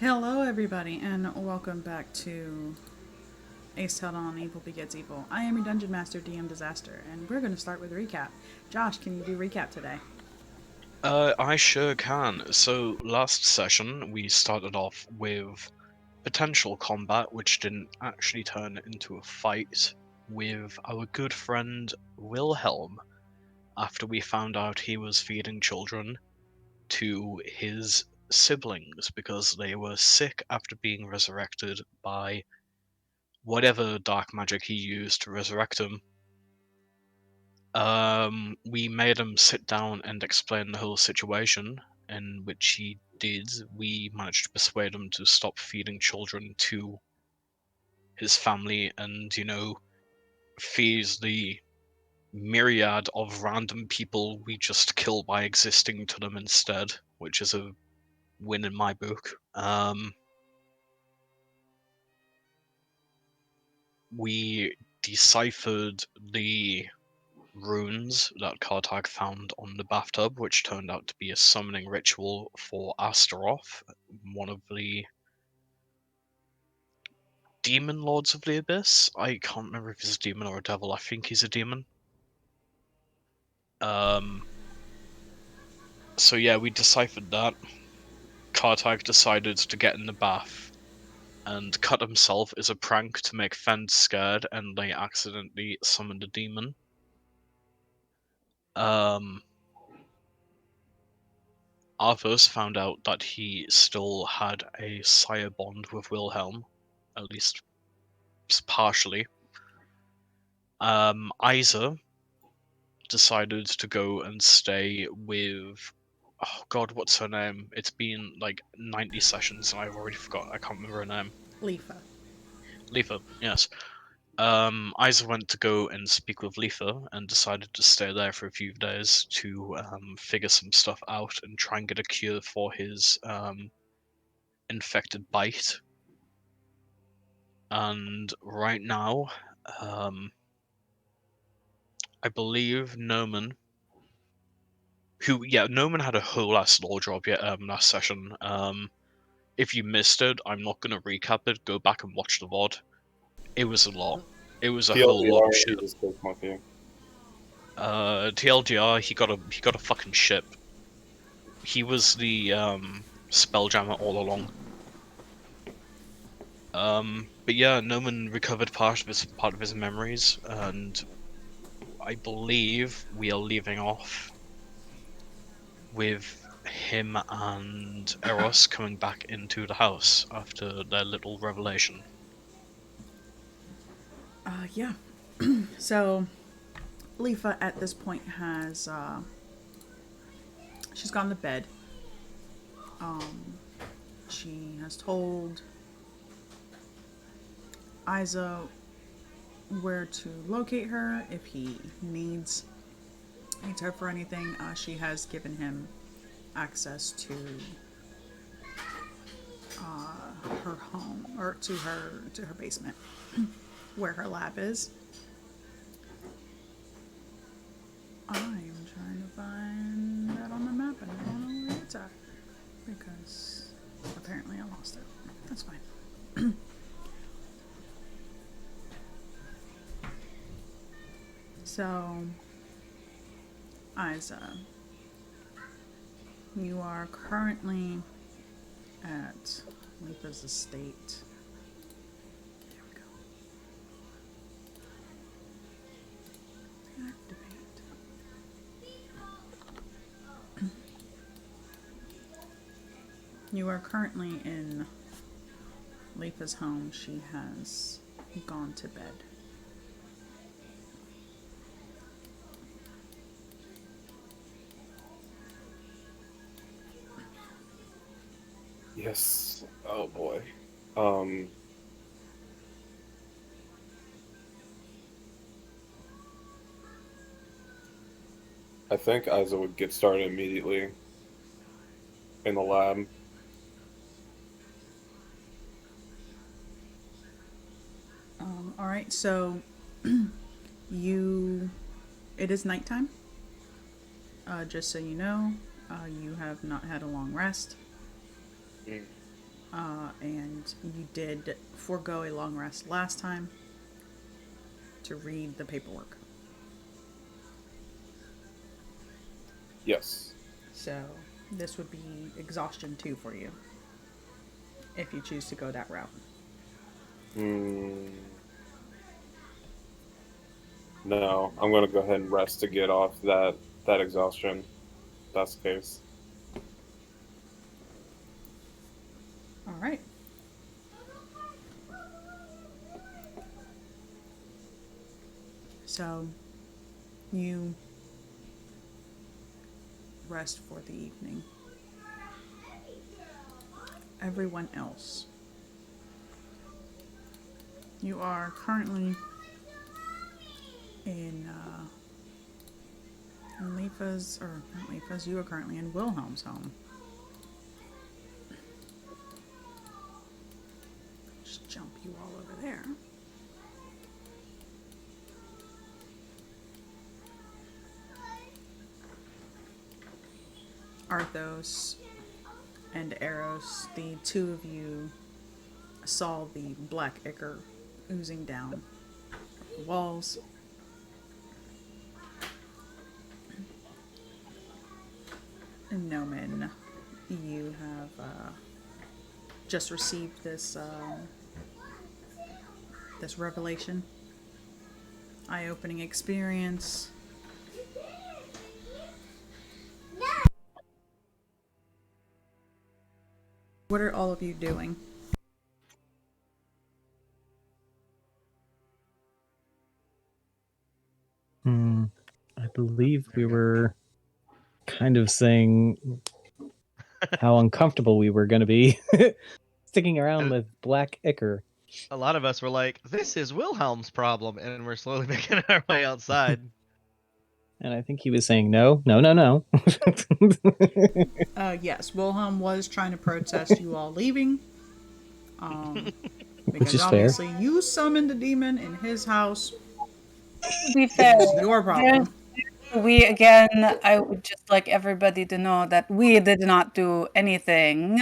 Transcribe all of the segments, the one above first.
Hello, everybody, and welcome back to Aes'Taldon Evil Begets Evil. I am your Dungeon Master, DM Disaster, and we're going to start with a recap. Josh, can you do recap today? I sure can. So last session we started off with potential combat, which didn't actually turn into a fight, with our good friend Wilhelm, after we found out he was feeding children to his siblings because they were sick after being resurrected by whatever dark magic he used to resurrect them. We made him sit down and explain the whole situation, in which he did. We managed to persuade him to stop feeding children to his family and, feed the myriad of random people we just kill by existing to them instead, which is a win in my book. We deciphered the runes that Kartag found on the bathtub, which turned out to be a summoning ritual for Astaroth, one of the demon lords of the abyss. I can't remember if he's a demon or a devil. I think he's a demon. Um, so yeah, we deciphered that. Kartag decided to get in the bath and cut himself as a prank to make Fend scared, and they accidentally summoned a demon. Um, Arthas found out that he still had a sire bond with Wilhelm, at least partially. Isa decided to go and stay with. Oh God, what's her name? It's been like 90 sessions and I've already forgot. I can't remember her name. Leafa. Letha, yes. Isa went to go and speak with Letha and decided to stay there for a few days to figure some stuff out and try and get a cure for his infected bite. And right now, um, I believe Noman, Noman had a whole ass lore drop last session. If you missed it, I'm not gonna recap it. Go back and watch the VOD. It was a lot. It was a whole lot of TLDR, shit. he's a space monkey. TLDR, he got a fucking ship. He was the spelljammer all along. But yeah, Noman recovered part of his memories, and I believe we are leaving off with him and Eros coming back into the house after their little revelation. Yeah. So, Leafa at this point she's gone to bed. She has told Isa where to locate her if he needs her for anything. She has given him access to her home or to her basement where her lab is. I'm trying to find that on the map and I don't know where it's at because apparently I lost it. That's fine. So, Isa, you are currently at Leapa's estate. There we go. Activate. You are currently in Leapa's home. She has gone to bed. Yes. Oh boy. Um. I think Isa would get started immediately in the lab. All right, so you, it is nighttime. Just so you know, you have not had a long rest. Mm. and you did forego a long rest last time to read the paperwork. Yes. So this would be exhaustion 2 for you if you choose to go that route. No, I'm gonna go ahead and rest to get off that exhaustion. That's the case. All right. So you rest for the evening. Everyone else, you are currently in Lefa's, or not Lefa's, you are currently in Wilhelm's home. Just jump you all over there. Arthos and Eros, the two of you saw the black ichor oozing down the walls. Nomen, you have just received this this revelation, eye-opening experience. What are all of you doing? I believe we were kind of saying how uncomfortable we were going to be sticking around with black ichor. A lot of us were like, "This is Wilhelm's problem," and we're slowly making our way outside. And I think he was saying, no. Yes, Wilhelm was trying to protest you all leaving. Because is obviously you summoned a demon in his house. To be fair, It's your problem. we again, I would just like everybody to know that we did not do anything.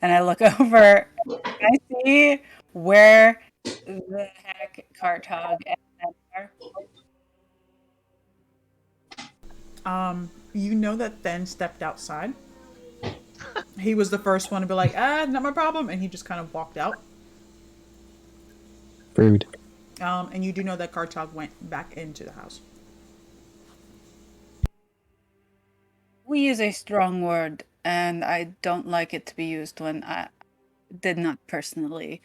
And I look over, I see where the heck Cartog are. You know that Then stepped outside. He was the first one to be like, not my problem, and he just kind of walked out. Rude. And you do know that Kartog went back into the house. We use a strong word, and I don't like it to be used when I did not personally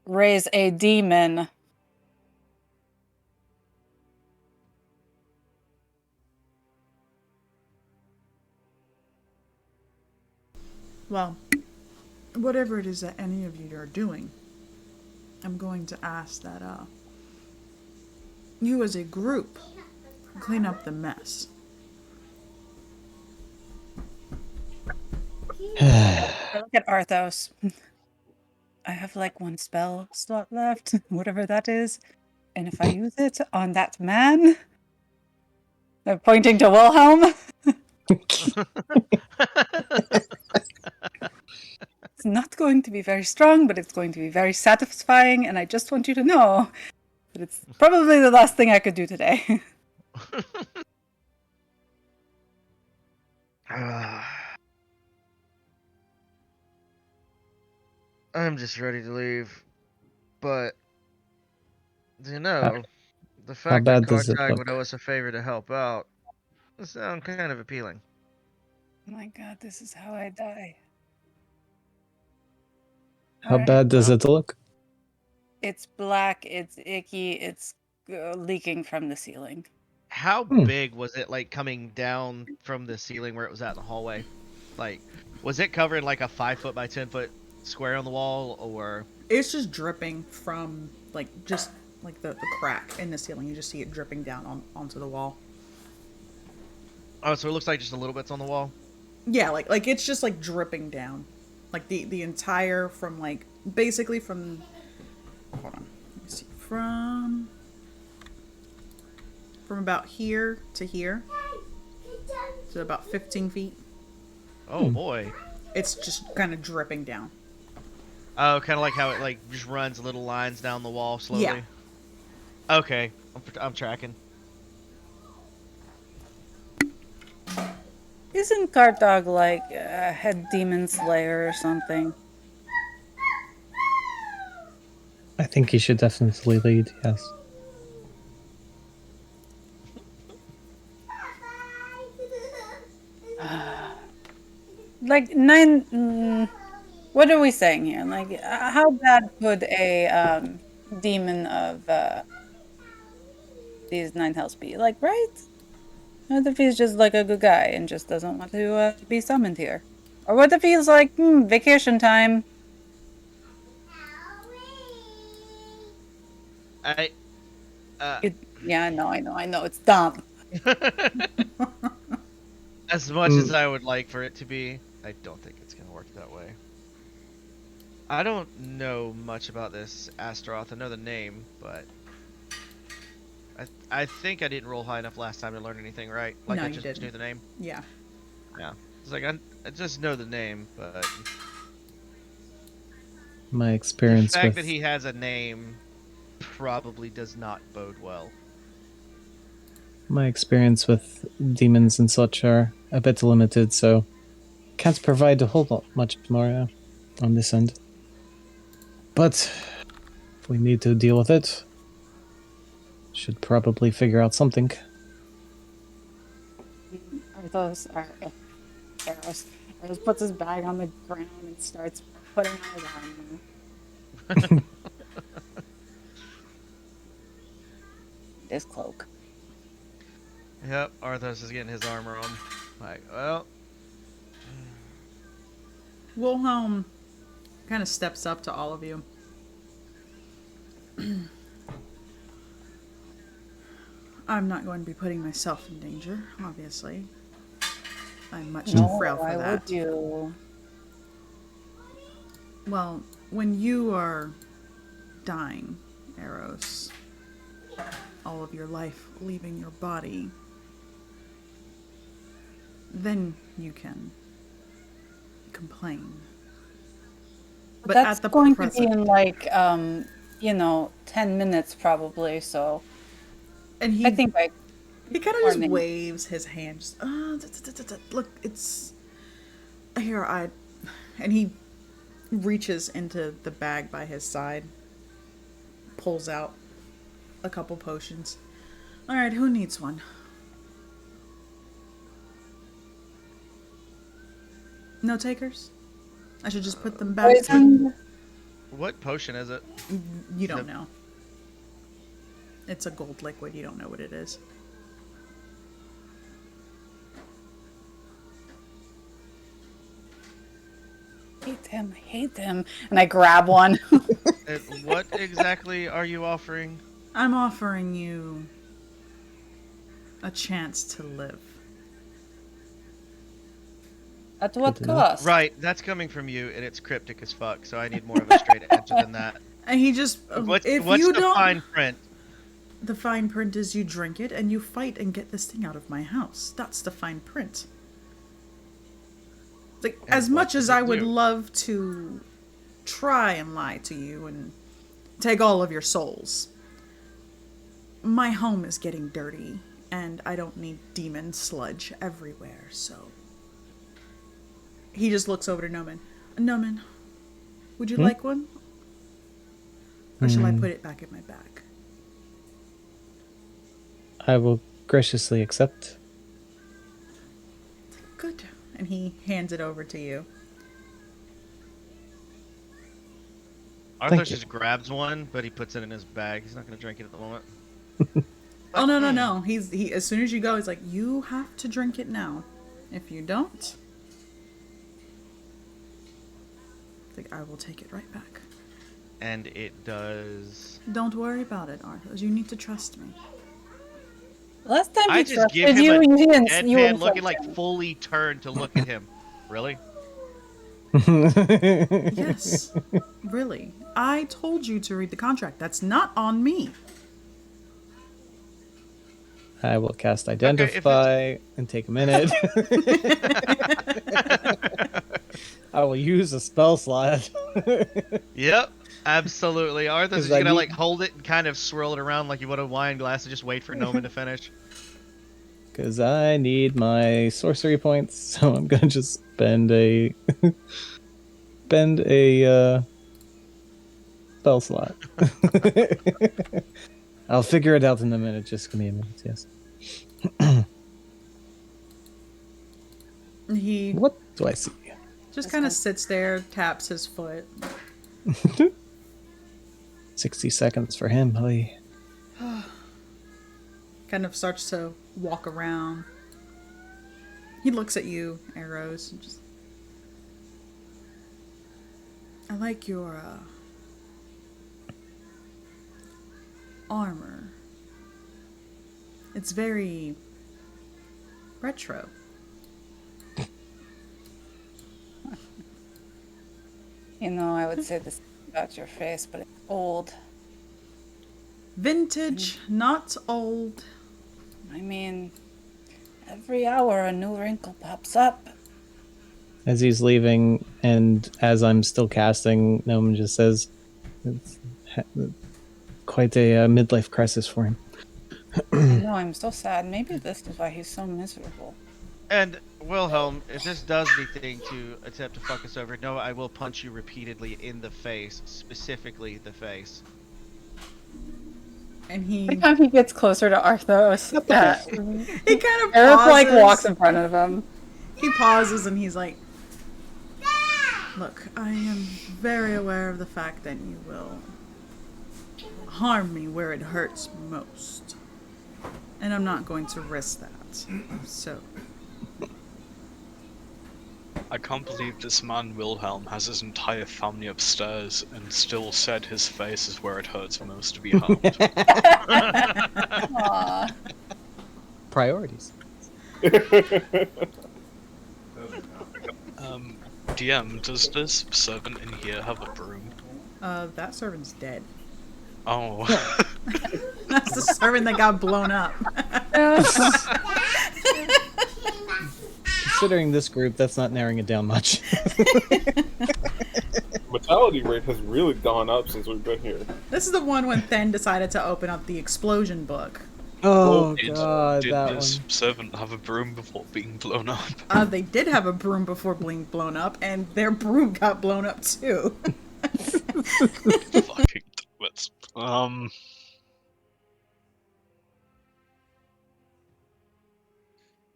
raise a demon. Well, whatever it is that any of you are doing, I'm going to ask that you as a group clean up the mess. I look at Arthos. I have like one spell slot left, whatever that is. And if I use it on that man, they're pointing to Wilhelm. It's not going to be very strong, but it's going to be very satisfying. And I just want you to know that it's probably the last thing I could do today. I'm just ready to leave, but you know, the fact that bad does it Cartag would look? owe us a favor to help out does sound kind of appealing. My God, this is how I die. How Alright. bad does it look? It's black, it's icky, it's leaking from the ceiling. How Hmm. big was it, like, coming down from the ceiling where it was at in the hallway? Like, was it covering like a 5 foot by 10 foot square on the wall, or? It's just dripping from, like, just like the crack in the ceiling. You just see it dripping down onto the wall. Oh, so it looks like just a little bit's on the wall? Yeah, like it's just like dripping down. Like the entire from like basically from hold on. Let me see. From about here to here. So about 15 feet. Oh boy. It's just kind of dripping down. Oh, kind of like how it like just runs little lines down the wall slowly. Yeah. Okay, I'm tracking. Isn't Cartog like a head demon slayer or something? I think he should definitely lead, yes. Like nine. What are we saying here? Like, how bad could a demon of these nine hells be? Like, right? What if he's just like a good guy and just doesn't want to be summoned here? Or what if he's like, vacation time? I. Yeah, I know. It's dumb. As much as I would like for it to be, I don't think it's gonna work that way. I don't know much about this Astaroth. I know the name, but I think I didn't roll high enough last time to learn anything, right? Like No, I you just didn't. knew the name. Yeah. Yeah, it's like I just know the name, but My the experience fact with that he has a name probably does not bode well. my experience with demons and such are a bit limited, so can't provide a whole lot much more on this end. But if we need to deal with it, should probably figure out something. Arthos puts his bag on the ground and starts putting on his armor. This cloak. Yep, Arthos is getting his armor on. Like, well, Wilhelm kind of steps up to all of you. I'm not going to be putting myself in danger, obviously. I'm much too frail for why that. would you? Well, when you are dying, Eros, all of your life leaving your body, then you can complain. But that's at the going present, to be in like 10 minutes probably. So and he I think like he kind of just morning. waves his hand. Just, look, it's here. And he reaches into the bag by his side, pulls out a couple potions. All right, who needs one? No takers? I should just put them back. Poison. what potion is it? You don't know. It's a gold liquid. You don't know what it is. I hate him. And I grab one. What exactly are you offering? I'm offering you a chance to live. At what Good enough. cost? Right, that's coming from you, and it's cryptic as fuck. So I need more of a straight answer than that. And he just What's if the you don't fine print? the fine print is you drink it and you fight and get this thing out of my house. That's the fine print. It's like, And as what much does as it I would do? love to try and lie to you and take all of your souls, my home is getting dirty and I don't need demon sludge everywhere, so. He just looks over to Noman. Noman, would you like one? Or shall I put it back in my bag? I will graciously accept. Good. And he hands it over to you. Arthur you. just grabs one, but he puts it in his bag. He's not going to drink it at the moment. Oh no. He as soon as you go, he's like, you have to drink it now. If you don't, it's like I will take it right back. And it does. Don't worry about it, Arthur. You need to trust me. Last time I he just give trusted him you, a you didn't. You deadpan wouldn't looking trust like him. fully turned to look at him. Really? Yes. Really. I told you to read the contract. That's not on me. I will cast if Identify and take a minute. I will use a spell slot. Yep, absolutely. Arthur's 'Cause just I gonna need- like hold it and kind of swirl it around like you would a wine glass and just wait for Noman to finish. Because I need my sorcery points, so I'm gonna just spend a spell slot. I'll figure it out in a minute. Just give me a minute. Yes. He What do I see? just kind of sits there, taps his foot. 60 seconds for him. Oy. Kind of starts to walk around. He looks at you, Arrows, and just. I like your armor. It's very retro. You know, I would say this about your face, but it's old. Vintage, not old. I mean, every hour a new wrinkle pops up. As he's leaving, and as I'm still casting, Gnome just says, "It's quite a midlife crisis for him." I know, I'm so sad. Maybe this is why he's so miserable. And Wilhelm, if this does anything to attempt to fuck us over, no, I will punch you repeatedly in the face, specifically the face. And he Every time he gets closer to Arthos, he kind of Eric pauses. like walks in front of him. He pauses and he's like, "Look, I am very aware of the fact that you will harm me where it hurts most. And I'm not going to risk that. So, I can't believe this man Wilhelm has his entire family upstairs and still said his face is where it hurts most to be harmed. Aw. Priorities. DM, does this servant in here have a broom? that servant's dead. Oh. That's the servant that got blown up. Considering this group, that's not narrowing it down much. Mortality rate has really gone up since we've been here. This is the one when Then decided to open up the explosion book. Oh Did god, that this one. servant have a broom before being blown up? They did have a broom before being blown up, and their broom got blown up too. Fucking it.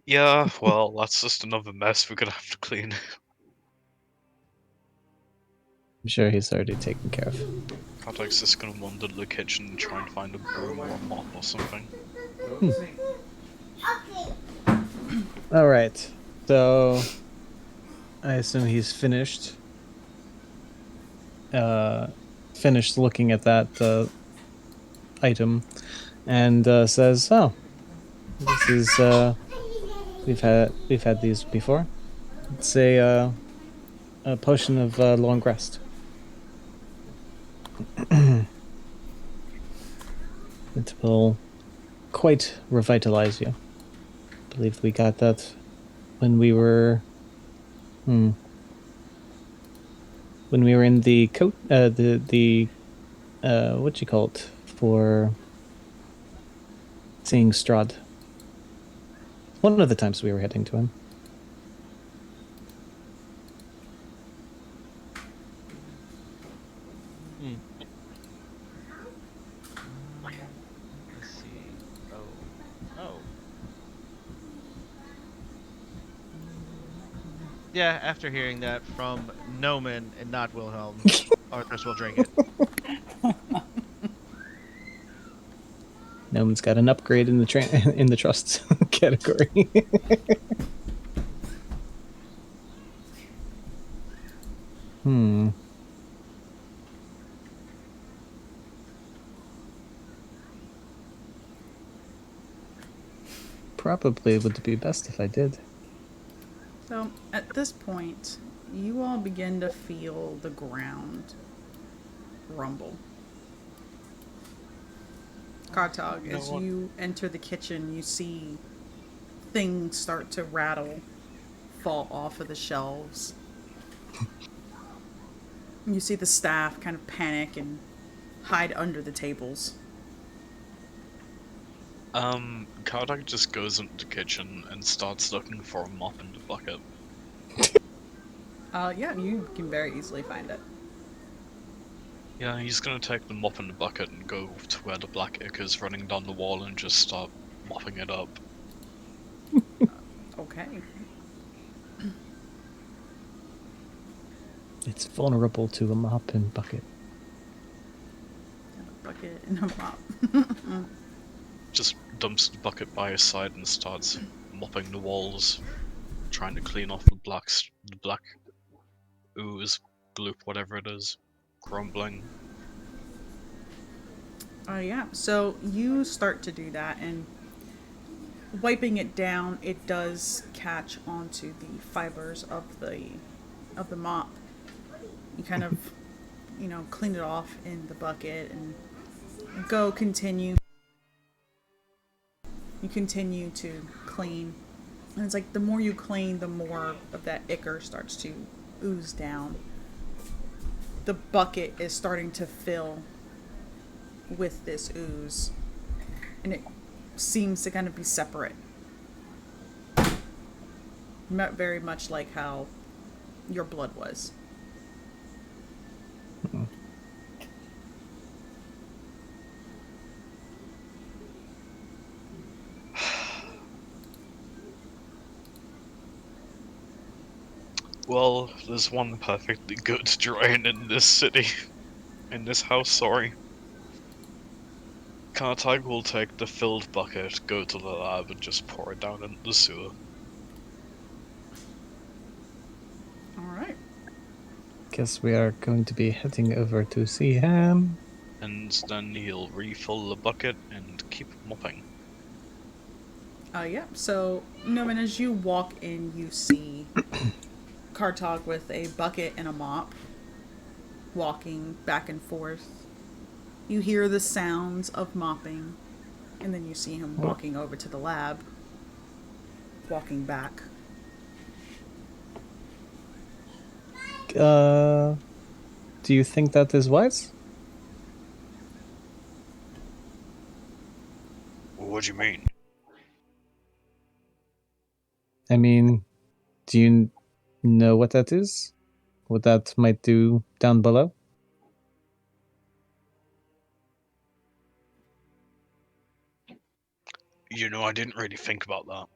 Yeah, well, that's just another mess we're gonna have to clean. I'm sure he's already taken care of. Kotek's just gonna wander to the kitchen and try and find a broom or a mop or something. Alright, so I assume he's finished. Finished looking at that item and says, "Oh, this is we've had these before. It's a potion of long rest. It will quite revitalize you. I believe we got that when we were when we were in the what you call it for seeing Strahd. One of the times we were heading to him. Let's see. Oh. Yeah, after hearing that from Noman and not Wilhelm, Arthurs will drink it. No one's got an upgrade in the in the trust category. Probably would be best if I did. So, at this point, you all begin to feel the ground rumble. Kartog, as you enter the kitchen, you see things start to rattle, fall off of the shelves. You see the staff kind of panic and hide under the tables. Kardak just goes into the kitchen and starts looking for a mop and a bucket. Yeah, you can very easily find it. Yeah, he's gonna take the mop and the bucket and go to where the black ick is running down the wall and just start mopping it up. Okay. It's vulnerable to a mop and bucket. A bucket and a mop. Just dumps the bucket by his side and starts mopping the walls, trying to clean off the black ooze, gloop, whatever it is, grumbling. Yeah, so you start to do that, and wiping it down, it does catch onto the fibers of the mop. You kind of, clean it off in the bucket and continue. You continue to clean, and it's like the more you clean, the more of that ichor starts to ooze down. The bucket is starting to fill with this ooze, and it seems to kind of be separate. Not very much like how your blood was. Well, there's one perfectly good drain in this city. In this house, sorry. Kartag will take the filled bucket, go to the lab, and just pour it down into the sewer. Alright. Guess we are going to be heading over to see him. And then he'll refill the bucket and keep mopping. Yeah, so, Noman, as you walk in, you see Kartag with a bucket and a mop, walking back and forth. You hear the sounds of mopping, and then you see him walking over to the lab, walking back. Do you think that is wise? What do you mean? I mean, do you know what that is? What that might do down below? You know, I didn't really think about that.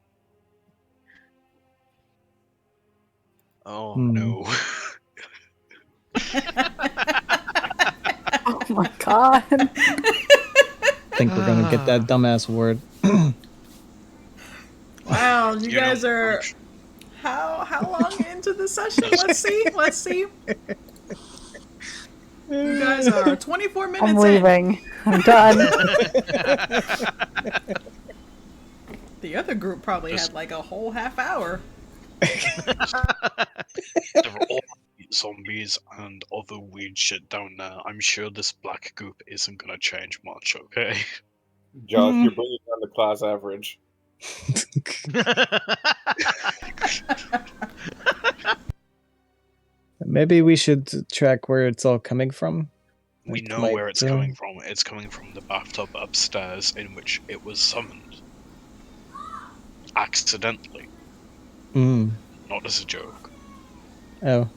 Oh no. Oh my god. I think we're gonna get that dumbass word. Wow, you guys know, are how long into the session? Let's see. You guys are 24 minutes I'm in. leaving. I'm done. The other group probably had like a whole half hour. There are all zombies and other weird shit down there. I'm sure this black goop isn't gonna change much, okay? Josh, you're bringing down the class average. Maybe we should track where it's all coming from. We It know might, where it's coming from. It's coming from the bathtub upstairs in which it was summoned. Accidentally. Not as a joke. Oh.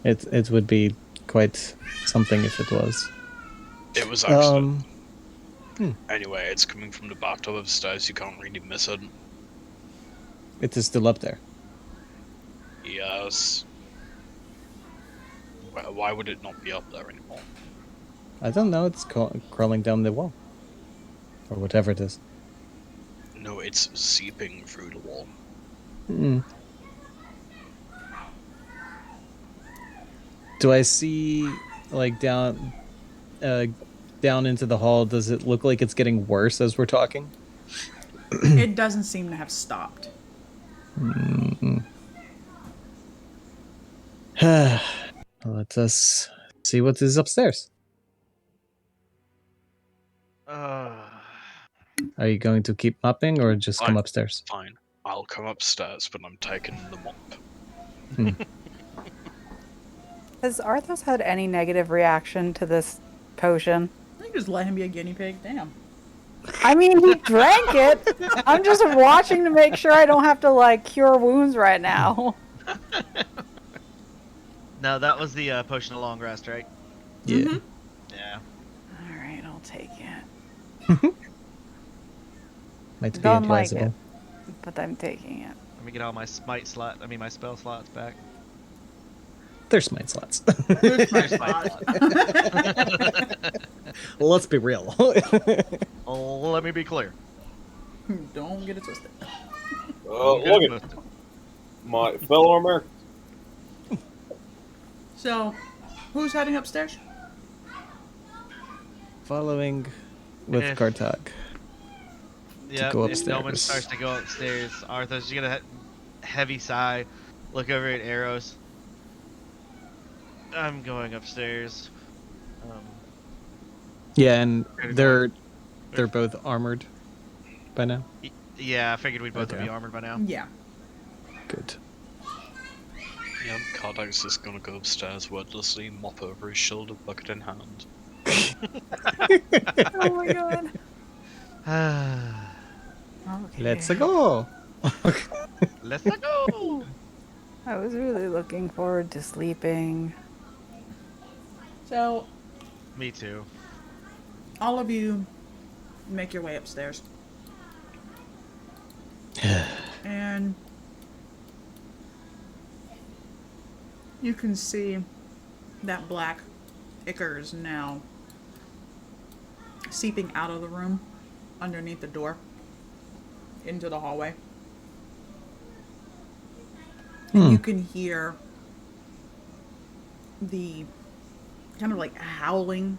It would be quite something if it was. It was accident. Anyway, it's coming from the bathtub upstairs. You can't really miss it. It is still up there. Yes. Why would it not be up there anymore? I don't know, it's crawling down the wall. Or whatever it is. No, it's seeping through the wall. Do I see, like, down into the hall, does it look like it's getting worse as we're talking? It doesn't seem to have stopped. Let us see what is upstairs. Are you going to keep mopping or just come upstairs? Fine. I'll come upstairs, but I'm taking the mop. Has Arthos had any negative reaction to this potion? I think just let him be a guinea pig. Damn. I mean, he drank it. I'm just watching to make sure I don't have to, like, cure wounds right now. No, that was the potion of long rest, right? Yeah. Mhm. Yeah. Alright, I'll take it. Might be Don't like advisable. it, but I'm taking it. Let me get all my my spell slots back. There's smite slots. There's my There's my spot. Let's be real. Oh, let me be clear. Don't get it twisted. Look at my spell armor. So, who's heading upstairs? Following with If- Kartag. Yeah, go if no one upstairs. starts to go upstairs, Arthur's gonna heavy sigh, look over at arrows. I'm going upstairs. Yeah, and Where to they're both armored by now. Yeah, I figured we'd both Okay. be armored by now. Yeah. Good. Yeah, Kardag's just gonna go upstairs wordlessly, mop over his shoulder, bucket in hand. Oh my god. Okay. Let's go. Let's go. I was really looking forward to sleeping. So, Me too. all of you make your way upstairs. And you can see that black ichor is now seeping out of the room underneath the door into the hallway. And you can hear the kind of like howling,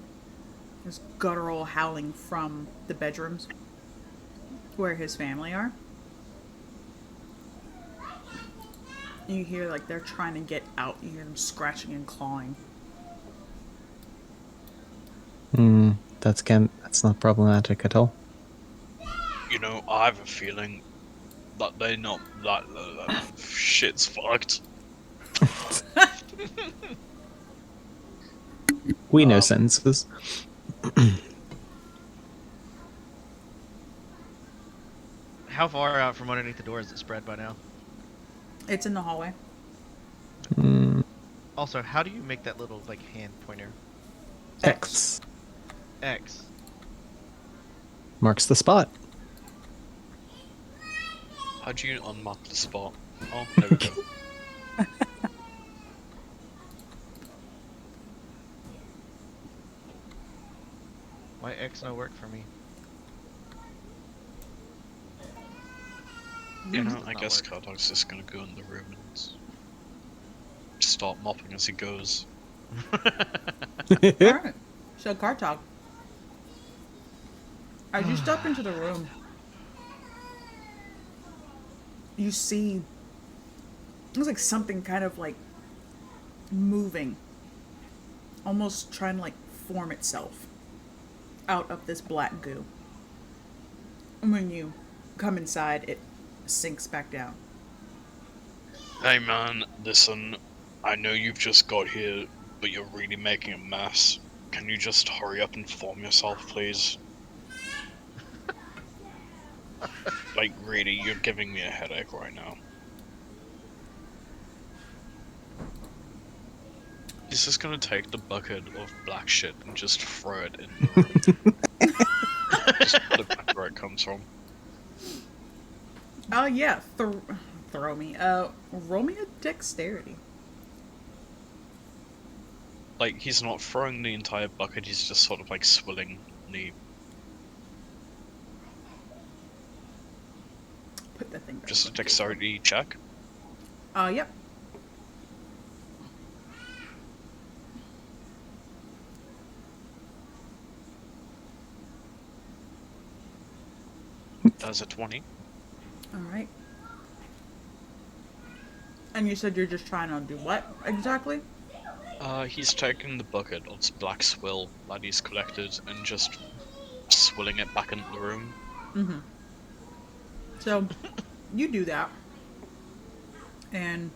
this guttural howling from the bedrooms where his family are. You hear like they're trying to get out. You hear them scratching and clawing. That's not problematic at all. You know, I have a feeling that they not that shit's fucked. We know sentences. How far out from underneath the door is it spread by now? It's in the hallway. Also, how do you make that little like hand pointer? X X. marks the spot. How'd you unmark the spot? Oh, there we go. Why X no work for me? You know, Does I not guess work. Kardag's just gonna go in the room and start mopping as he goes. Alright. So, Kartog. As you step into the room, you see it looks like something kind of like moving, almost trying to like form itself out of this black goo. And when you come inside, it sinks back down. Hey man, listen, I know you've just got here, but you're really making a mess. Can you just hurry up and form yourself, please? Like, really, you're giving me a headache right now. He's just gonna take the bucket of black shit and just throw it in the room. Just put it back where it comes from. Oh yeah, throw me. Roll me a dexterity. Like, he's not throwing the entire bucket, he's just sort of like swilling the... Put the thing back. Just a dexterity check. Yep. That's a 20. Alright. And you said you're just trying to do what exactly? He's taking the bucket of black swill that he's collected and just swilling it back into the room. Mm-hmm. So, you do that. And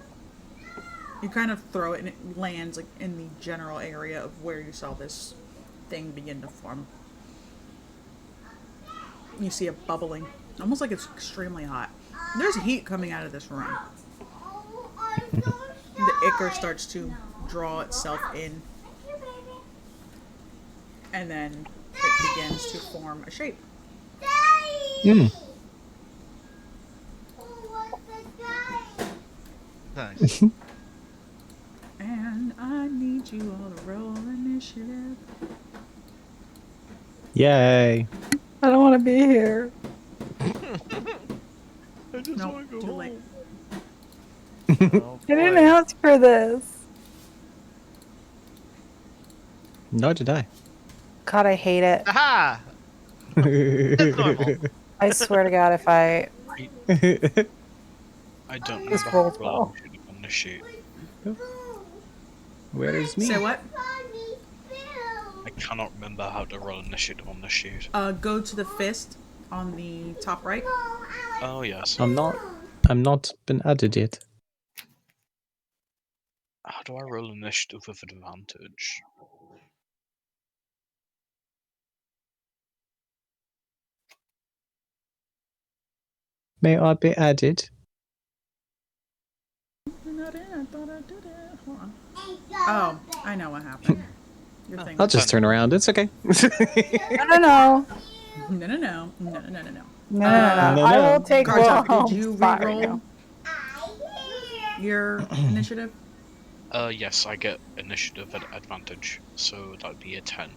You kind of throw it and it lands like in the general area of where you saw this thing begin to form. You see it bubbling, almost like it's extremely hot. There's heat coming out of this room. The ichor starts to draw itself in, and then it begins to form a shape. Nice. And I need you all to roll initiative. Yay. I don't want to be here. No, too late. Oh, I didn't boy. ask for this. Nor did I. God, I hate it. Aha! It's normal. I swear to God, if I I don't This remember how rolls to roll well. initiative on this sheet. Where's me? Say what? I cannot remember how to roll initiative on this sheet. Go to the fist on the top right. Oh yes. I'm not been added yet. How do I roll initiative with advantage? May I be added? You're not in. I thought I did it. Hold on. Oh, I know what happened. Your thing. I'll just turn around. It's okay. no. No, no, no, no, no, no, no, no. No. No, I no. will take Gartok, Wilhelm's did you spot right re-roll now. your initiative? Yes, I get initiative at advantage, so that'd be a 10.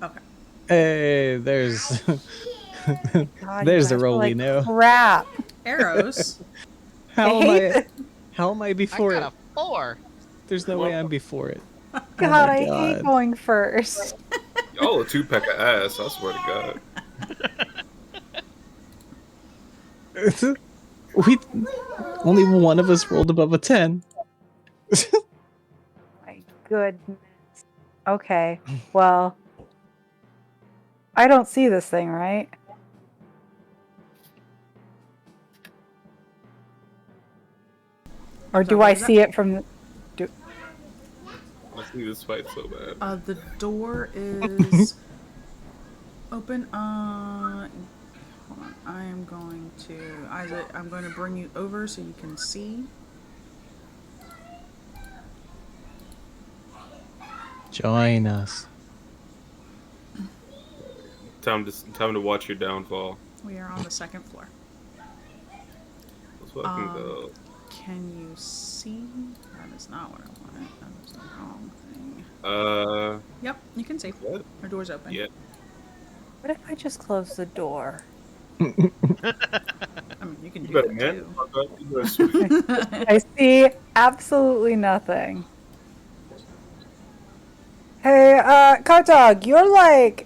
Okay. Hey, there's God, you there's the guys are roll we like know. Crap. Arrows. How am hate I? How am I I before got it? a 4. There's no way I'm before it. God, my I hate God. going first. Y'all a two-peck of ass, I swear to God. We only one of us rolled above a 10. My goodness. Okay, well, I don't see this thing, right? Or Sorry, do what I was that? see it from the... I see this fight so bad. The door is open. Hold on. I am going to Isaac. I'm going to bring you over so you can see. Join us. Time to watch your downfall. We are on the second floor. Let's fucking go. Can you see? That is not what I wanted. That was the wrong thing. Yep, you can see. What? Our door's open. Yeah. What if I just close the door? I mean, you can You do better, that man. too. Fuck up. You better swing. I see absolutely nothing. Hey, Kartog, you're like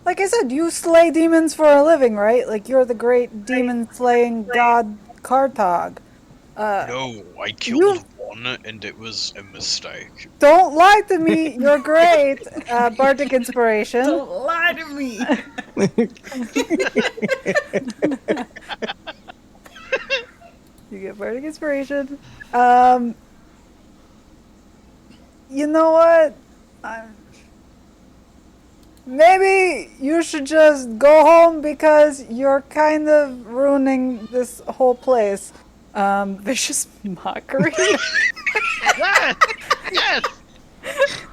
I said, you slay demons for a living, right? Like, you're the great demon-slaying god Kartog. No, I killed one and it was a mistake. Don't lie to me, you're great. Bardic Inspiration. Don't lie to me. You get Bardic Inspiration. You know what? Maybe you should just go home because you're kind of ruining this whole place. Vicious mockery. Yes! Yes!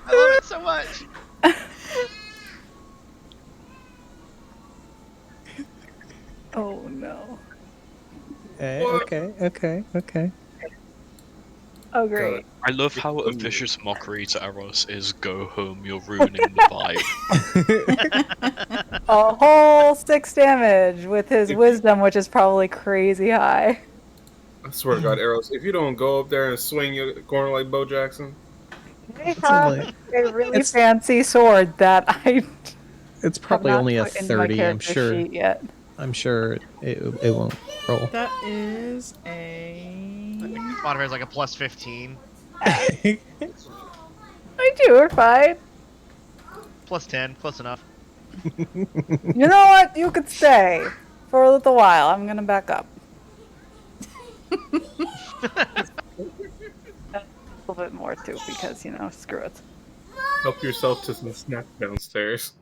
I love it so much. Oh no. Okay. Oh great. I love how a vicious mockery to Eros is go home, you're ruining the vibe. A whole 6 damage with his wisdom, which is probably crazy high. I swear to God, Arrows, if you don't go up there and swing your corner like Bo Jackson, I have a really fancy sword that I It's have probably not only a put into my 30. I'm character sure. sheet yet. I'm sure it won't roll. That is a. Modifier is like a plus 15. I do, we're fine. Plus 10, close enough. You know what? You could stay for a little while. I'm gonna back up. little bit more too, because screw it. Help yourself to some snacks downstairs.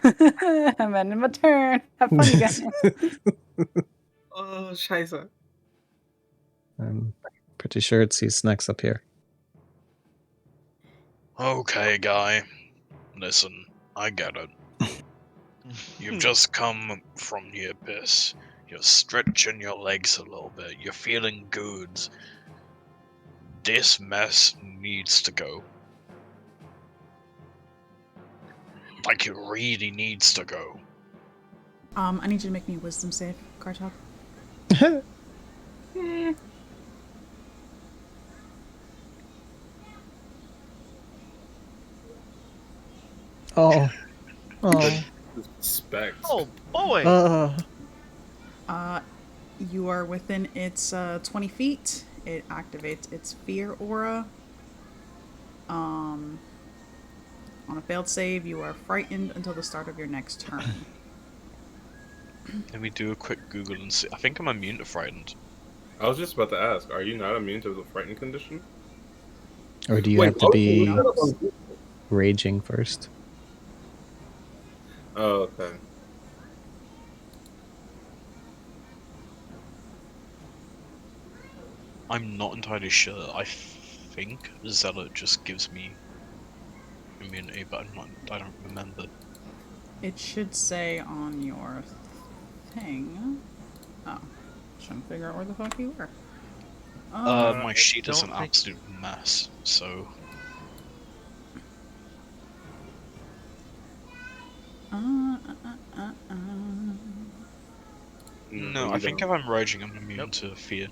I'm ending my turn. Have fun, you guys. Oh, scheiße. I'm pretty sure it sees snacks up here. Okay, guy. Listen, I get it. You've just come from the abyss. You're stretching your legs a little bit. You're feeling good. This mess needs to go. Like, it really needs to go. I need you to make me a wisdom save, Kartok. Oh. Oh. Specs. Oh boy! You are within its 20 feet. It activates its fear aura. On a failed save, you are frightened until the start of your next turn. Let me do a quick Google and see. I think I'm immune to frightened. I was just about to ask, are you not immune to the frightened condition? Or do you Wait, have to what? be No. raging first? Oh, okay. I'm not entirely sure. I think Zealot just gives me immunity, but I don't remember. It should say on your thing. Oh, trying to figure out where the fuck you were. My sheet is don't an think- absolute mess, so... No, I think if I'm raging, I'm immune Nope. to fear.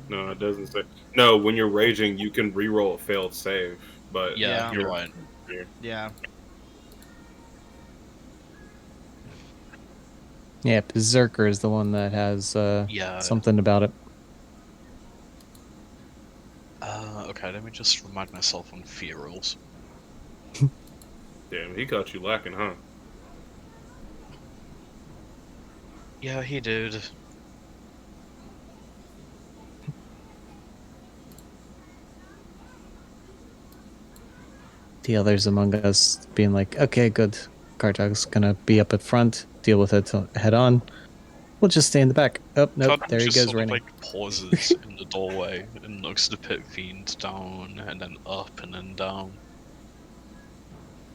No, it doesn't say. No, when you're raging, you can reroll a failed save, but Yeah, Yeah. you're right. Yeah. Yeah, Berserker is the one that has Yeah. something about it. Okay, let me just remind myself on fear rules. Damn, he got you lacking, huh? Yeah, he did. The others among us being like, okay, good. Kartag's gonna be up at front, deal with it head on. We'll just stay in the back. Oh, nope, Cutman there he just goes sort running. of like pauses in the doorway and looks at the pit fiend down and then up and then down.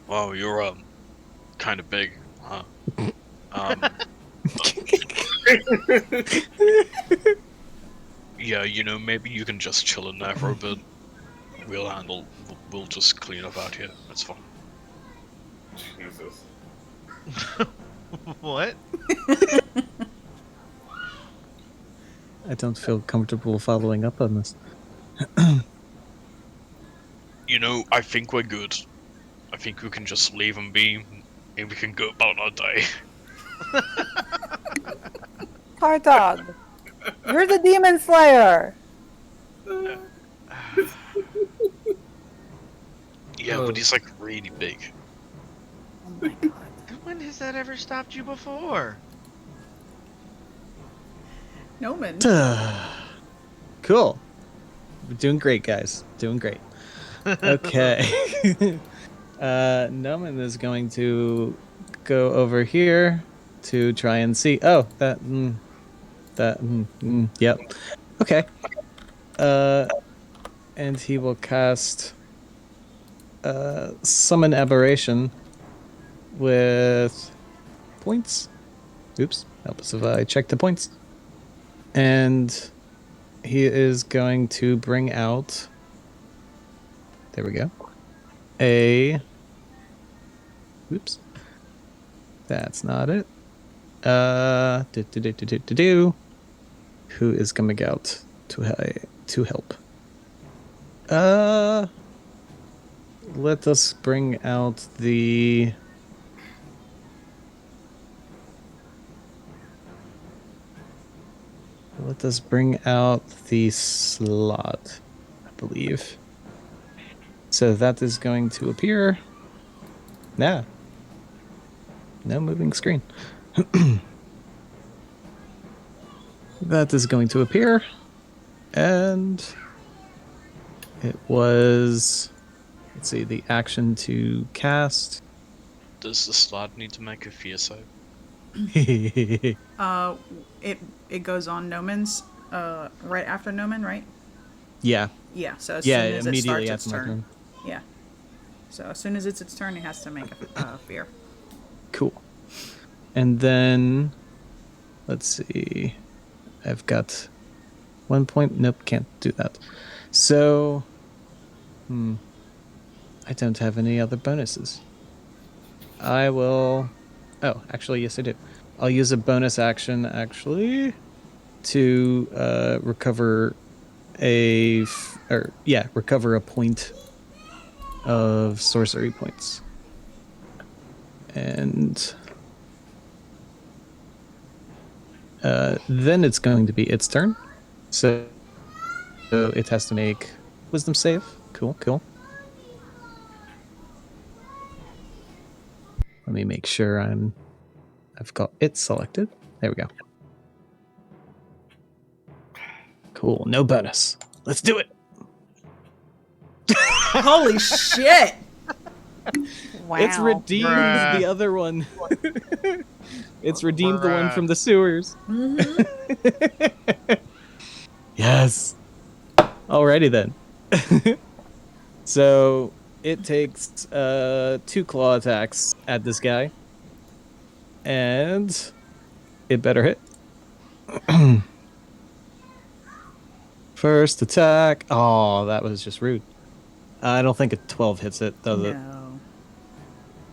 Wow, you're kind of big, huh? Yeah, maybe you can just chill in there for a bit. We'll just clean up out here. That's fine. Jesus. What? I don't feel comfortable following up on this. I think we're good. I think we can just leave them be, and we can go about our day. Kartog, you're the demon slayer. Yeah, but he's like really big. Oh my god. When has that ever stopped you before? Noman. Cool. We're doing great, guys. Doing great. Okay. Noman is going to go over here to try and see. Oh, yep. Okay. And he will cast Summon Aberration with points. Oops. Help us if I check the points. And he is going to bring out. There we go. Oops. That's not it. Who is coming out to help? Let us bring out the. Let us bring out the slot, I believe. So that is going to appear. Nah. No moving screen. That is going to appear. And it was, let's see, the action to cast. Does the slot need to make a fear save? It goes on Noman's right after Noman, right? Yeah. Yeah. So as Yeah, soon as it immediately starts its after my turn. turn. Yeah. So as soon as it's its turn, it has to make a fear. Cool. And then, let's see. I've got 1 point. Nope, can't do that. So, I don't have any other bonuses. I will. Oh, actually, yes, I do. I'll use a bonus action, actually, to recover recover a point of sorcery points. And then it's going to be its turn. So it has to make wisdom save. Cool. Let me make sure I've got it selected. There we go. Cool. No bonus. Let's do it. Holy shit! Wow. It's redeemed Bruh. the other one. It's redeemed the one from the sewers. Yes. Alrighty then. So it takes 2 claw attacks at this guy. And it better hit. First attack. Oh, that was just rude. I don't think a 12 hits it, does it? No.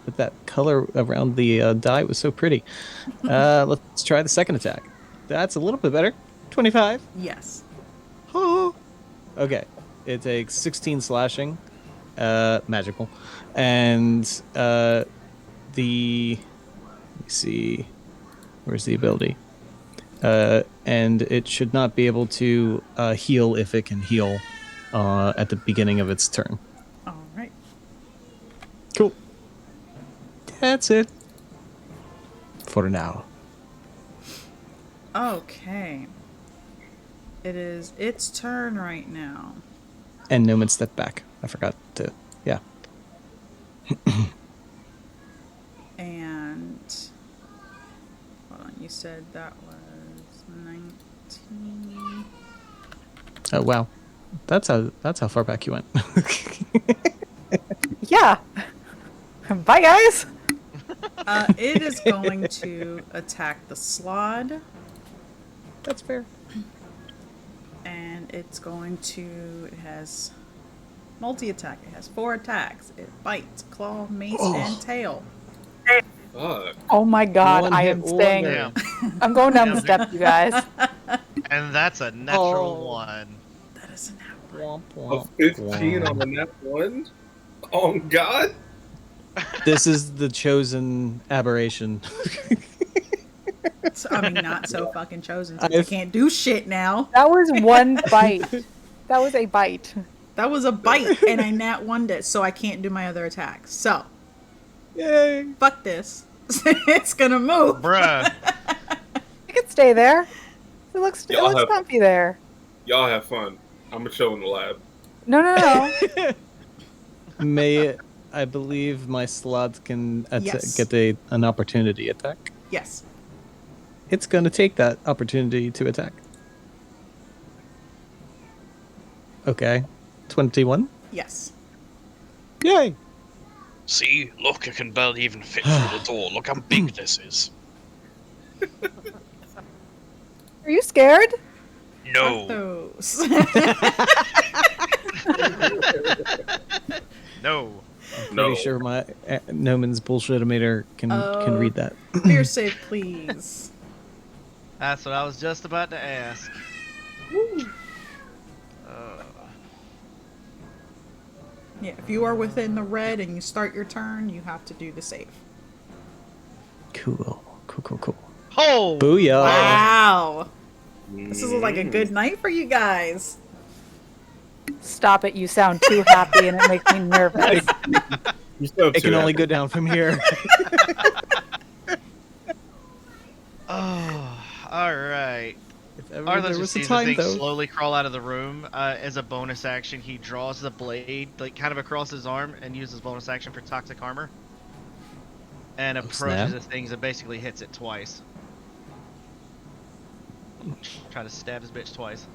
But that color around the die was so pretty. Let's try the second attack. That's a little bit better. 25. Yes. Oh. Okay. It takes 16 slashing. Magical. And let me see. Where's the ability? And it should not be able to heal if it can heal at the beginning of its turn. All right. Cool. That's it. For now. Okay. It is its turn right now. And Newman stepped back. I forgot to. Yeah. And hold on, you said that was 19. Oh wow. That's how far back you went. Yeah. Bye, guys. It is going to attack the Slod, That's fair. and it's going to. It has multi-attack. It has 4 attacks. It bites, claw, mace, and tail. Fuck. Oh my god, One I hit am staying. Damn. I'm going down the steps, you guys. And that's a natural Oh. one. That is an apple. Womp, A womp, 15 womp. on the net one? Oh, God. This is the chosen aberration. I mean, not so fucking chosen. Since I I've- can't do shit now. That was one bite. That was a bite. That was a bite, and I nat 1'd it, so I can't do my other attacks. So, Yay. fuck this. It's gonna move. Bruh. You can stay there. It looks Y'all have- comfy there. Y'all have fun. I'm going to chill in the lab. No. May I believe my slot can Yes. get an opportunity attack. Yes. It's going to take that opportunity to attack. Okay. 21. Yes. Yay. See, look, I can barely even fit through the door. Look how big this is. Are you scared? No. Those. No. Pretty No. sure my Noman's bullshit-o-meter can read that. Fear save, please. That's what I was just about to ask. Yeah, if you are within the red and you start your turn, you have to do the save. Cool. Oh! Booyah. Wow. This is like a good night for you guys. Stop it. You sound too happy and it makes me nervous. You still have It can two only after- go down from here. Oh, alright. If ever Arthas there just was a sees the time thing though. slowly crawl out of the room. As a bonus action, he draws the blade like kind of across his arm and uses bonus action for toxic armor. And Oh, approaches snap. the things and basically hits it twice. Try to stab his bitch twice.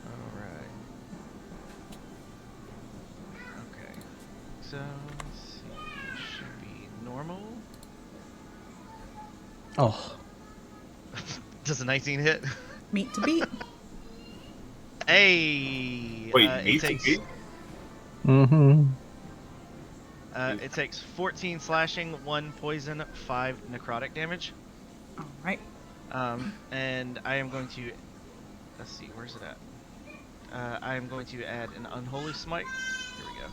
Alright. Okay. So, let's see. Should be normal. Oh, Does a 19 hit? Meat to beat. Hey! Wait, It meat to takes beat? mm-hmm. it takes 14 slashing, 1 poison, 5 necrotic damage. All right. And I am going to let's see, where's it at? I am going to add an unholy smite. Here we go.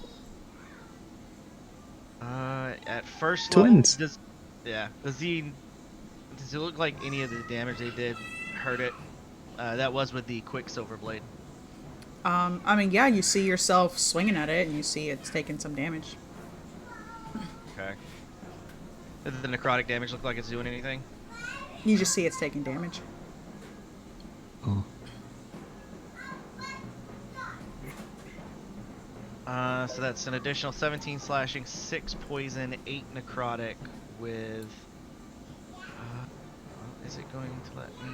At first Twins. level, does it look like any of the damage they did hurt it? That was with the quicksilver blade. I mean, yeah, you see yourself swinging at it, and you see it's taking some damage. Okay. Does the necrotic damage look like it's doing anything? You just see it's taking damage. Oh. So that's an additional 17 slashing, 6 poison, 8 necrotic with... well, is it going to let me...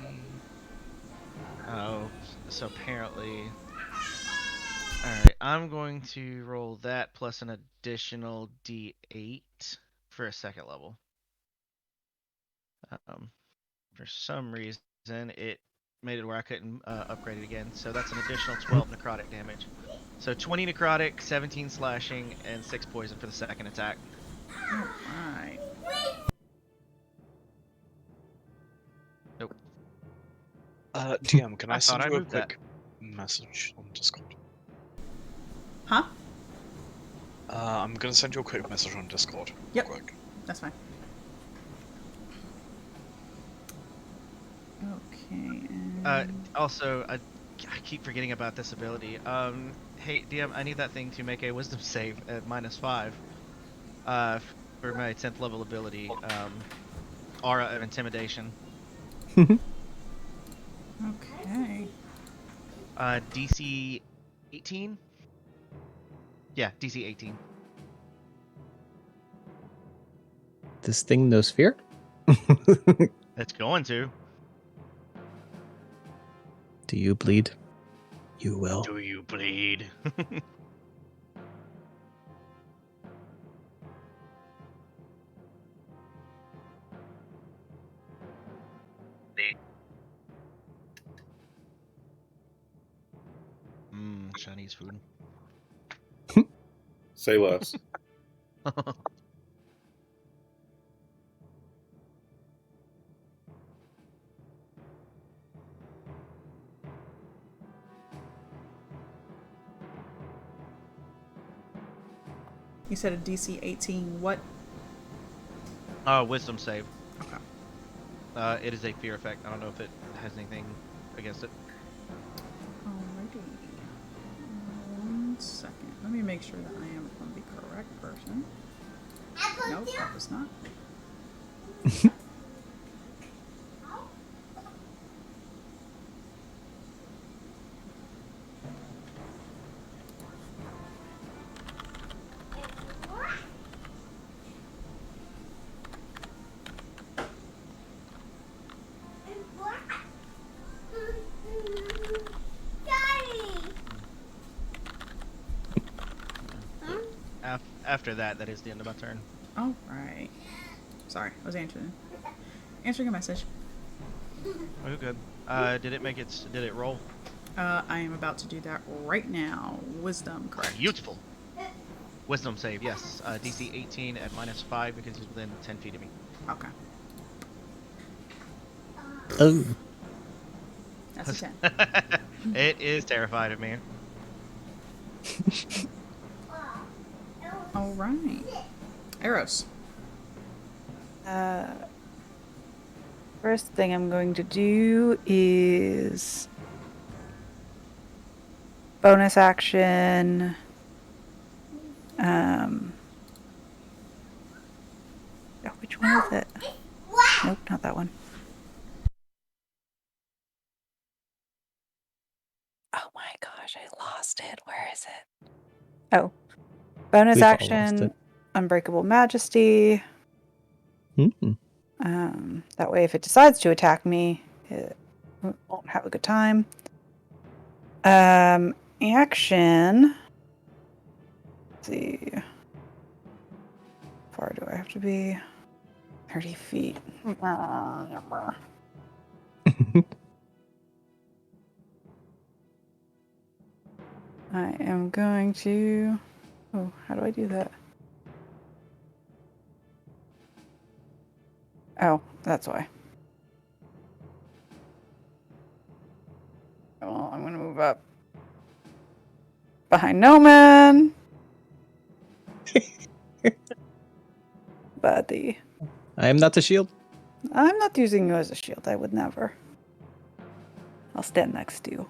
Oh, so apparently... Alright, I'm going to roll that plus an additional d8 for a second level. For some reason, it made it where I couldn't upgrade it again, so that's an additional 12 necrotic damage. So 20 necrotic, 17 slashing, and 6 poison for the second attack. All right. Nope. DM, can I I send thought I you a moved that. quick message on Discord? Huh? I'm gonna send you a quick message on Discord. Yep. Quick. That's fine. Okay. Also, I keep forgetting about this ability. Hey, DM, I need that thing to make a Wisdom save at -5. For my 10th level ability, Aura of Intimidation. Okay. DC 18? Yeah, DC 18. This thing knows fear? It's going to. Do you bleed? You will. Do you bleed? Chinese food. Say less. You said a DC 18. What? Wisdom save. Okay. It is a fear effect. I don't know if it has anything against it. Alrighty. 1 second. Let me make sure that I am on the correct person. Nope, that was not. After that, that is the end of my turn. All right. Sorry, I was answering a message. Oh, good. Did it make its? Did it roll? I am about to do that right now. Wisdom, correct? Beautiful. Wisdom save, yes. DC 18 at -5 because he's within 10 feet of me. Okay. Oh. That's a 10. It is terrified of me. All right. Arrows. First thing I'm going to do is bonus action. Which one is it? Nope, not that one. Oh my gosh, I lost it. Where is it? Oh. Bonus We've all lost action, it. Unbreakable Majesty. Mm. That way, if it decides to attack me, it won't have a good time. Action. Let's see. How far do I have to be? 30 feet. I am going to... Oh, how do I do that? Oh, that's why. Well, I'm going to move up. Behind Noman. Buddy. I am not a shield. I'm not using you as a shield. I would never. I'll stand next to you.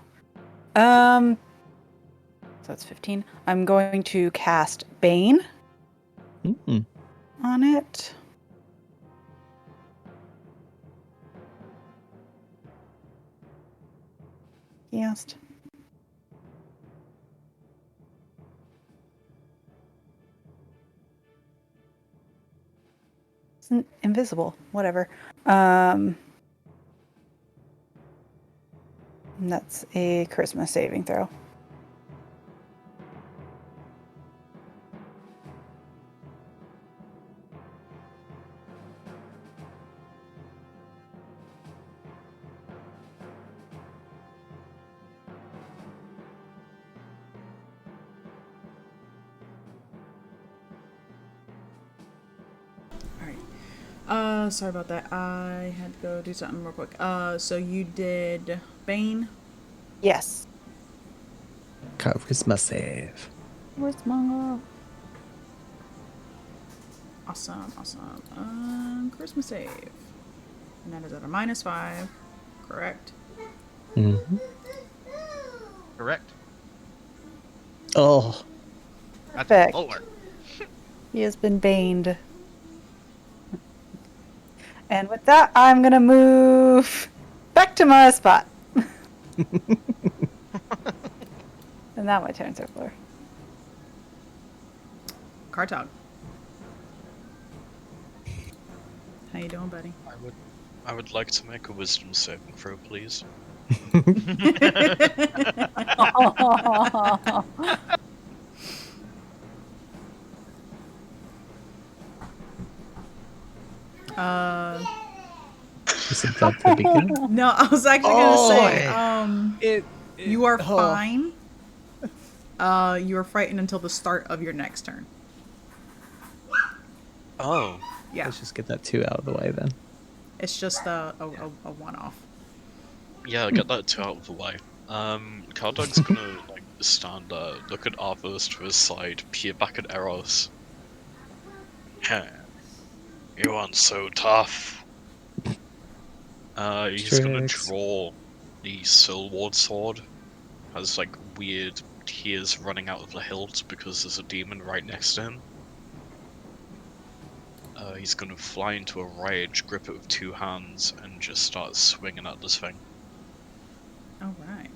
So that's 15. I'm going to cast Bane Mm. on it. Cast. It's invisible. Whatever. And that's a charisma saving throw. Sorry about that. I had to go do something real quick. So you did Bane? Yes. Charisma save. Where's my... Awesome. Charisma save. And that is at a -5. Correct. Mm-hmm. Correct. Oh. That's Perfect. 4. He has been baned. And with that, I'm gonna move back to my spot. And now my turn, Circler. Cartog. How you doing, buddy? I would like to make a wisdom saving throw, please. Is it that the beginning? No, I was actually gonna say, you are fine. You are frightened until the start of your next turn. Oh. Yeah, Let's just get that 2 out of the way then. it's just a one-off. Yeah, get that 2 out of the way. Cardog's gonna like stand there, look at Arthos to his side, peer back at Eros. You aren't so tough. He's gonna Tricks. draw the Silward sword. Has like weird tears running out of the hilt because there's a demon right next to him. He's gonna fly into a rage, grip it with 2 hands, and just start swinging at this thing. All right.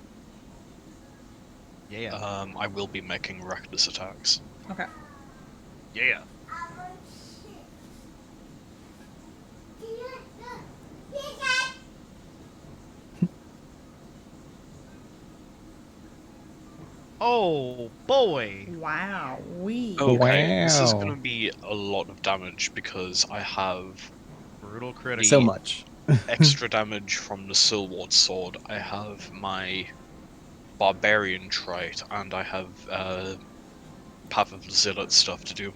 Yeah. I will be making reckless attacks. Okay. Yeah. Oh boy! Wow. Okay, this is Wow. gonna be a lot of damage because I have Brutal critical. So much. extra damage from the Silward sword. I have my barbarian trait, and I have Path of the Zealot stuff to do.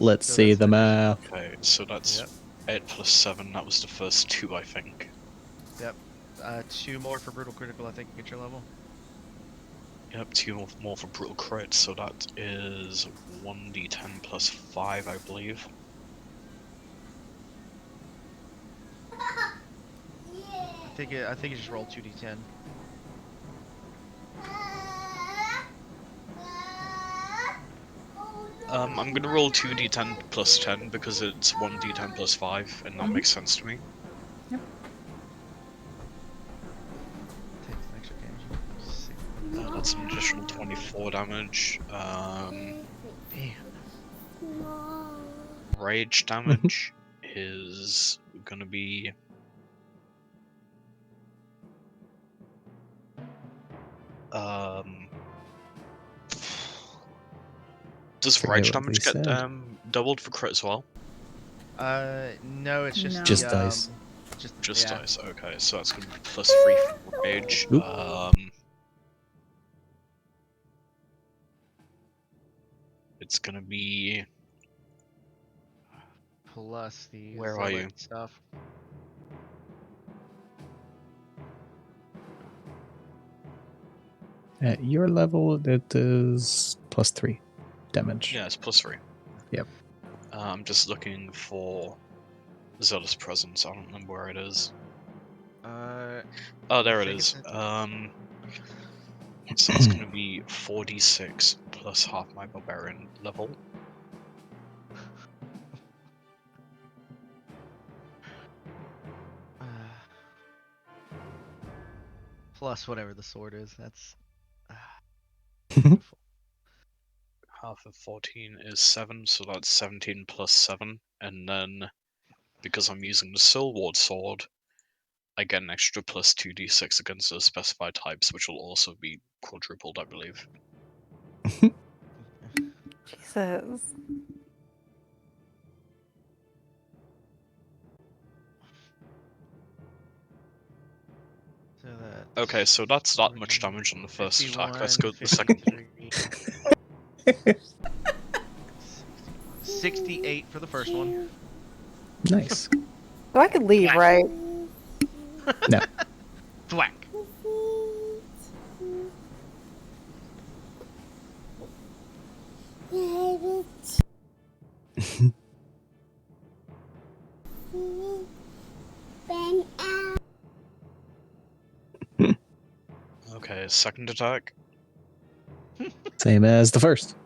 Let's So see that's the an math. Okay, so that's Yep. 8 plus 7. That was the first 2, I think. Yep. 2 more for brutal critical, I think, at your level. Yep, 2 more for brutal crit, so that is 1d10 plus 5, I believe. I think you just rolled 2d10. I'm gonna roll 2d10 plus 10 because it's 1d10 plus 5, and that makes sense to me. Take some extra damage. That's an additional 24 damage. Damn. Rage damage is gonna be... Does Forget rage what damage they get said. doubled for crit as well? No, it's just No. Just the, dice. Just yeah. dice. Okay, so that's gonna be plus 3 for rage. Oop. It's gonna be... Plus the Where are zealot you? stuff. At your level, it is plus 3 damage. Yeah, it's plus 3. Yep. I'm just looking for Zealous Presence. I don't remember where it is. Oh, there I it think is. it's So it's gonna be 4d6 plus half my barbarian level. plus whatever the sword is. That's Half of 14 is 7, so that's 17 plus 7. And then, because I'm using the Soulward Sword, I get an extra plus 2d6 against those specified types, which will also be quadrupled, I believe. Jesus. so that. Okay, so that's that much damage on the first attack. Let's go to the second. 68 for the first one. Nice. So I could leave, right? No. Thwack. Okay, second attack. Same as the first.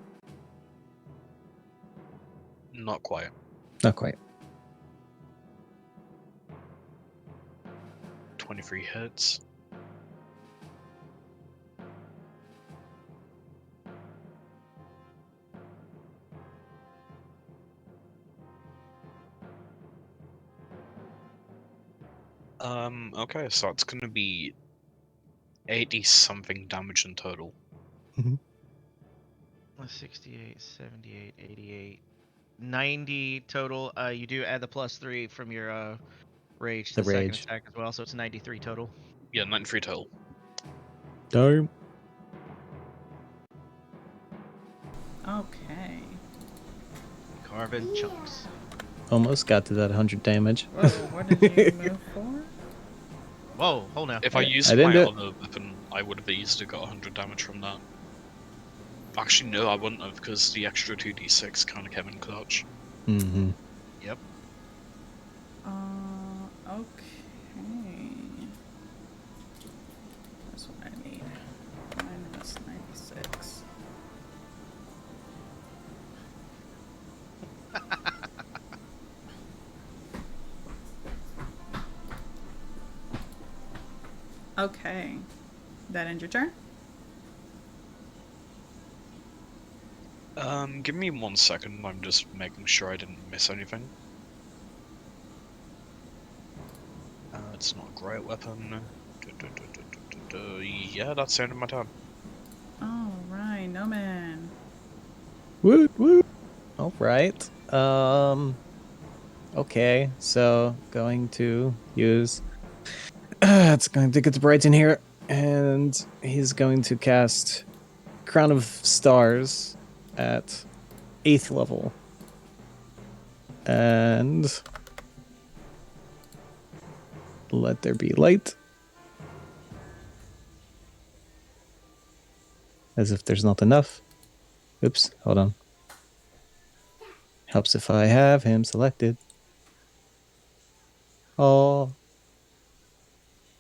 Not quite. Not quite. 23 hits. Okay, so it's gonna be 80 something damage in total. 68, 78, 88, 90 total. You do add the plus 3 from your rage to The the second rage. attack as well, so it's 93 total. Yeah, 93 total. Darn. Okay. Carving chunks. Almost got to that 100 damage. Whoa, what did you move for? Whoa, hold now. If I used I didn't my do it. other weapon, I would have easily got 100 damage from that. Actually, no, I wouldn't have, because the extra 2d6 kind of came in clutch. Mm-hmm. Yep. Okay. That's what I need. Minus 96. Okay. That end your turn? Give me 1 second, I'm just making sure I didn't miss anything. It's not a great weapon. Yeah, that's the end of my turn. Alright, no man. Woot woot. All right. Okay, so going to use. It's going to get right in here, and he's going to cast Crown of Stars at 8th level, and let there be light. As if there's not enough. Oops, hold on. Helps if I have him selected. Oh.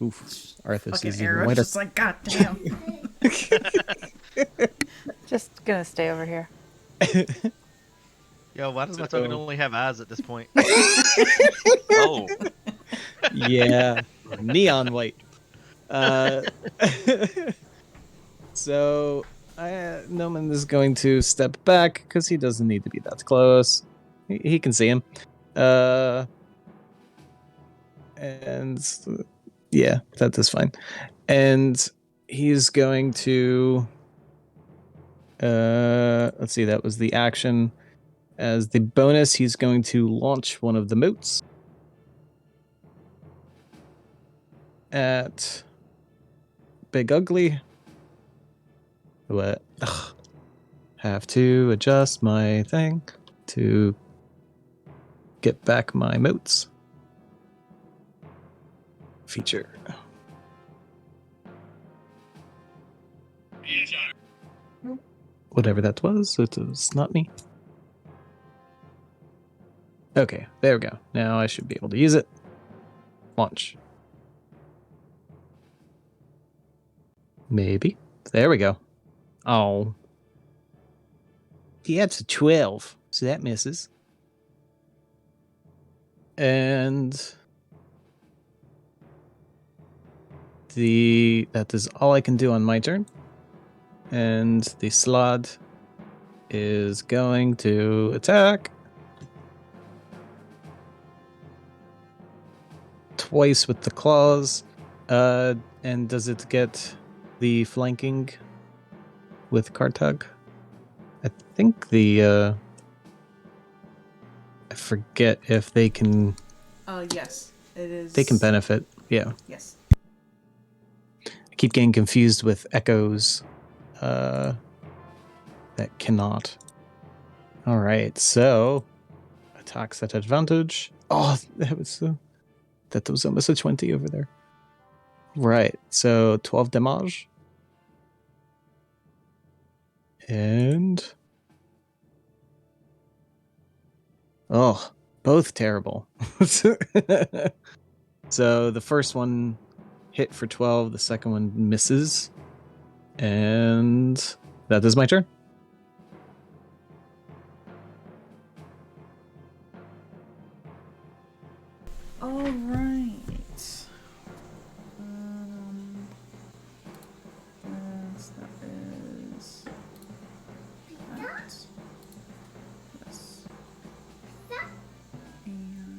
Oof. Arthas Fucking is even arrow, whiter. just like, god damn. Just gonna stay over here. Yo, why does my So- token only have eyes at this point? Oh, Yeah, neon white. So Noman is going to step back because he doesn't need to be that close. He can see him. And yeah, that is fine. And he's going to let's see, that was the action. As the bonus, he's going to launch one of the motes at Big Ugly. What? Ugh. Have to adjust my thing to get back my motes. Feature. Whatever that was, it was not me. Okay, there we go. Now I should be able to use it. Launch. Maybe. There we go. Oh. He had a 12, so that misses. And that is all I can do on my turn. And the slot is going to attack twice with the claws. And does it get the flanking with Kartag? I think I forget if they can. Yes, it is. They can benefit. Yeah. Yes. I keep getting confused with echoes. That cannot. All right, so attacks at advantage. Oh, that was almost a 20 over there. Right, so 12 damage. And oh, both terrible. So the first one hit for 12, the second one misses. And that is my turn. All right. That is that. Yes. And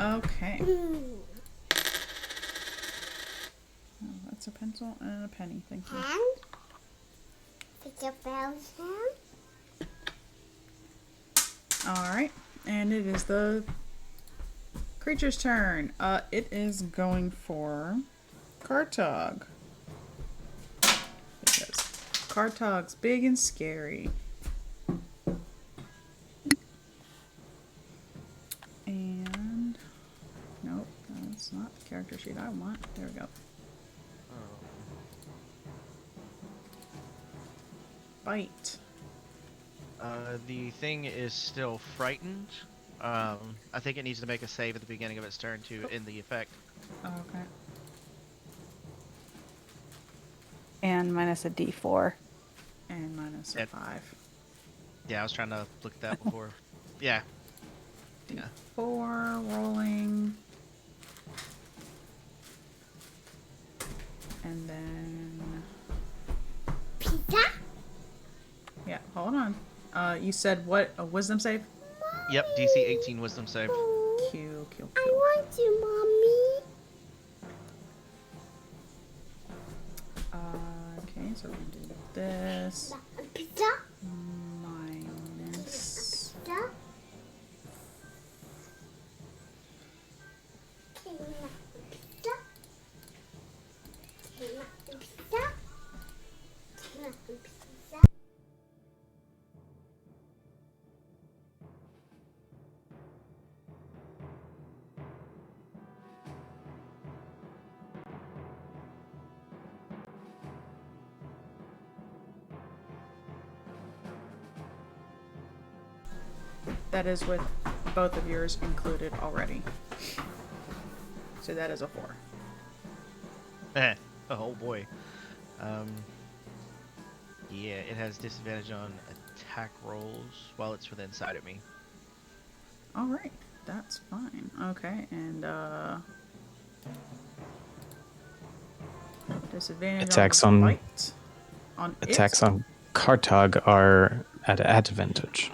okay. Oh, that's a pencil and a penny. Thank you. All right, and it is the creature's turn. It is going for Kartag. Because Kartag's big and scary. And nope, that's not the character sheet I want. There we go. Bite. The thing is still frightened. I think it needs to make a save at the beginning of its turn to end the effect. Okay. And minus a D4. And minus a 5. Yeah, I was trying to look at that before. Yeah. Yeah. 4 rolling. And then yeah, hold on. You said what? A wisdom save? Yep, DC 18 wisdom save. Q. I want you, Mommy. Okay, so we're gonna do this. Pizza? Minus. Pizza? Pizza? Pizza? That is with both of yours included already. So that is a 4. Oh boy. Yeah, it has disadvantage on attack rolls while it's within sight of me. All right, that's fine. Okay, and disadvantage on Attacks the on bite. On attacks it. on Kartag are at advantage.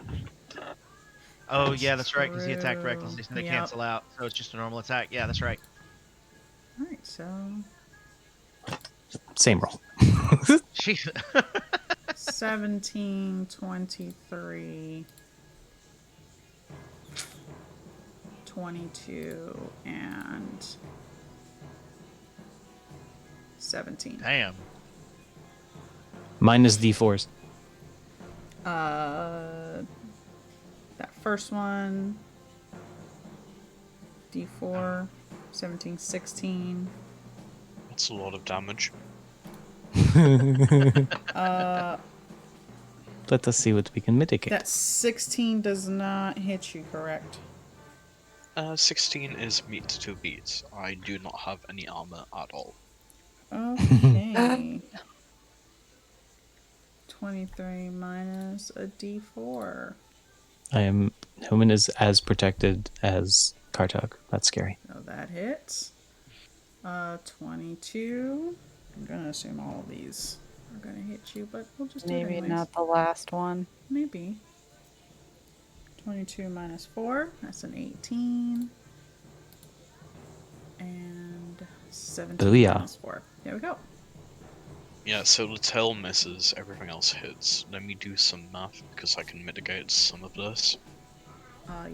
Oh, That's yeah, that's right, because he attacked true. recklessly, so they Yep. cancel out. So it's just a normal attack. Yeah, that's right. All right, so Same roll. Jeez. 17, 23, 22, and 17. Damn. Minus D4s. That first one, D4, 17, 16. That's a lot of damage. Let us see what we can mitigate. That 16 does not hit you, correct? 16 is meet to beat. I do not have any armor at all. Okay. 23 minus a D4. Human is as protected as Kartag. That's scary. So that hits. 22. I'm gonna assume all of these are gonna hit you, but we'll just do it Maybe anyways. not the last one. Maybe. 22 minus 4. That's an 18. And 17 Booyah. minus 4. There we go. Yeah, so the tail misses, everything else hits. Let me do some math because I can mitigate some of this.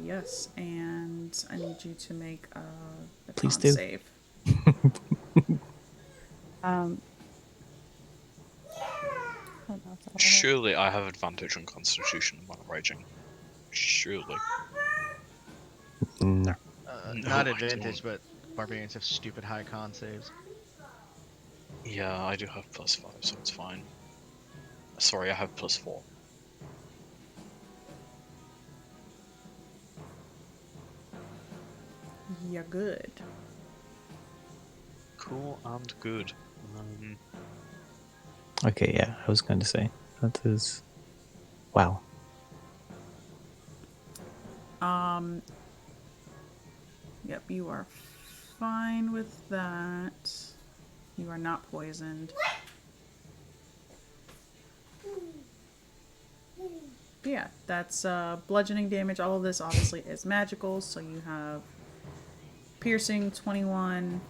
Yes, and I need you to make a Please con do. save. Um, I don't know if that'll help. Surely I have advantage on Constitution when raging. Surely. No. No, Not I advantage, don't. but barbarians have stupid high con saves. Yeah, I do have +5, so it's fine. Sorry, I have +4. Yeah, good. Cool and good. Okay, yeah, I was going to say. That is... Wow. Yep, you are fine with that. You are not poisoned. But yeah, that's bludgeoning damage. All of this obviously is magical, so you have piercing 21,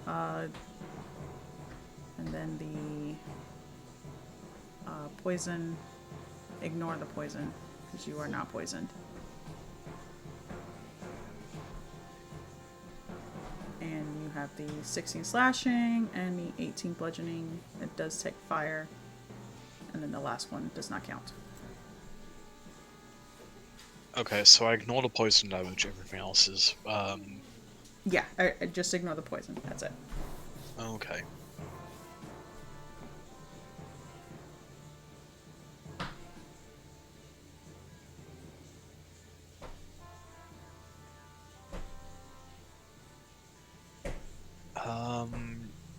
and then the poison. Ignore the poison because you are not poisoned. And you have the 16 slashing and the 18 bludgeoning. It does take fire, and then the last one does not count. Okay, so I ignore the poison damage, everything else is, Yeah, I just ignore the poison. That's it. okay.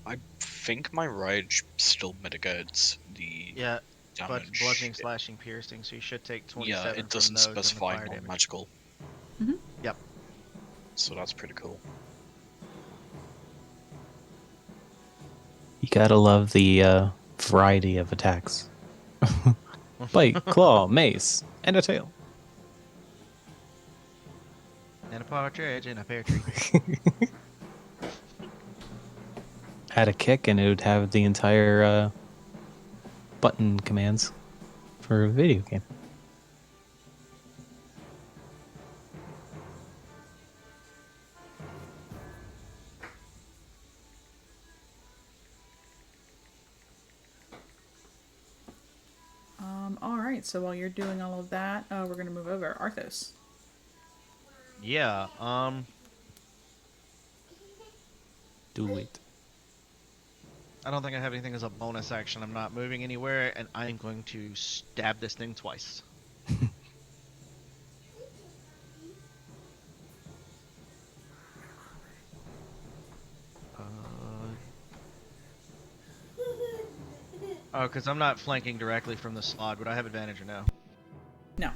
I think my rage still mitigates the Yeah, but damage. bludgeoning, slashing, piercing, so you should take 27 Yeah, it from doesn't those and the specify fire damage. non-magical, Yep. so that's pretty cool. You gotta love the variety of attacks. Bite, claw, mace, and a tail. And a partridge in a pear tree. Add a kick and it would have the entire button commands for a video game. Alright, so while you're doing all of that, we're going to move over. Arthos. Yeah, Do it. I don't think I have anything as a bonus action. I'm not moving anywhere, and I'm going to stab this thing twice. Oh, because I'm not flanking directly from the slot. Would I have advantage or no? No.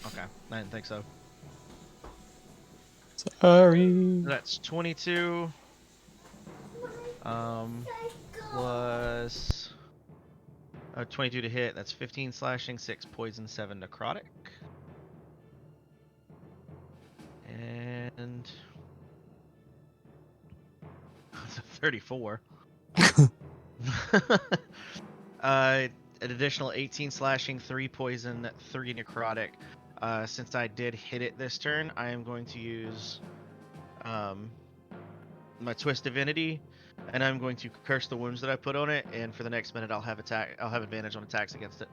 Okay, I didn't think so. Sorry. That's 22. Plus 22 to hit. That's 15 slashing, 6 poison, 7 necrotic. And that's a 34. An additional 18 slashing, 3 poison, 3 necrotic. Since I did hit it this turn, I am going to use my Twist Divinity, and I'm going to curse the wounds that I put on it. And for the next minute, I'll have advantage on attacks against it.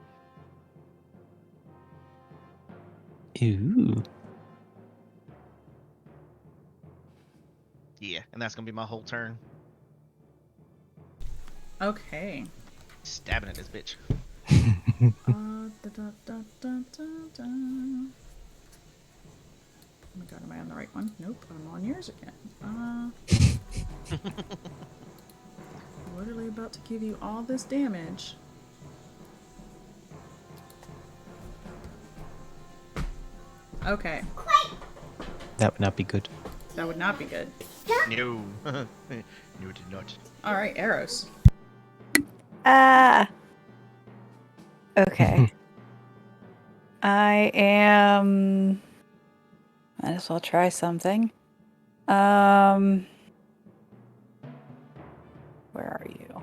Ooh. Yeah, and that's gonna be my whole turn. Okay. Stabbing at this bitch. Da, da, da, da, da, da. Oh my god, am I on the right one? Nope, I'm on yours again. Literally about to give you all this damage. Okay, That would not be good. that would not be good. No. No, it did not. Alright, arrows. Ah. Okay. I am. Might as well try something. Where are you?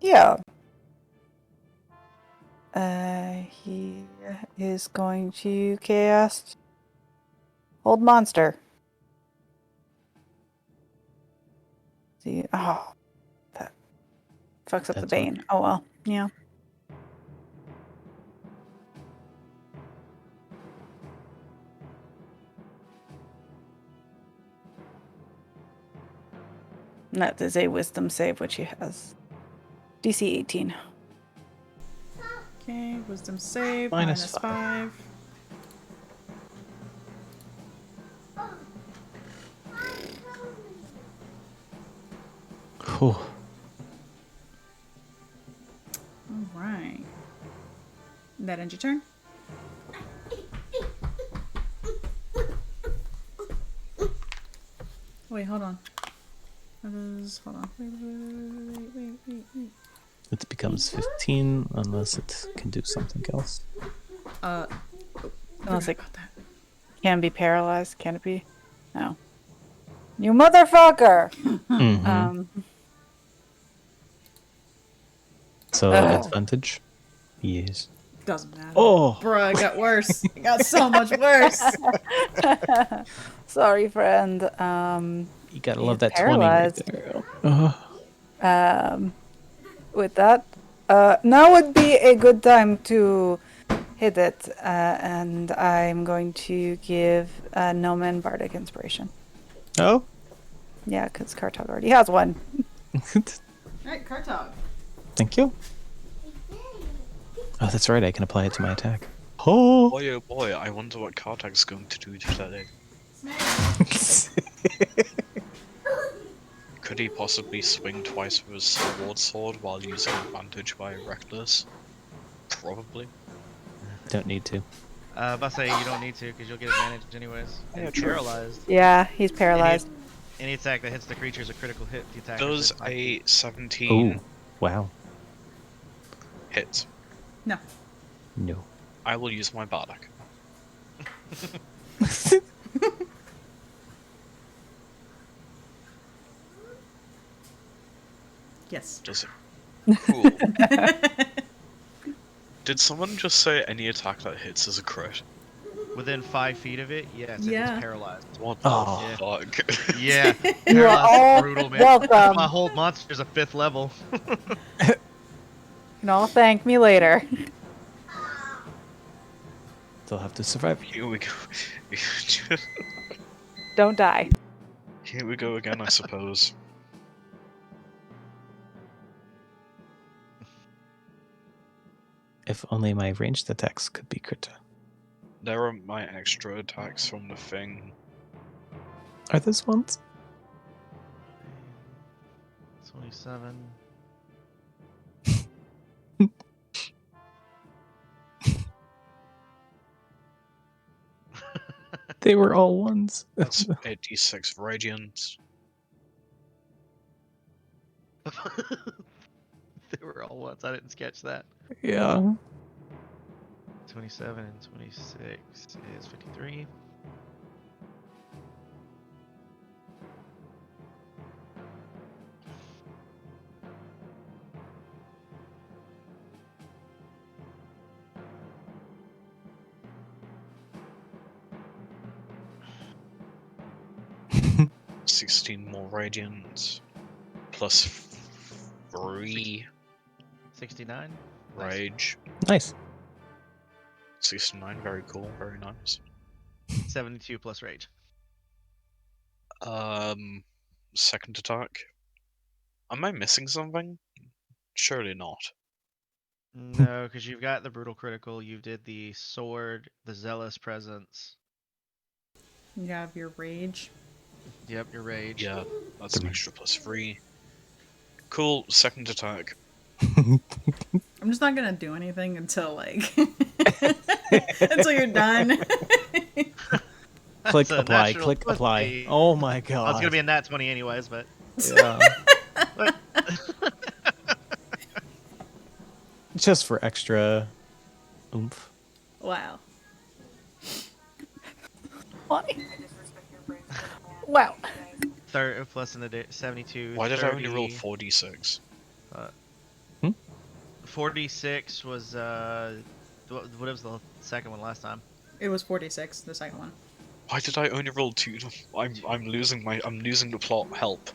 Yeah. He is going to cast Hold Monster. See, oh, that fucks up the That's Bane. Oh well, yeah. That is a Wisdom save, which he has. DC 18. Okay, wisdom save, Minus minus 5. Whew. Alright. That ends your turn? Wait, hold on. That is. Hold on. Wait. It becomes 15 unless it can do something else. Unless it About that. can be paralyzed, can it be? No. You motherfucker! Mhm. So Ugh. advantage? Yes. Doesn't matter. Oh! Bruh, it got worse. It got so much worse. Sorry, friend. You gotta He's love that paralyzed. 20 right there. With that, now would be a good time to hit it, and I'm going to give Noman Bardic Inspiration. Oh? Yeah, because Kartog already has one. Alright, Kartog. Thank you. Oh, that's right, I can apply it to my attack. Oh! Boy, oh boy, I wonder what Kartak's going to do today. Could he possibly swing twice with his sword sword while using advantage by Reckless? Probably. Don't need to. But I say you don't need to because you'll get advantage anyways. Yeah, And true. paralyzed. Yeah, he's paralyzed. Any attack that hits the creature is a critical hit. The attacker Does says 5 a feet. 17 Oh, wow. hit? No. No. I will use my Bardic. Yes. Does it? Cool. Did someone just say any attack that hits is a crit? Within 5 feet of it, yes, if Yeah. it's paralyzed. What the Oh. fuck? Yeah, You are paralyzed all is brutal, man. welcome. That's why Hold Monster's a 5th level. You can all thank me later. They'll have to survive. Here we go. Don't die. Here we go again, I suppose. If only my ranged attacks could be crit. There are my extra attacks from the thing. Are those ones? 27. They were all ones. That's 86 radiant. They were all ones. I didn't catch that. Yeah. 27 and 26 is 53. Mm. 16 more radiant. Plus 3 69. rage. Nice. 69, very cool, very nice. 72 plus rage. Second attack. Am I missing something? Surely not. No, because you've got the brutal critical. You did the sword, the zealous presence. You have your rage. Yep, your rage. Yeah, that's an extra plus 3. Cool, second attack. I'm just not gonna do anything until like until you're done. Click That's a apply. natural Click 20. apply. Oh my god. I was gonna be a nat 20 anyways, but Yeah. Just for extra oomph. Wow. Wow. third plus an 72. Why did 30, I only roll 4d6? 46 was what was the second one last time? It was 46, the second one. Why did I only roll 2? I'm losing the plot. Help.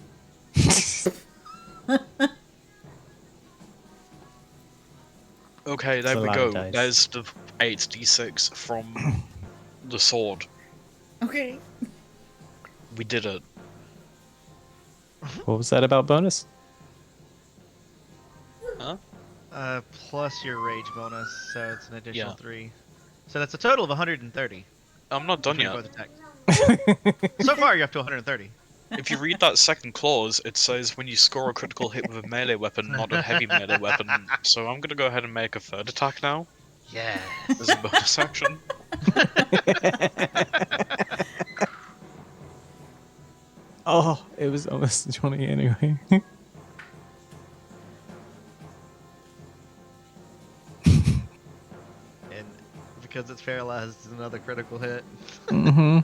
Okay, there It's a we lot go. of dice. There's the 8d6 from the sword. Okay. We did it. What was that about bonus? Huh? Plus your rage bonus, so it's an additional Yeah. 3. So that's a total of 130. I'm not done between yet. both attacks. So far, you're up to 130. If you read that second clause, it says when you score a critical hit with a melee weapon, not a heavy melee weapon. So I'm gonna go ahead and make a third attack now. Yeah. As a bonus action. Oh, it was almost 20 anyway. And because it's paralyzed, it's another critical hit. Mm-hmm.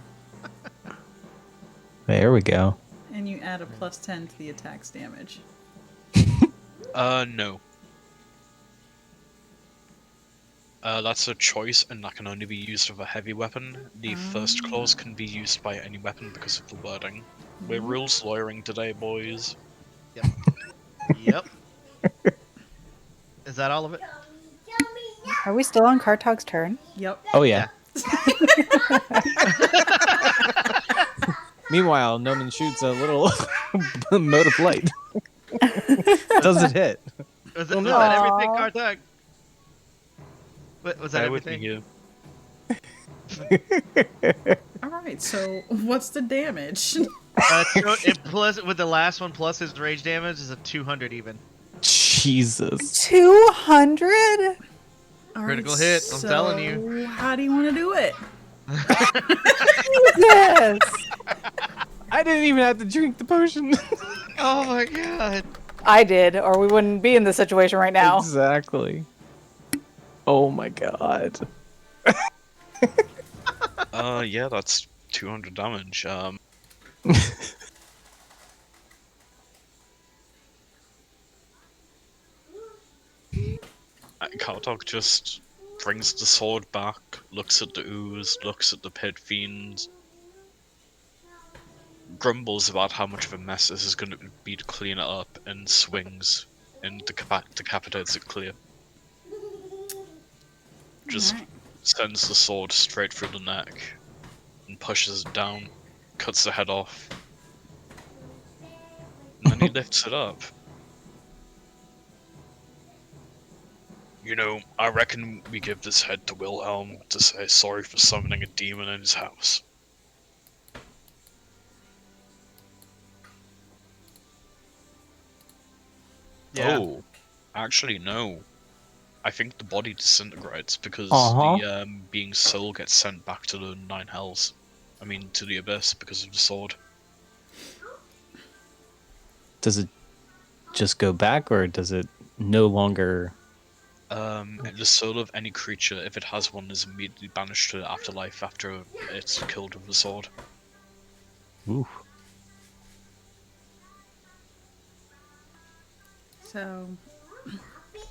There we go. And you add a plus 10 to the attack's damage. No. That's a choice, and that can only be used with a heavy weapon. The first clause can be used by any weapon because of the wording. We're rules lawyering today, boys. Yep. Is that all of it? Are we still on Kartog's turn? Yep. Oh yeah. Meanwhile, Noman shoots a little mode of light. Does it hit? Was Oh, no. that everything, Kartog? Was that Bear with me everything? here. Alright, so what's the damage? So it plus with the last one plus his rage damage is a 200 even. Jesus. 200? Critical hit, I'm telling you. How do you want to do it? Yes. I didn't even have to drink the potion. Oh my god. I did, or we wouldn't be in this situation right now. Exactly. Oh my god. Yeah, that's 200 damage. Kartok just brings the sword back, looks at the ooze, looks at the pit fiend, grumbles about how much of a mess this is going to be to clean it up, and swings and decapitates it clear. Just sends the sword straight through the neck and pushes it down, cuts the head off, and then he lifts it up. You know, I reckon we give this head to Wilhelm to say sorry for summoning a demon in his house. Yeah. Oh, actually, no. I think the body disintegrates because Uh-huh. the being's soul gets sent back to the Nine Hells. I mean, to the Abyss because of the sword. Does it just go back, or does it no longer? And the soul of any creature, if it has one, is immediately banished to the afterlife after it's killed with the sword. Ooh. So,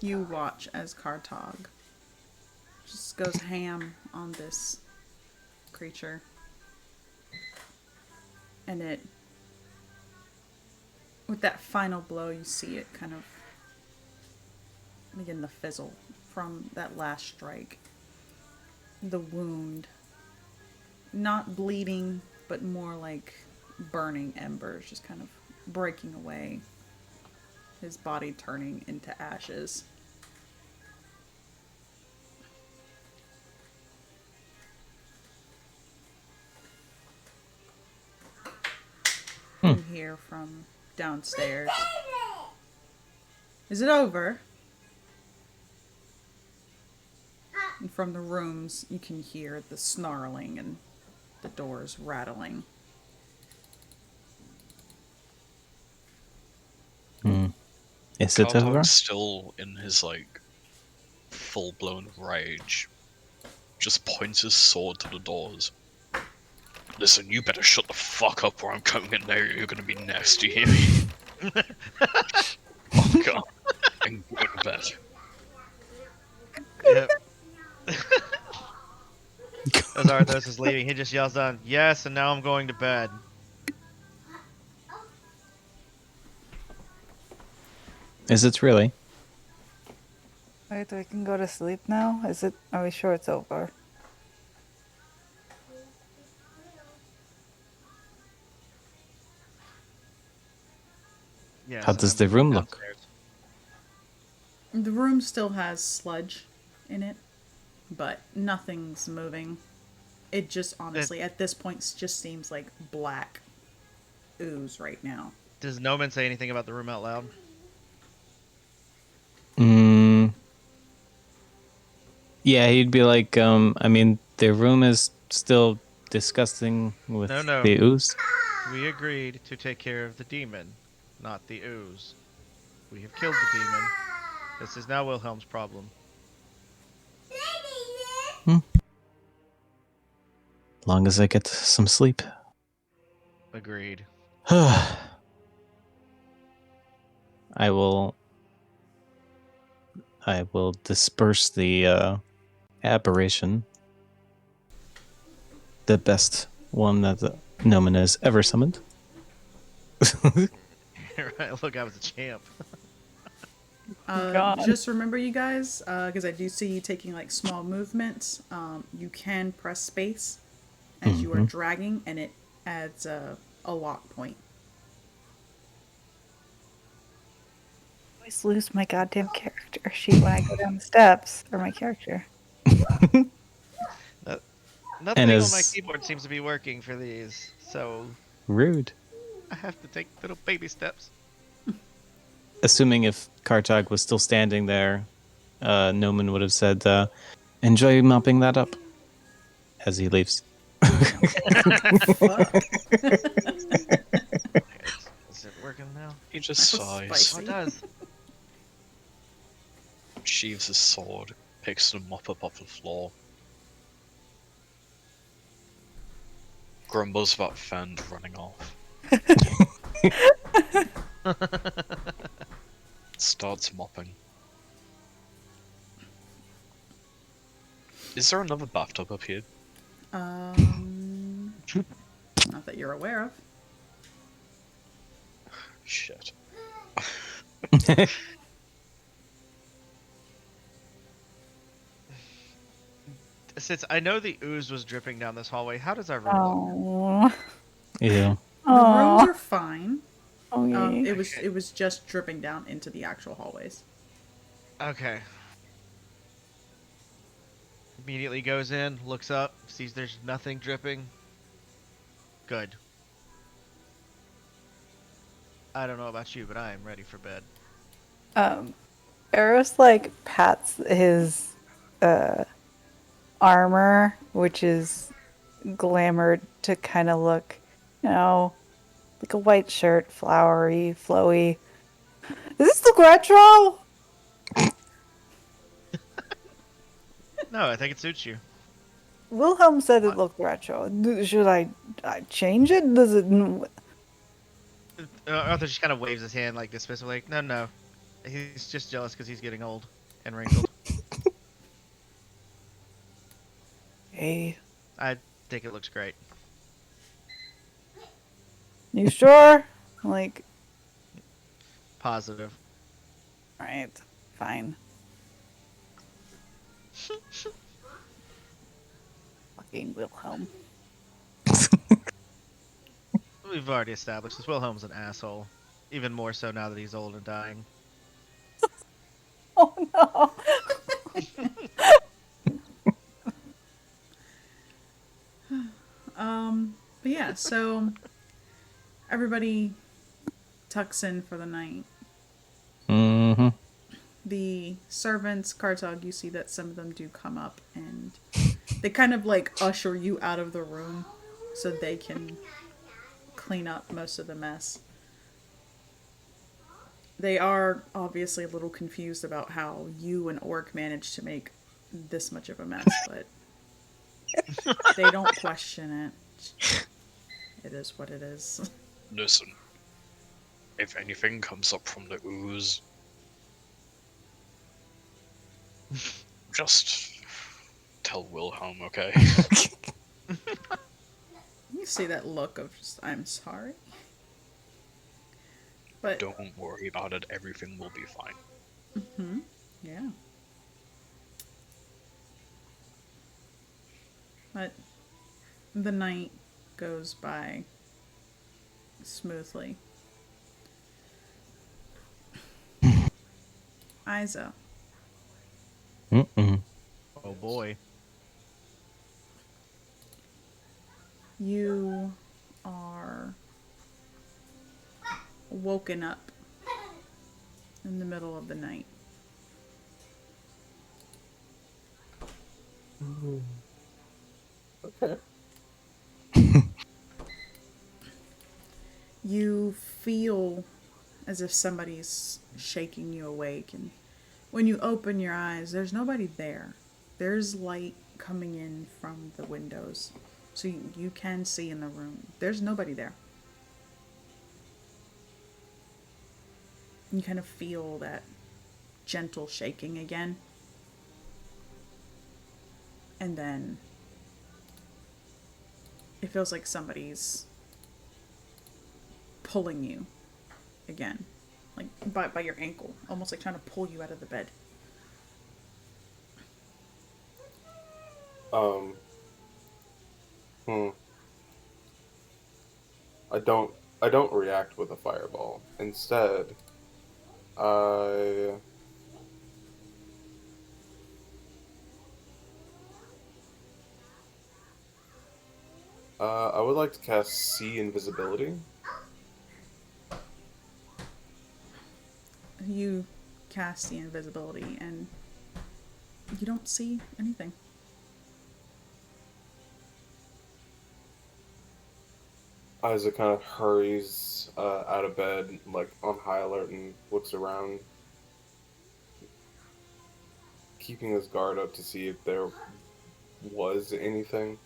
you watch as Kartog just goes ham on this creature. And it, with that final blow, you see it kind of begin to fizzle from that last strike. The wound, not bleeding, but more like burning embers, just kind of breaking away. His body turning into ashes. You hear from downstairs. Is it over? And from the rooms, you can hear the snarling and the doors rattling. Is it over? Kartog's still in his, like, full-blown rage. Just points his sword to the doors. Listen, you better shut the fuck up or I'm coming in there. You're gonna be next, do you hear me? Fuck up and go to bed. Yep. As Arthos is leaving, he just yells down, "Yes, and now I'm going to bed." Is it really? Wait, we can go to sleep now? Is it? Are we sure it's over? Yes, How and does I'm the room look? downstairs. The room still has sludge in it, but nothing's moving. It just honestly, at this point, just seems like black ooze right now. Does Noman say anything about the room out loud? Yeah, he'd be like, I mean, the room is still disgusting with No. the ooze. We agreed to take care of the demon, not the ooze. We have killed the demon. This is now Wilhelm's problem. Long as I get some sleep. Agreed. I will disperse the aberration. The best one that the Nomen has ever summoned. Right, look, I was a champ. God. Just remember, you guys, because I do see you taking like small movements. You can press space as you are dragging, and it adds a lock point. I always lose my goddamn character sheet when I go down the steps, or my character. Nothing on my as- keyboard seems to be working for these, so Rude. I have to take little baby steps. Assuming if Kartag was still standing there, Nomen would have said, enjoy mopping that up as he leaves. Fuck. Is it working now? He just That was sighs, spicy. Oh, it does. sheaves his sword, picks the mop up off the floor. Grumbles about Fend running off. Starts mopping. Is there another bathtub up here? Not that you're aware of. Shit. Since I know the ooze was dripping down this hallway, how does our room look? Oh. Yeah. The rooms are fine. Okay. It was just dripping down into the actual hallways. Okay. Immediately goes in, looks up, sees there's nothing dripping. Good. I don't know about you, but I am ready for bed. Eros like pats his armor, which is glamored to kind of look, like a white shirt, flowery, flowy. Does this look retro? No, I think it suits you. Wilhelm said it looked retro. Should I change it? Does it? Arthur just kind of waves his hand like dismissively, like, no, no. He's just jealous because he's getting old and wrinkled. Hey, I think it looks great. you sure? Like, Positive. alright, fine. Fucking Wilhelm. We've already established this. Wilhelm's an asshole. Even more so now that he's old and dying. Oh no. But yeah, so everybody tucks in for the night. Mm-hmm. The servants, Kartog, you see that some of them do come up and they kind of like usher you out of the room so they can clean up most of the mess. They are obviously a little confused about how you and Orc managed to make this much of a mess, but they don't question it. It is what it is. Listen, if anything comes up from the ooze, just tell Wilhelm, okay? You see that look of just, I'm sorry. But Don't worry about it, everything will be fine. yeah. But the night goes by smoothly. Isa, Mm-mm. Oh boy. you are woken up in the middle of the night. Okay. You feel as if somebody's shaking you awake, and when you open your eyes, there's nobody there. There's light coming in from the windows, so you can see in the room. There's nobody there. You kind of feel that gentle shaking again. And then it feels like somebody's pulling you again. Like by your ankle. Almost like trying to pull you out of the bed. Um. Hmm. I don't react with a fireball. Instead, I I would like to cast See Invisibility. You cast the invisibility and you don't see anything. Isaac kind of hurries out of bed, like on high alert, and looks around, keeping his guard up to see if there was anything,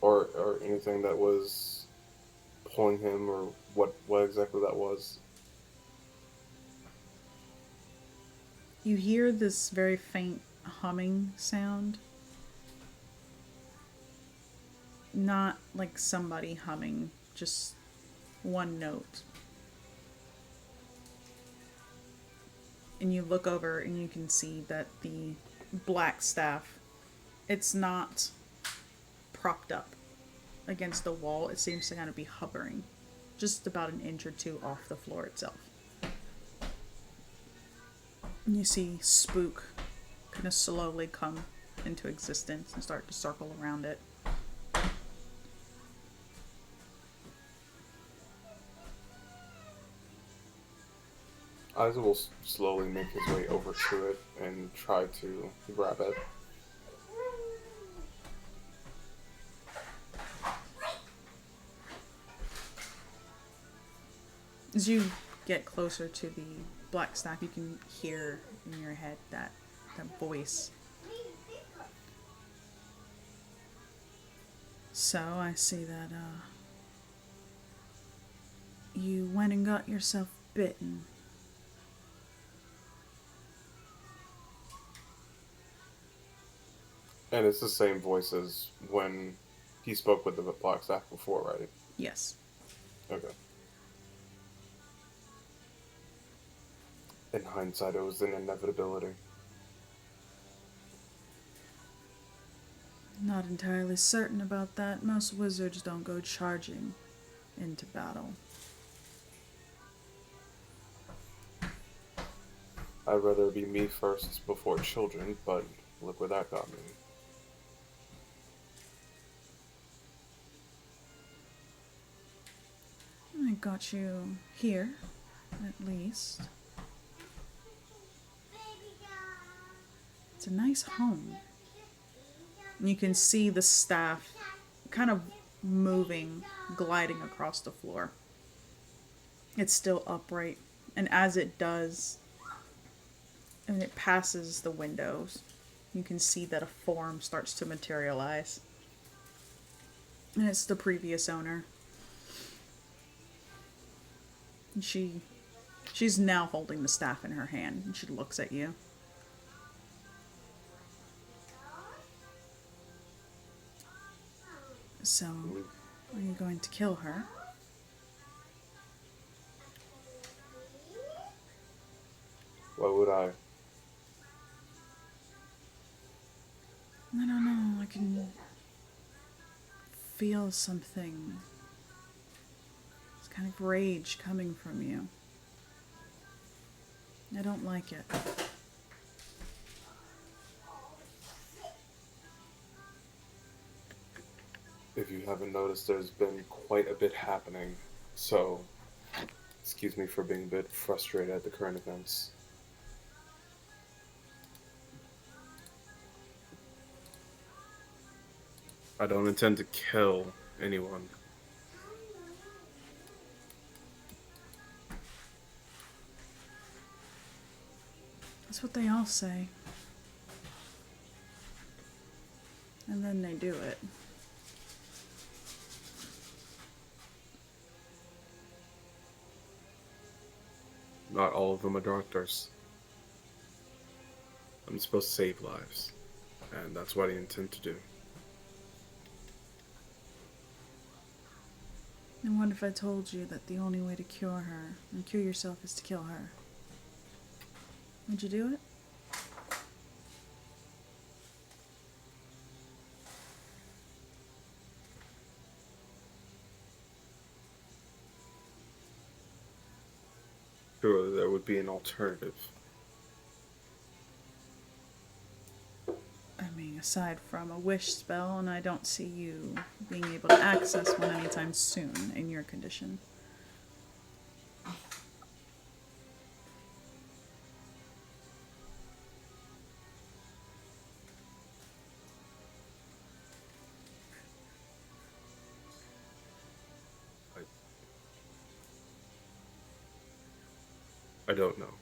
or anything that was pulling him, or what exactly that was. You hear this very faint humming sound. Not like somebody humming, just one note. And you look over and you can see that the black staff, it's not propped up against the wall. It seems to kind of be hovering just about an inch or two off the floor itself. And you see Spook kind of slowly come into existence and start to circle around it. Isaac will slowly make his way over to it and try to grab it. As you get closer to the black staff, you can hear in your head that voice. So I see that you went and got yourself bitten. And it's the same voice as when he spoke with the black staff before, right? Yes. Okay. In hindsight, it was an inevitability. Not entirely certain about that. Most wizards don't go charging into battle. I'd rather it be me first before children, but look where that got me. I got you here, at least. It's a nice home. And you can see the staff kind of moving, gliding across the floor. It's still upright, and as it does, and it passes the windows, you can see that a form starts to materialize. And it's the previous owner. And she's now holding the staff in her hand, and she looks at you. So, are you going to kill her? Why would I? I don't know, I can feel something. It's kind of rage coming from you. I don't like it. If you haven't noticed, there's been quite a bit happening, so excuse me for being a bit frustrated at the current events. I don't intend to kill anyone. That's what they all say. And then they do it. Not all of them are doctors. I'm supposed to save lives, and that's what I intend to do. And what if I told you that the only way to cure her and cure yourself is to kill her? Would you do it? Surely there would be an alternative. I mean, aside from a wish spell, and I don't see you being able to access one anytime soon in your condition. I don't know.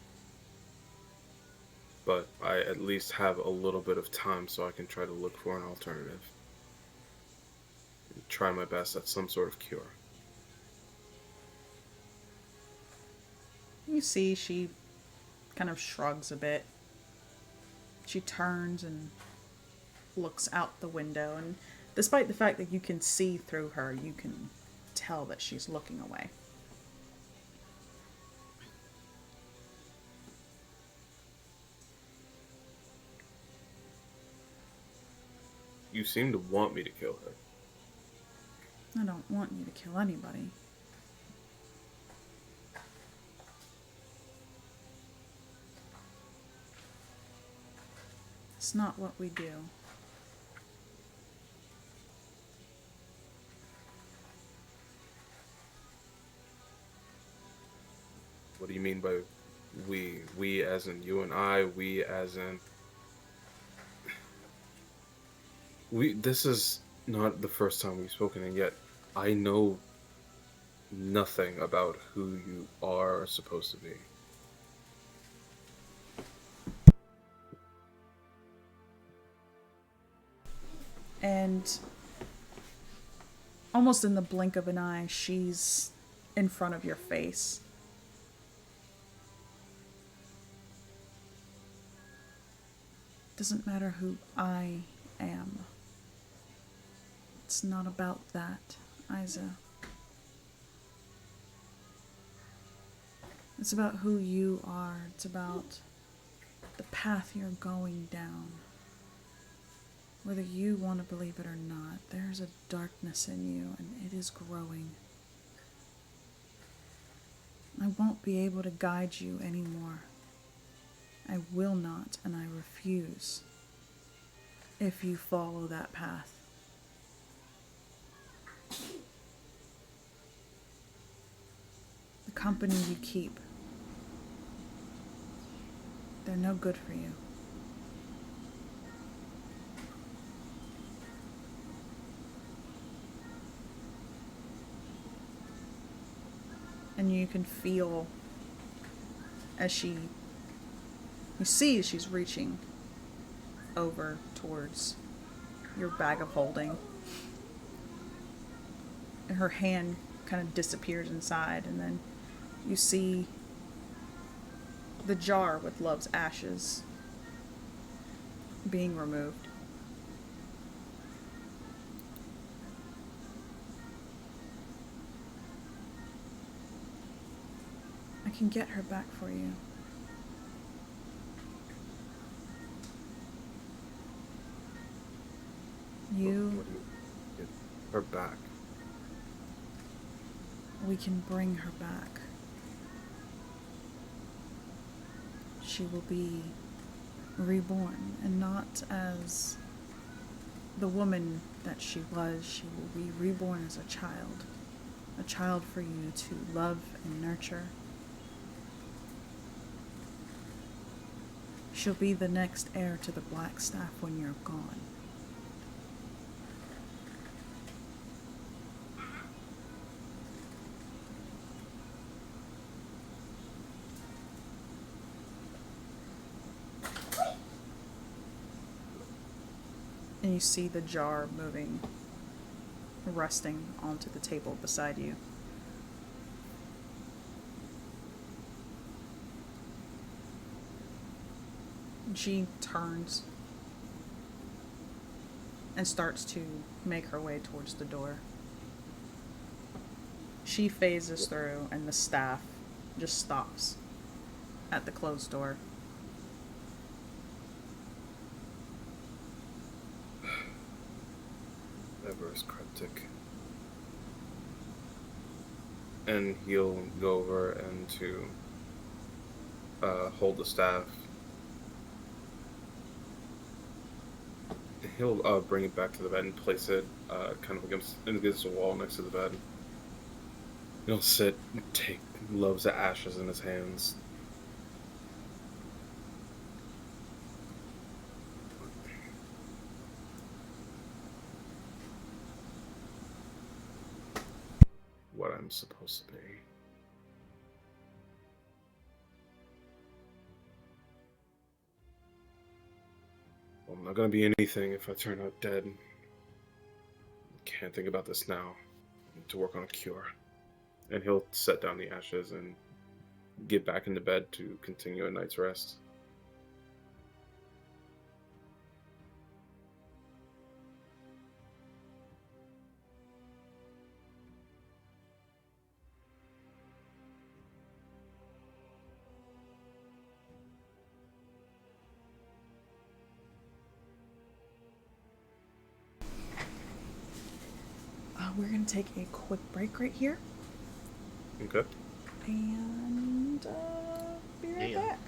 But I at least have a little bit of time so I can try to look for an alternative. And try my best at some sort of cure. You see, she kind of shrugs a bit. She turns and looks out the window, and despite the fact that you can see through her, you can tell that she's looking away. You seem to want me to kill her. I don't want you to kill anybody. It's not what we do. What do you mean by We as in you and I, we as in we. This is not the first time we've spoken, and yet I know nothing about who you are supposed to be. And almost in the blink of an eye, she's in front of your face. Doesn't matter who I am. It's not about that, Isa. It's about who you are. It's about the path you're going down. Whether you want to believe it or not, there's a darkness in you, and it is growing. I won't be able to guide you anymore. I will not, and I refuse if you follow that path. The company you keep, they're no good for you. And you can feel as you see she's reaching over towards your bag of holding. And her hand kind of disappears inside, and then you see the jar with Love's ashes being removed. I can get her back for you. What do you get her back? We can bring her back. She will be reborn, and not as the woman that she was. She will be reborn as a child for you to love and nurture. She'll be the next heir to the Black Staff when you're gone. And you see the jar moving, resting onto the table beside you. And she turns and starts to make her way towards the door. She phases through, and the staff just stops at the closed door. Ever is cryptic. And he'll go over and to hold the staff. He'll bring it back to the bed and place it kind of against the wall next to the bed. He'll sit and take Love's ashes in his hands. What I'm supposed to be. Well, I'm not gonna be anything if I turn out dead. Can't think about this now. I need to work on a cure. And he'll set down the ashes and get back into bed to continue a night's rest. We're going to take a quick break right here. Okay. And be right back.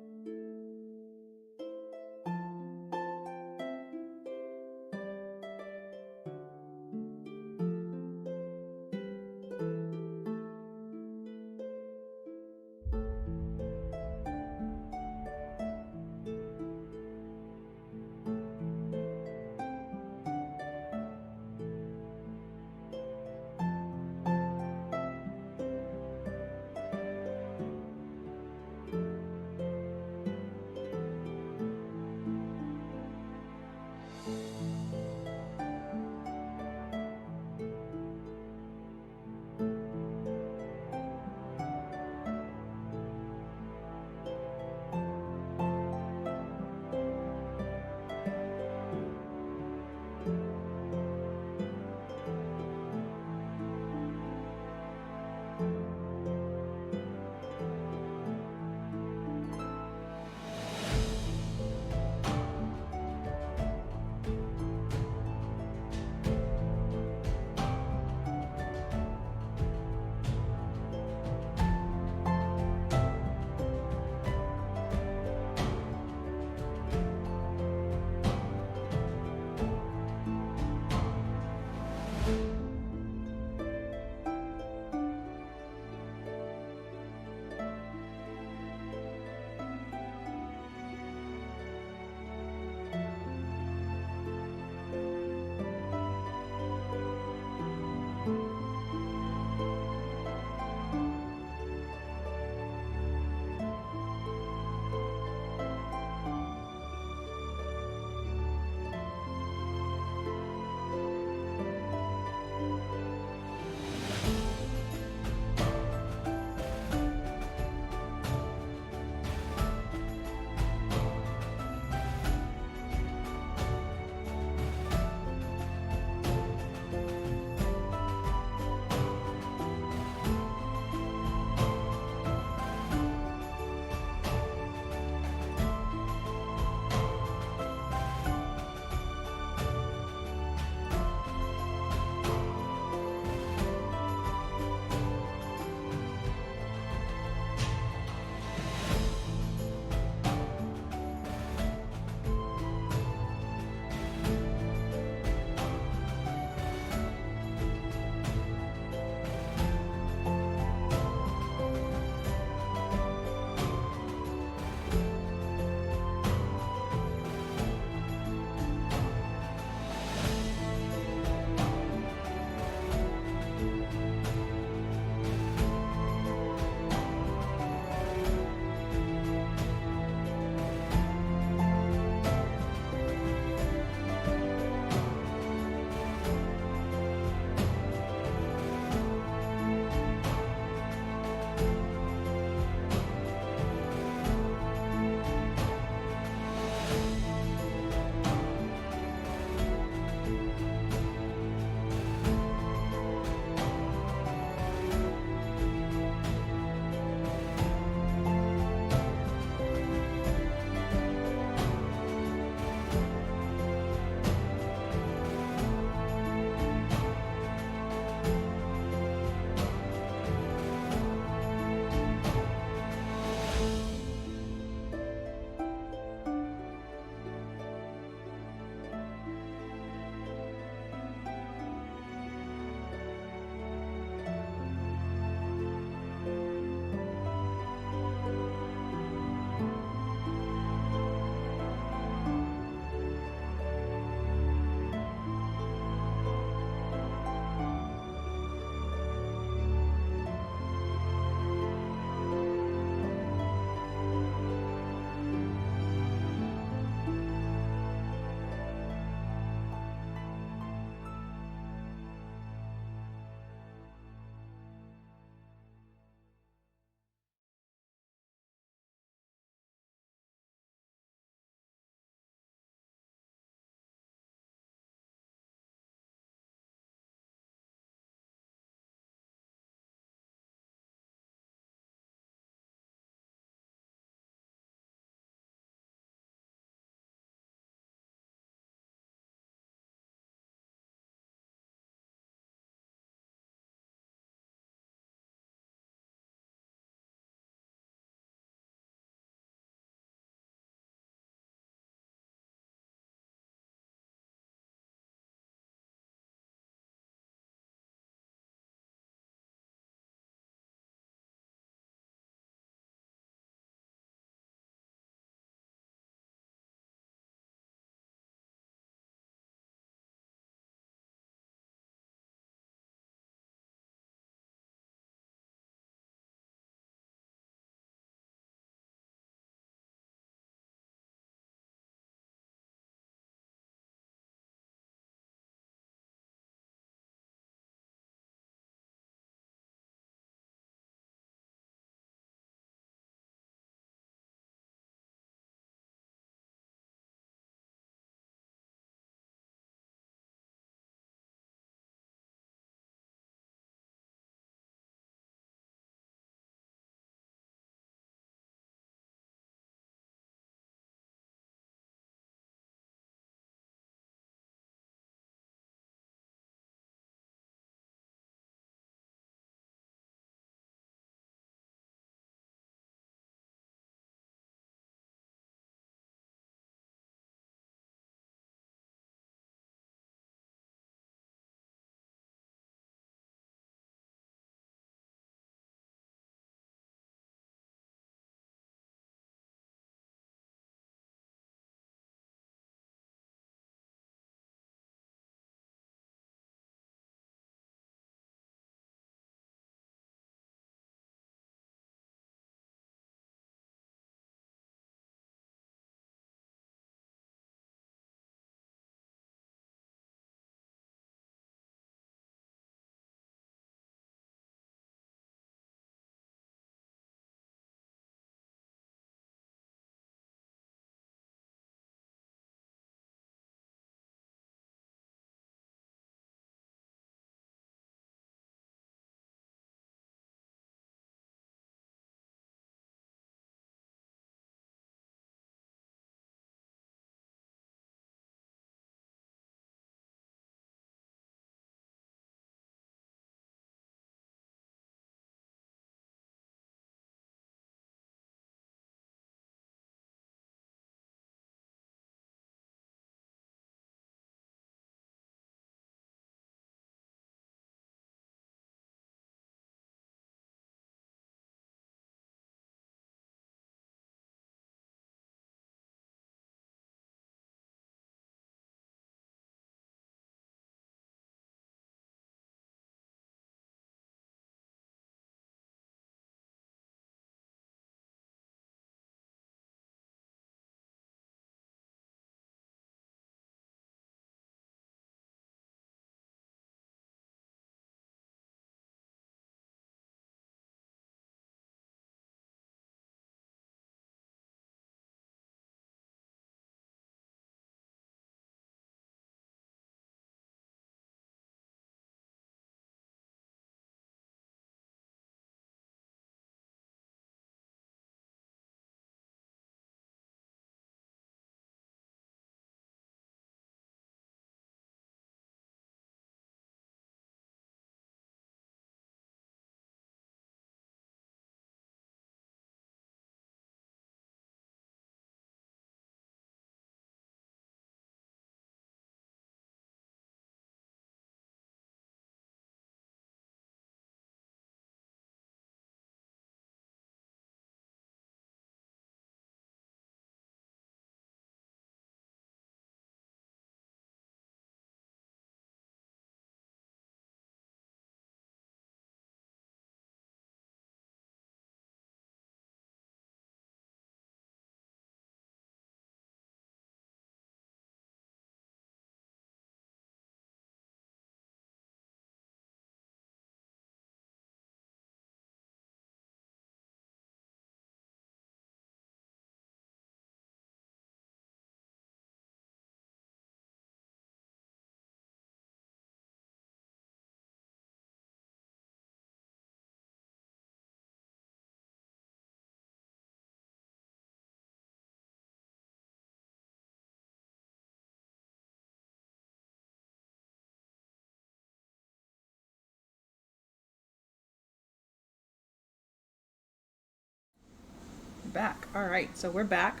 back. All right, so we're back.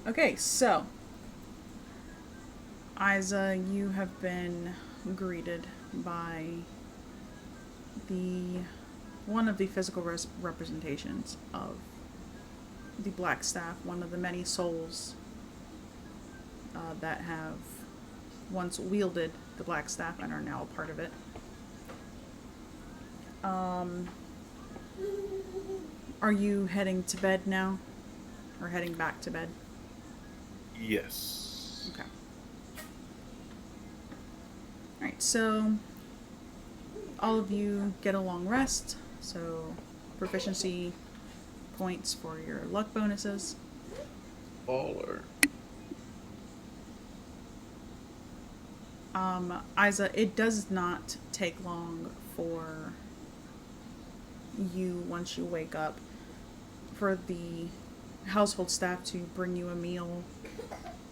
Okay, so Isa, you have been greeted by the one of the physical representations of the Black Staff, one of the many souls that have once wielded the Black Staff and are now a part of it. Are you heading to bed now? Or heading back to bed? Yes. Okay. Alright, so all of you get a long rest. So proficiency points for your luck bonuses. Baller. Isa, it does not take long for you, once you wake up, for the household staff to bring you a meal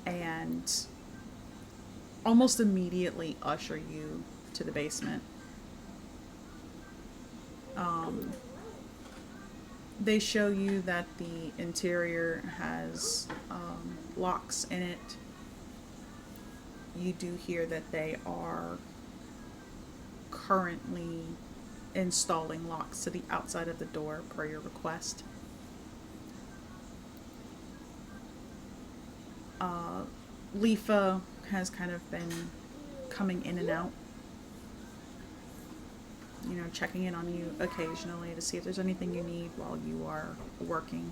and almost immediately usher you to the basement. They show you that the interior has locks in it. You do hear that they are currently installing locks to the outside of the door per your request. Leafa has kind of been coming in and out, you know, checking in on you occasionally to see if there's anything you need while you are working.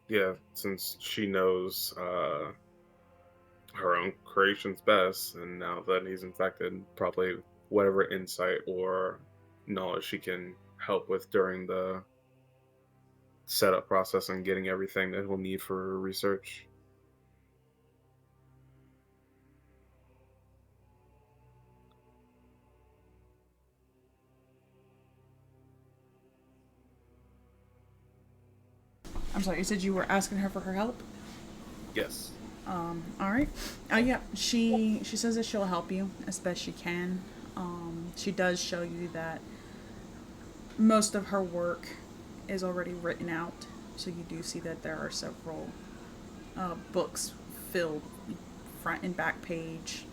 Yeah, since she knows her own creation's best, and now that he's infected, probably whatever insight or knowledge she can help with during the setup process and getting everything that we'll need for research. I'm sorry, you said you were asking her for her help? Yes. All right. Yeah, she says that she'll help you as best she can. She does show you that most of her work is already written out, so you do see that there are several books filled front and back page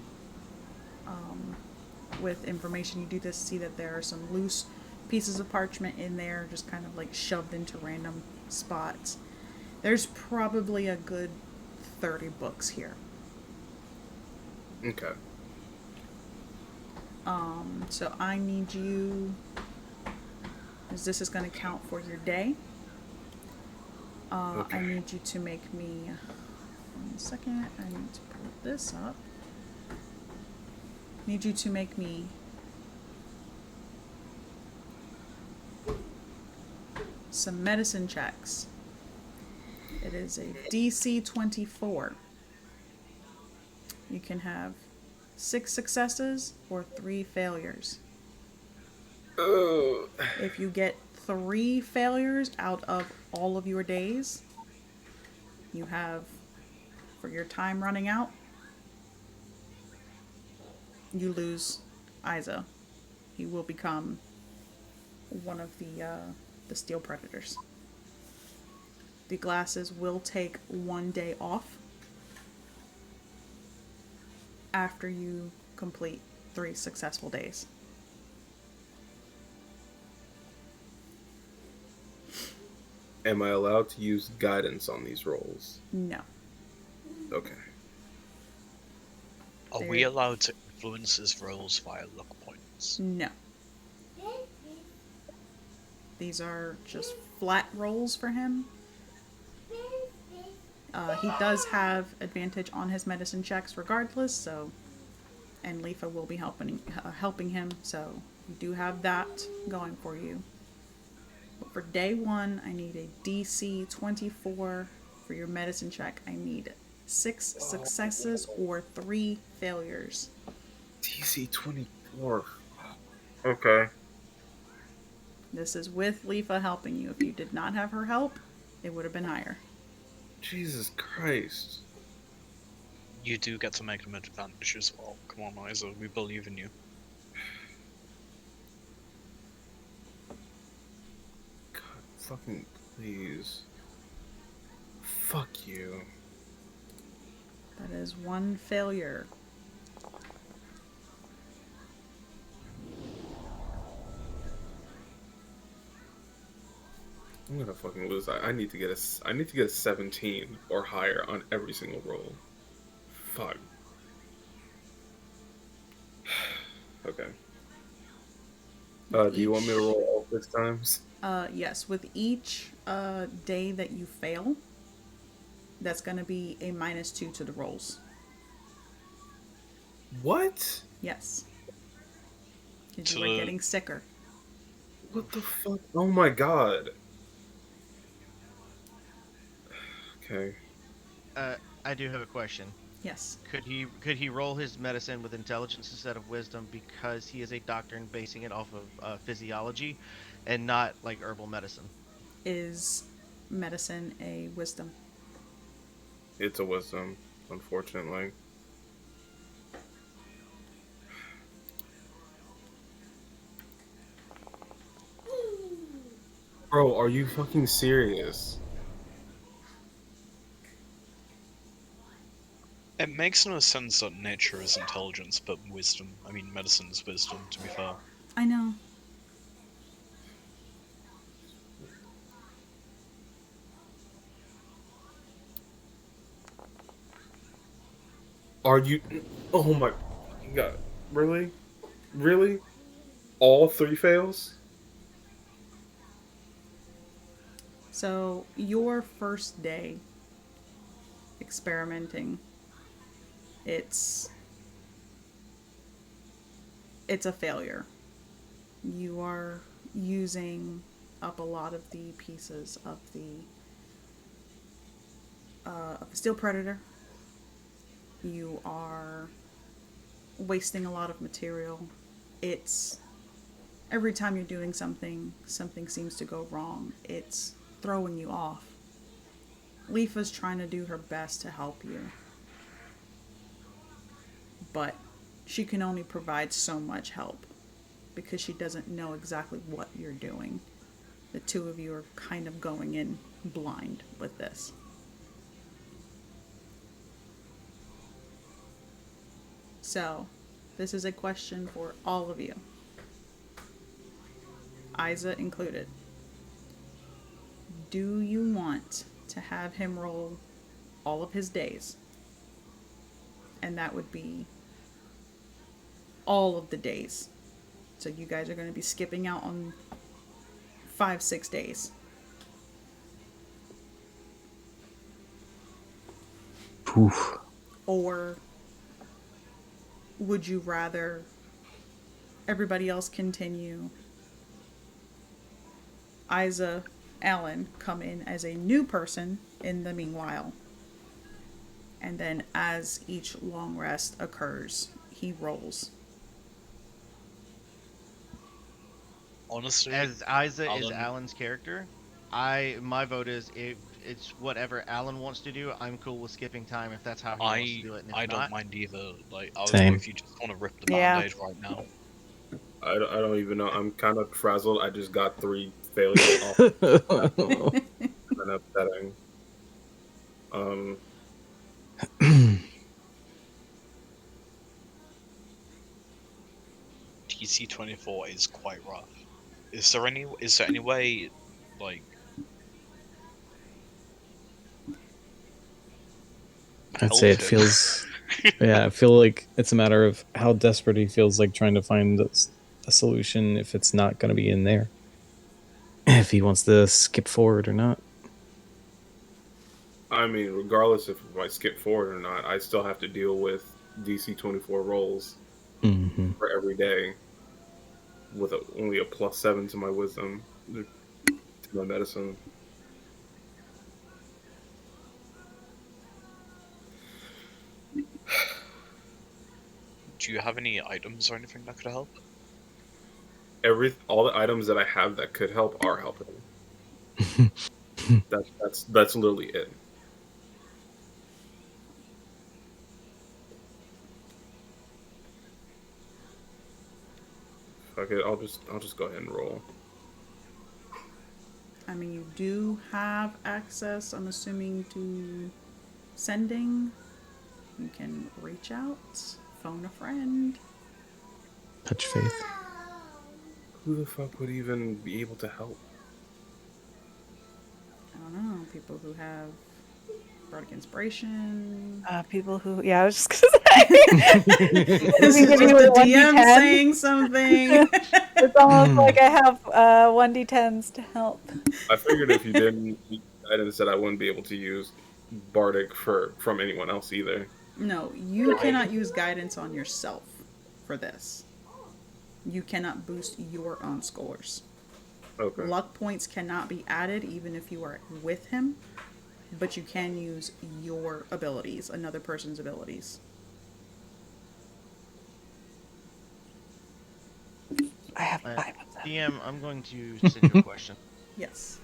with information. You do see that there are some loose pieces of parchment in there, just kind of like shoved into random spots. There's probably a good 30 books here. Okay. So I need you, as this is going to count for your day, Okay. I need you to make me, 1 second, I need to pull this up. Need you to make me some medicine checks. It is a DC 24. You can have 6 successes or 3 failures. If you get 3 failures out of all of your days, you have, for your time running out, you lose Isa. He will become one of the steel predators. The glasses will take 1 day off after you complete 3 successful days. Am I allowed to use guidance on these rolls? No. Okay. Are we allowed to influence his rolls via luck points? No. These are just flat rolls for him. He does have advantage on his medicine checks regardless, so, and Leafa will be helping him, so you do have that going for you. But for day 1, I need a DC 24 for your medicine check. I need 6 successes or 3 failures. DC 24. Okay. This is with Leafa helping you. If you did not have her help, it would have been higher. Jesus Christ. You do get to make an advantage as well. Come on, Isa, we believe in you. Fucking please. Fuck you. That is one failure. I'm gonna fucking lose. I need to get I need to get a 17 or higher on every single roll. Fuck. Okay. Do you want me to roll all 6 times? Yes, with each day that you fail, that's going to be a -2 to the rolls. What? Yes. Because To you are the- getting sicker. What the fuck? Oh my god. Okay. I do have a question. Yes. Could he roll his medicine with intelligence instead of wisdom because he is a doctor and basing it off of physiology, and not like herbal medicine? Is medicine a wisdom? It's a wisdom, unfortunately. Bro, are you fucking serious? It makes no sense that nature is intelligence, but wisdom. I mean, medicine is wisdom, to be fair. I know. Are you? Oh my god. Really? Really? All 3 fails? So, your first day experimenting, it's it's a failure. You are using up a lot of the pieces of the steel predator. You are wasting a lot of material. It's every time you're doing something, something seems to go wrong. It's throwing you off. Leafa's trying to do her best to help you, but she can only provide so much help because she doesn't know exactly what you're doing. The two of you are kind of going in blind with this. So, this is a question for all of you, Isa included. Do you want to have him roll all of his days? And that would be all of the days. So you guys are going to be skipping out on 5-6 days. Oof. Or would you rather everybody else continue, Isa, Alan come in as a new person in the meanwhile, and then as each long rest occurs, he rolls? Honestly, As Isa is Alan, Alan's character, my vote is if it's whatever Alan wants to do, I'm cool with skipping time if that's how he wants to I do it, and if I don't not, mind either. Like, Ozma, Same. if you just want to rip the Yeah. band-aid right now. I don't even know. I'm kind of frazzled. I just got 3 failures off. And upsetting. Um, TC24 is quite rough. Is there any way, like, I'd say it help him? feels. Yeah, I feel like it's a matter of how desperate he feels like trying to find a solution if it's not going to be in there. If he wants to skip forward or not. I mean, regardless if I skip forward or not, I still have to deal with DC 24 rolls Mm-hmm. for every day with only a +7 to my wisdom, to my medicine. Do you have any items or anything that could help? All the items that I have that could help are helping. That's literally it. Fuck it, I'll just go ahead and roll. I mean, you do have access, I'm assuming, to sending. You can reach out, phone a friend. Touch faith. Who the fuck would even be able to help? I don't know, people who have bardic inspiration. People who, yeah, I was just gonna say. This is Give just you the a DM 1d10. saying something. It's almost like I have 1d10s to help. I figured if you didn't use guidance that I wouldn't be able to use Bardic from anyone else either. No, you cannot use guidance on yourself for this. You cannot boost your own scores. Okay. Luck points cannot be added even if you are with him, but you can use your abilities, another person's abilities. I have 5 of them. DM, I'm going to send you a question. Yes.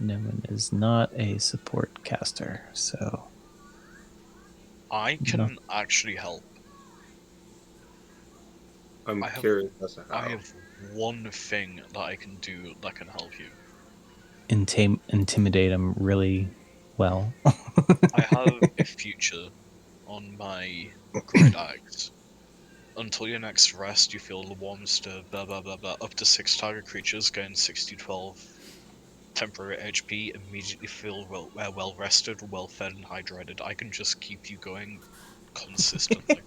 No one is not a support caster, so I can actually help. I'm I have- curious as to how. I have one thing that I can do that can help you. intimidate them really well. I have a future on my great axe. Until your next rest, you feel the warms to blah blah blah blah. Up to 6 target creatures gain 6d12 temporary HP. Immediately feel well rested, well fed, and hydrated. I can just keep you going consistently.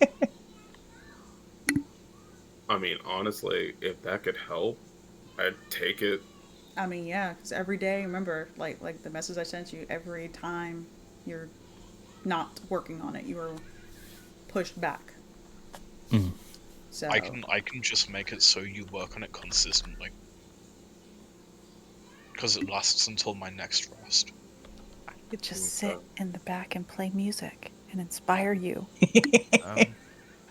I mean, honestly, if that could help, I'd take it. I mean, yeah, because every day, remember, like the message I sent you, every time you're not working on it, you are pushed back. Mm. So I can just make it so you work on it consistently. Because it lasts until my next rest. I could just sit in the back and play music and inspire you.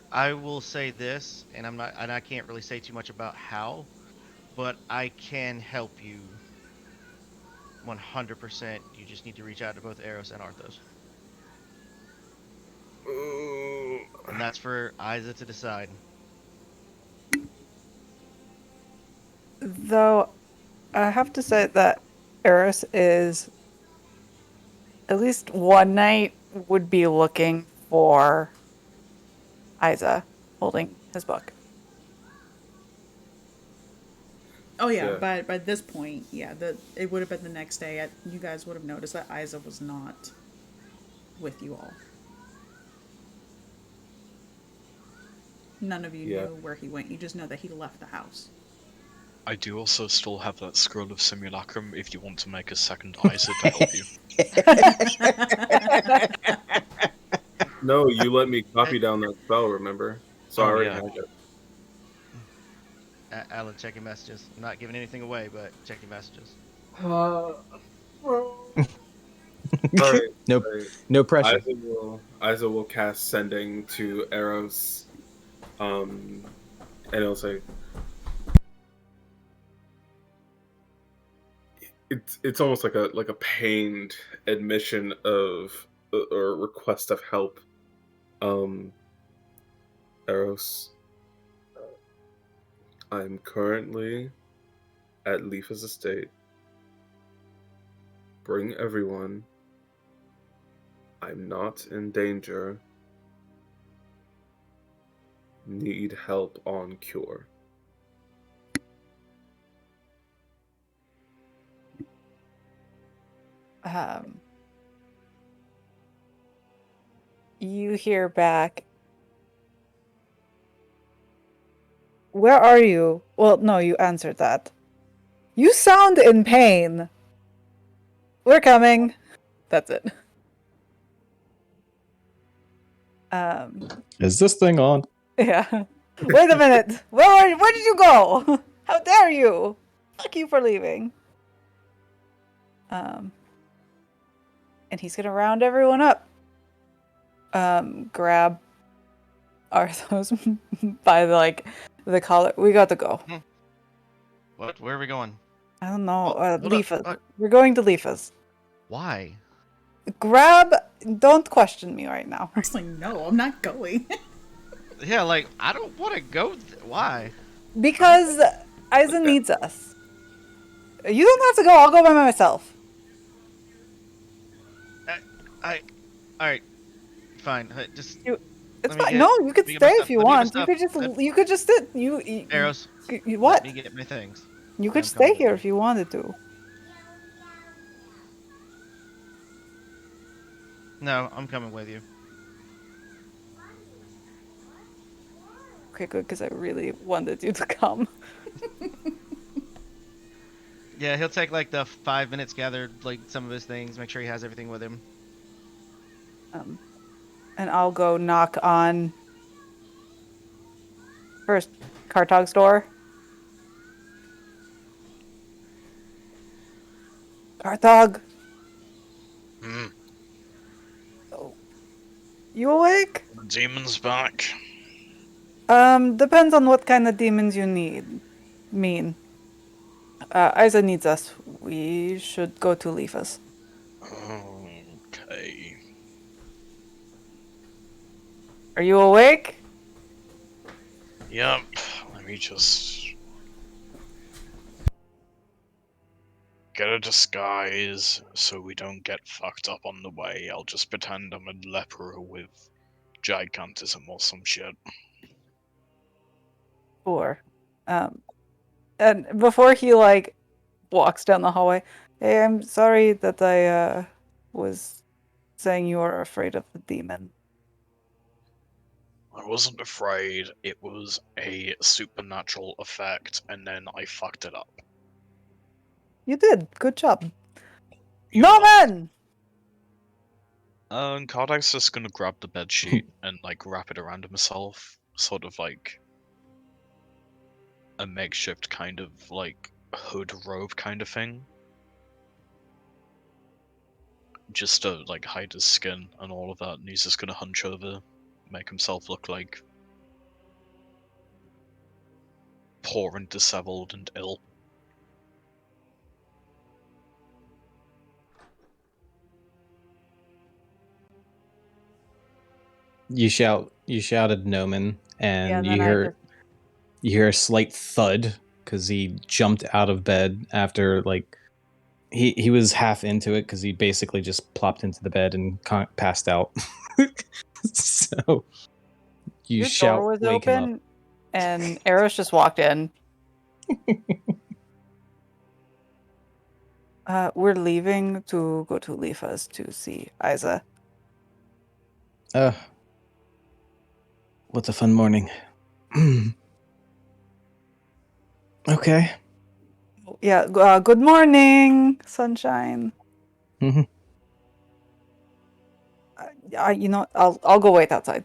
I will say this, and I can't really say too much about how, but I can help you 100%. You just need to reach out to both Eros and Arthos. And that's for Isa to decide. Though, I have to say that Eris is, at least one night, would be looking for Isa holding his book. Oh yeah, Yeah. but by this point, yeah, it would have been the next day. You guys would have noticed that Isa was not with you all. None of you Yeah. knew where he went. You just know that he left the house. I do also still have that scroll of simulacrum if you want to make a second Isa to help you. No, you let me copy down that spell, remember? So I Oh, already yeah. have it. Alan, check your messages. I'm not giving anything away, but check your messages. Sorry. Nope. Sorry. No pressure. Isa will cast sending to Eros, and it'll say, it's almost like a pained admission of or request of help. Eros, I'm currently at Leafa's estate. Bring everyone. I'm not in danger. Need help on cure. You hear back, where are you? Well, no, you answered that. You sound in pain. We're coming. That's it. Is this thing on? Yeah. Wait a minute. Where did you go? How dare you? Fuck you for leaving. And he's gonna round everyone up. Grab Arthos by the collar. We got to go. What? Where are we going? I don't know. Hold up. Leafas. We're going to Leafas. Why? Grab. Don't question me right now. I was like, no, I'm not going. Yeah, like, I don't want to go. Why? Because Isa needs us. You don't have to go. I'll go by myself. Alright. Fine. Just. It's Let me fine. get- No, you could let me get stay my if you stuff, let me want. get You my could just. stuff. You could just sit. You Arrows. what? Let me get my things. You I'm could coming stay with here you. if you wanted to. No, I'm coming with you. Okay, good, because I really wanted you to come. Yeah, he'll take like the 5 minutes, gather like some of his things, make sure he has everything with him. And I'll go knock on first Kartog's door. Kartog, Hmm. you awake? The demon's back. Depends on what kind of demons you mean. Isa needs us. We should go to Leafas. Okay. Are you awake? Yep. Let me just get a disguise so we don't get fucked up on the way. I'll just pretend I'm a leper with gigantism or some shit. Or, and before he walks down the hallway, hey, I'm sorry that I was saying you were afraid of the demon. I wasn't afraid, it was a supernatural effect, and then I fucked it up. You did. Good job. You No know. man. Kardak's just gonna grab the bed sheet and wrap it around himself, sort of like a makeshift kind of hood robe kind of thing. Just to hide his skin and all of that, and he's just gonna hunch over, make himself look like poor and disheveled and ill. You shouted Noman, and then you hear a slight thud because he jumped out of bed after he was half into it because he basically just plopped into the bed and passed out. So you Your shout, door was wake him up. open, and Eros just walked in. We're leaving to go to Leafas to see Isa. What a fun morning. Okay. Yeah. Good morning, sunshine. Mhm. I'll go wait outside.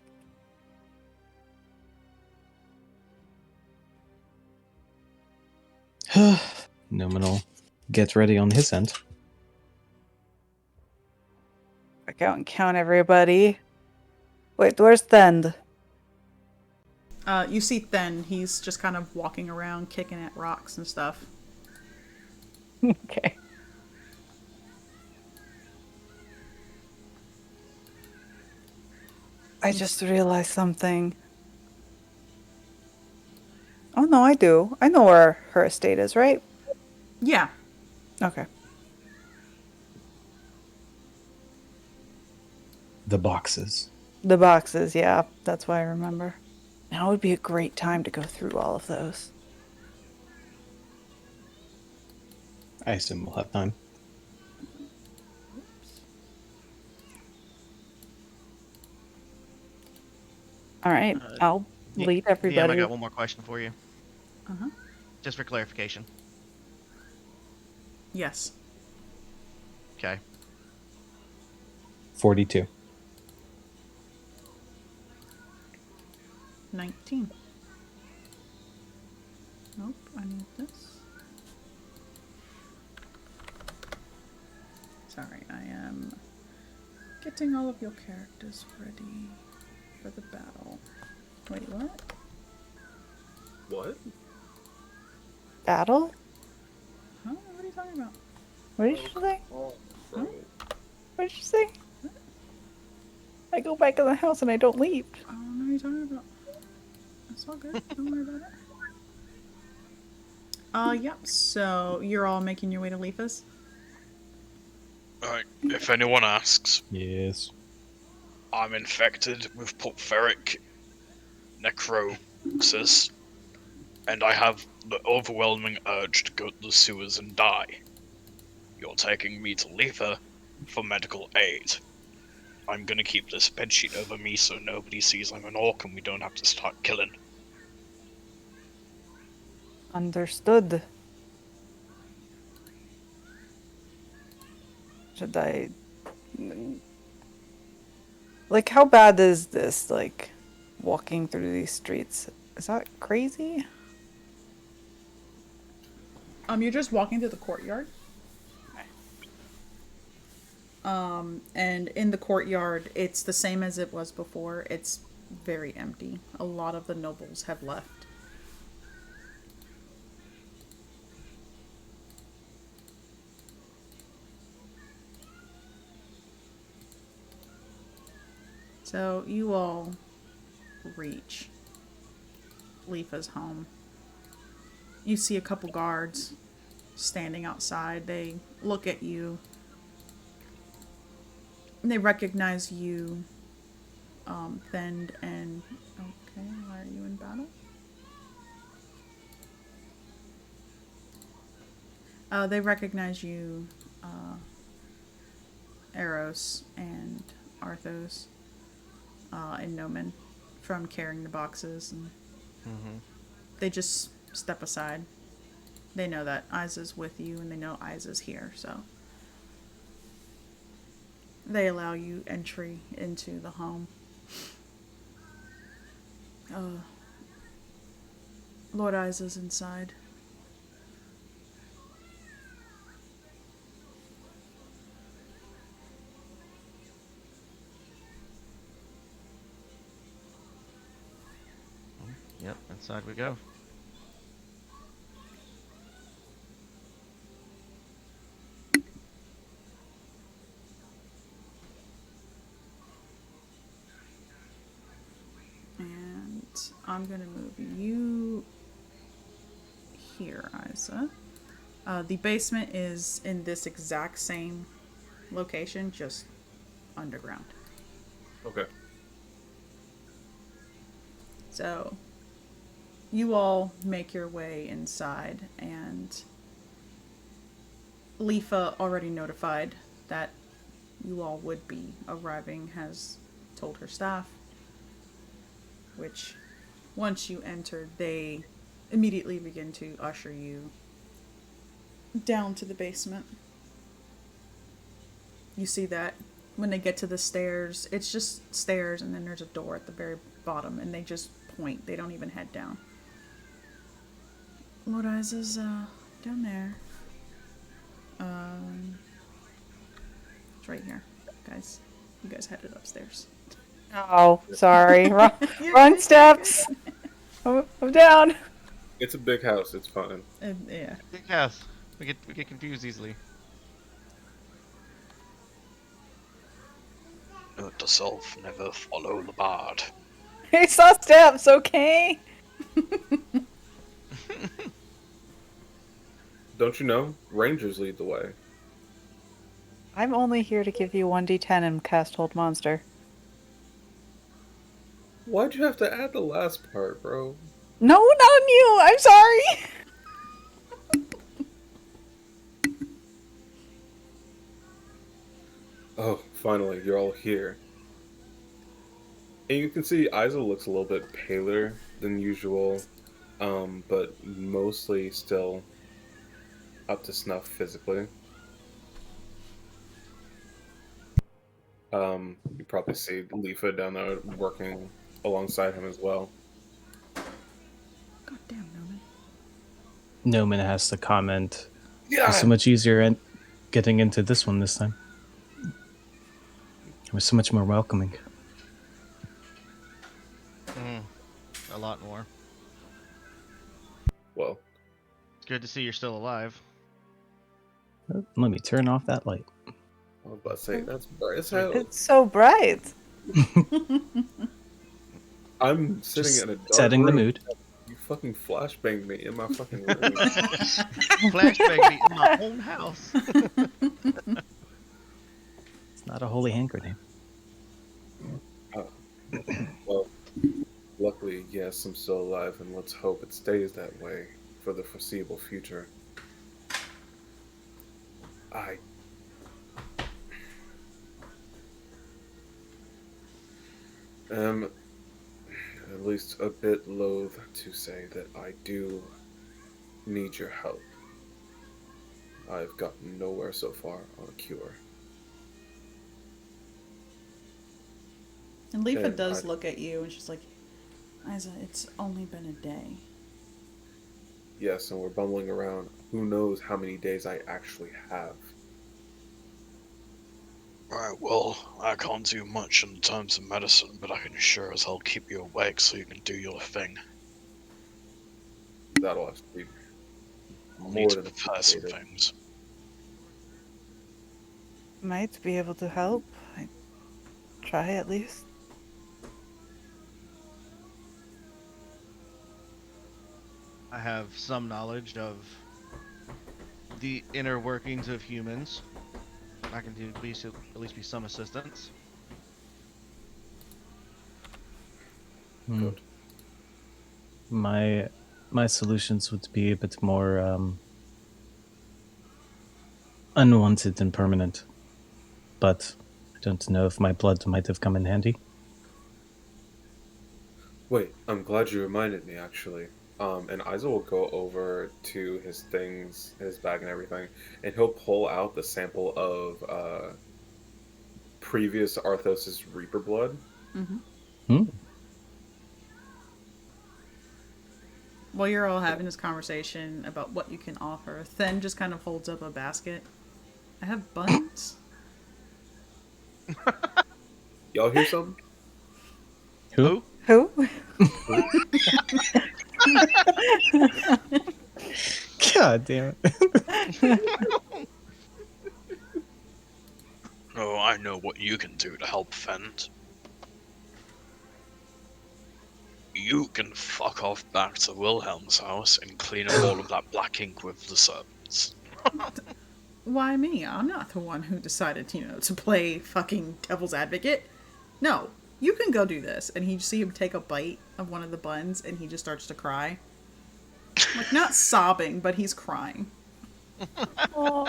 Nominal gets ready on his end. I count everybody. Wait, where's Thend? You see Then, he's just kind of walking around, kicking at rocks and stuff. Okay. I just realized something. Oh no, I do. I know where her estate is, right? Yeah. Okay. The boxes. The boxes, yeah, that's why I remember. Now would be a great time to go through all of those. I assume we'll have time. All right, I'll lead everybody. DM, I got one more question for you. Uh-huh. Just for clarification. Yes. Okay. 42. 19. Nope, I need this. Sorry, I am getting all of your characters ready for the battle. Wait, what? What? Battle? Huh? What are you talking about? What did you say? Oh, Huh? What did you say? I go back in the house and I don't leave. I don't know what you're talking about. It's all good. Don't worry about it. Yep. So you're all making your way to Lefa's? Alright, if anyone asks, Yes. I'm infected with porphyric necrosis, and I have the overwhelming urge to go to the sewers and die. You're taking me to Letha for medical aid. I'm gonna keep this bedsheet over me so nobody sees I'm an orc and we don't have to start killing. Understood. Should I... Like, how bad is this, like, walking through these streets? Is that crazy? You're just walking through the courtyard. And in the courtyard, it's the same as it was before. It's very empty. A lot of the nobles have left. So you all reach Lefa's home. You see a couple guards standing outside. They look at you. They recognize you, Thend, and... Okay, why are you in battle? They recognize you, Eros and Arthos, and Nomen from carrying the boxes, and they just step aside. They know that Isa's with you, and they know Isa's here, so they allow you entry into the home. Lord Isa's inside. Yep, inside we go. And I'm gonna move you here, Isa. The basement is in this exact same location, just underground. Okay. So you all make your way inside, and Lefa, already notified that you all would be arriving, has told her staff, which once you enter, they immediately begin to usher you down to the basement. You see that when they get to the stairs, it's just stairs, and then there's a door at the very bottom, and they just point. They don't even head down. Lord Isa's down there. It's right here, guys. You guys headed upstairs. Oh, sorry. Wrong steps. I'm down. It's a big house. It's fine. Yeah. Big house. We get confused easily. Note to self, never follow the bard. I saw steps, okay? Don't you know? Rangers lead the way. I'm only here to give you 1d10 and cast Hold Monster. Why'd you have to add the last part, bro? No, not on you! I'm sorry! Oh, finally, you're all here. And you can see Isa looks a little bit paler than usual, but mostly still up to snuff physically. You probably see Lefa down there working alongside him as well. Damn, Noman. Noman has to comment. It Yeah. was so much easier getting into this one this time. It was so much more welcoming. A lot more. Well, It's good to see you're still alive. Let me turn off that light. I was about to say that's bright as hell. It's so bright. I'm sitting Just in a dark setting the room. mood. You fucking flashbanged me in my fucking room. Flashbang me in my own house. It's not a holy hand grenade. Well, luckily, yes, I'm still alive, and let's hope it stays that way for the foreseeable future. I am at least a bit loath to say that I do need your help. I've gotten nowhere so far on a cure. And Leafa And does look at you and she's like, Isa, it's only been a day. Yes, and we're bumbling around. Who knows how many days I actually have? Right, well, I can't do much in terms of medicine, but I can sure as hell keep you awake so you can do your thing. That'll actually be I'll more need to than prepare some appreciated. things. Might be able to help. I try at least. I have some knowledge of the inner workings of humans. I can do at least be some assistance. Good. My solutions would be a bit more unwanted and permanent, but I don't know if my blood might have come in handy. Wait, I'm glad you reminded me, actually. And Isa will go over to his things, his bag and everything, and he'll pull out the sample of previous Arthos' Reaper blood. Hmm? While you're all having this conversation about what you can offer, Then just kind of holds up a basket. I have buns. Y'all hear something? Who? Who? God damn it. Oh, I know what you can do to help Fend. You can fuck off back to Wilhelm's house and clean up all of that black ink with the serpents. Why me? I'm not the one who decided, to play fucking devil's advocate. No, you can go do this. And you see him take a bite of one of the buns and he just starts to cry. Like, not sobbing, but he's crying. Oh,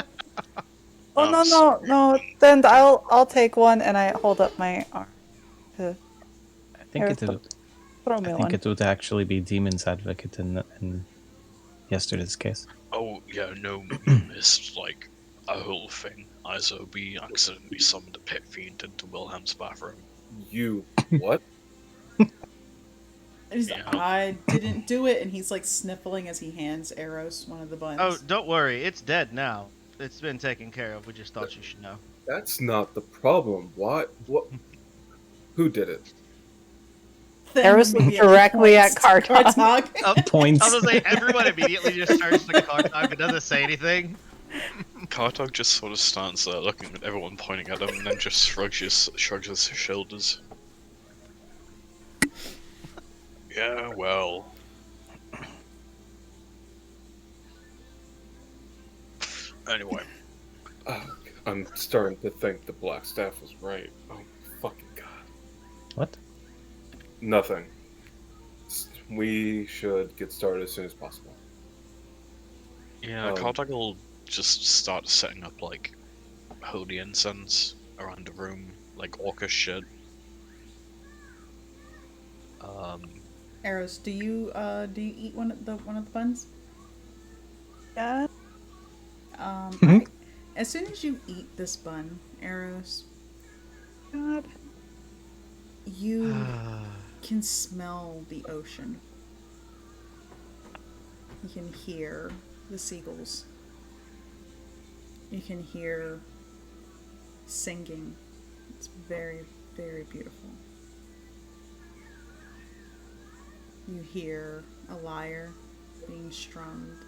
I'm no, sorry. no. Then I'll take one and I hold up my arm. To I think it would. throw me I think one. it would actually be Demon's Advocate in yesterday's case. Oh, yeah, no, you missed, like, a whole thing. we accidentally summoned a pit fiend into Wilhelm's bathroom. You what? And he's like, Yeah. I didn't do it. And he's like sniffling as he hands Eros one of the buns. Oh, don't worry, it's dead now. It's been taken care of. We just thought you should know. That's not the problem. What? Who did it? Then Eros immediately directly at points to Kartok. Kartok. Points. I was gonna say, everyone immediately just starts to Kartok and doesn't say anything. Kartok just sort of stands there looking at everyone pointing at him and then just shrugs his shoulders. Yeah, well. Anyway. I'm starting to think the Black Staff was right. Oh my fucking god. What? Nothing. We should get started as soon as possible. Yeah, Kartok will just start setting up, like, holy incense around the room, like orcish shit. Eros, do you eat one of the buns? Yeah. Alright. As soon as you eat this bun, Eros, God. you can smell the ocean. You can hear the seagulls. You can hear singing. It's very, very beautiful. You hear a lyre being strummed.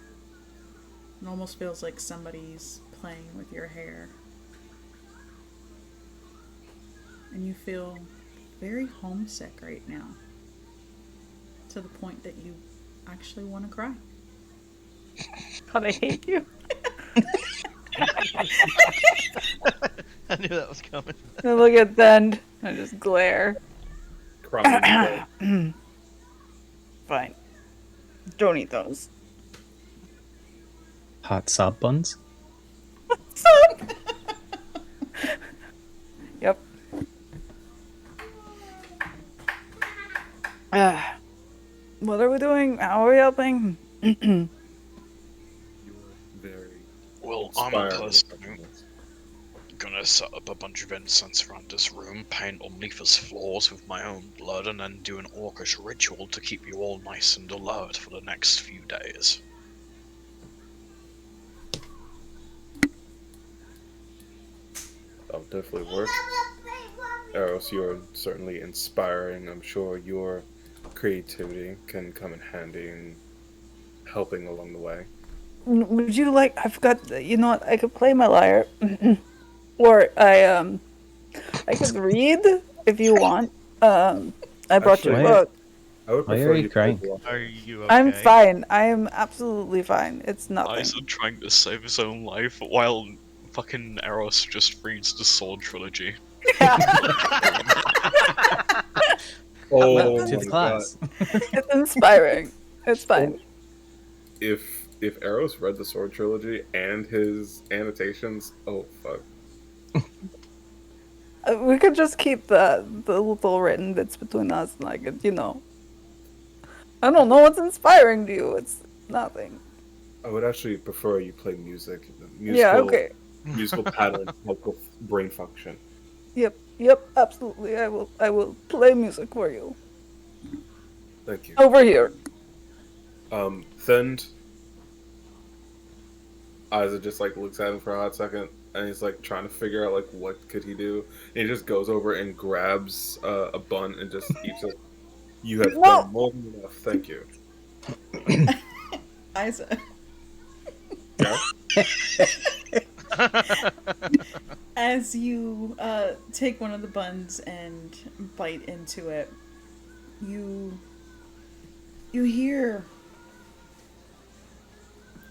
It almost feels like somebody's playing with your hair. And you feel very homesick right now. To the point that you actually want to cry. God, I hate you. I knew that was coming. I look at Thend. I just glare. Crying. Fine. Don't eat those. Hot sob buns? Yep. What are we doing? How are we helping? You were very Well, I'm a inspiring. person gonna set up a bunch of incense around this room, paint Omnifa's floors with my own blood, and then do an orcish ritual to keep you all nice and alert for the next few days. That'll definitely work. Eros, you're certainly inspiring. I'm sure your creativity can come in handy in helping along the way. Would you like? I've got. You know what? I could play my lyre, or I could read if you want. I brought you a Actually, book. I would Why prefer are you you crying? play the Are lyre. you okay? I'm fine. I am absolutely fine. It's nothing. Isaac trying to save his own life while fucking Eros just reads the Sword Trilogy. Oh Welcome to my the class. It's inspiring. It's fine. If Eros read the Sword Trilogy and his annotations, oh fuck. We could just keep the little written bits between us, and I could, you know. I don't know what's inspiring to you. It's nothing. I would actually prefer you play music. Yeah. Okay. Musical pattern, local brain function. Yep. Absolutely. I will play music for you. Thank you. Over here. Thend. Isaac just like looks at him for a hot second, and he's like trying to figure out like what could he do. And he just goes over and grabs a bun and just eats it. You have No. done more than enough. Thank you. Isaac. Yeah. As you take one of the buns and bite into it, you hear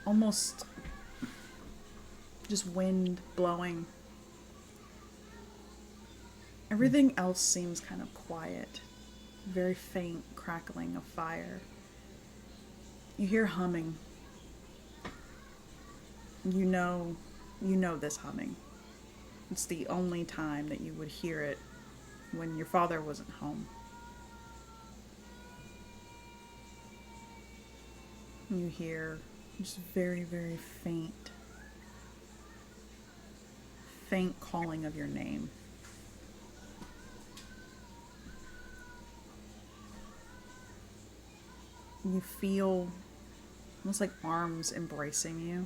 almost just wind blowing. Everything else seems kind of quiet. Very faint crackling of fire. You hear humming. You know this humming. It's the only time that you would hear it when your father wasn't home. You hear just very, very faint calling of your name. You feel almost like arms embracing you.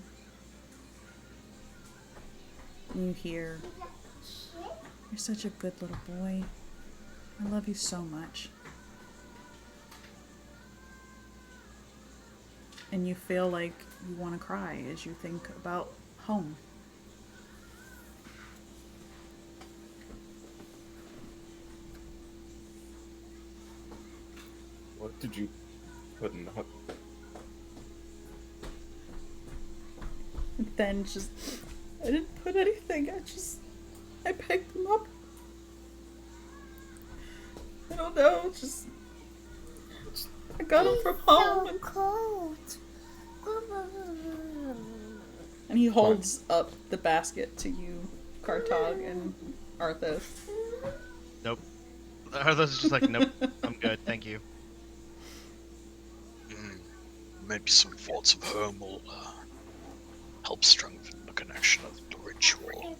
You hear, "You're such a good little boy. I love you so much." And you feel like you want to cry as you think about home. What did you put in the And then just, I didn't put anything. I picked them up. I don't know, just, I got them from home. So cold. And he holds up the basket to you, Kartog and Arthas. Nope. Are those just like, nope, I'm good, thank you. Maybe some thoughts of home will help strengthen the connection of the ritual.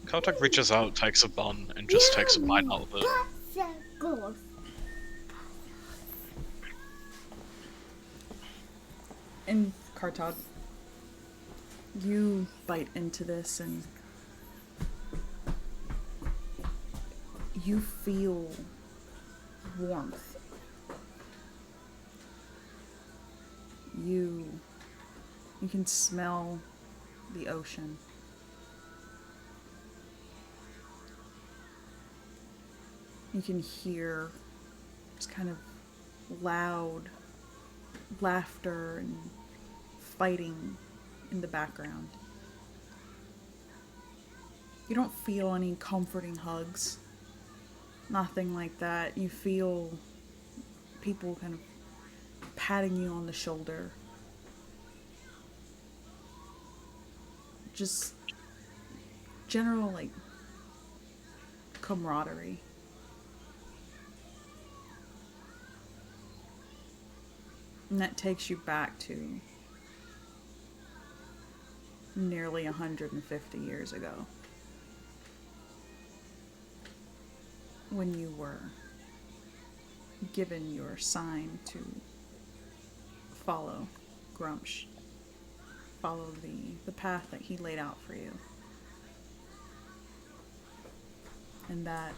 Kartak reaches out, takes a bun, and just takes a bite out of it. So good. And Kartog, you bite into this and you feel warmth. You can smell the ocean. You can hear just kind of loud laughter and fighting in the background. You don't feel any comforting hugs. Nothing like that. You feel people kind of patting you on the shoulder. Just general, like, camaraderie. And that takes you back to nearly 150 years ago, when you were given your sign to follow Grumsh. Follow the path that he laid out for you. And that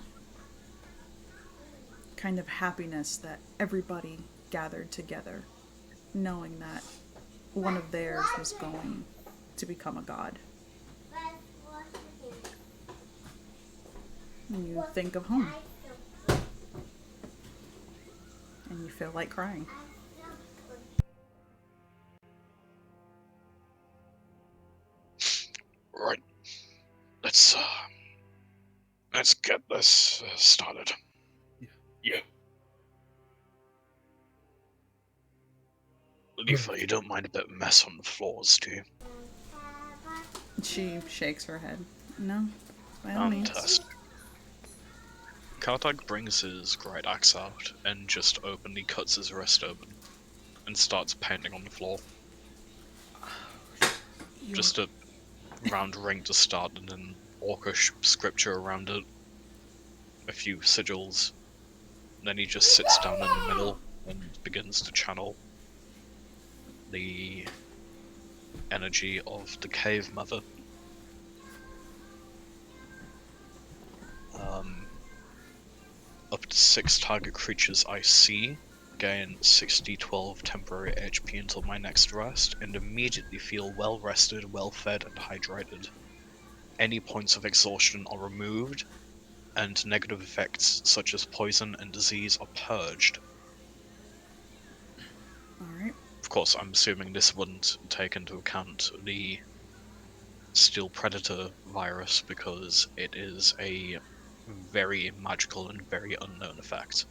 kind of happiness that everybody gathered together, knowing that one of theirs was going to become a god. And you think of home. And you feel like crying. Right. Let's get this started. Yeah. Leafa, you don't mind a bit of mess on the floors, do you? She shakes her head. No, by all means. Fantastic. Kartag brings his great axe out and just openly cuts his wrist open and starts painting on the floor. Just a round ring to start and then orcish scripture around it. A few sigils. Then he just sits down in the middle and begins to channel the energy of the cave mother. Up to 6 target creatures I see gain 60-12 temporary HP until my next rest, and immediately feel well rested, well fed, and hydrated. Any points of exhaustion are removed, and negative effects such as poison and disease are purged. Alright. Of course, I'm assuming this wouldn't take into account the Steel Predator virus, because it is a very magical and very unknown effect.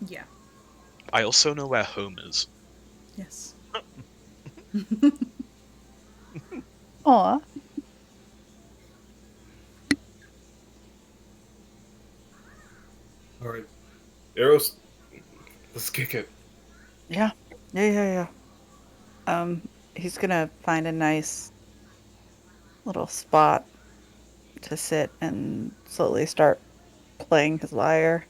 Yeah. I also know where home is. Yes. Aw. All right, Eros, let's kick it. Yeah. Yeah. He's gonna find a nice little spot to sit and slowly start playing his lyre.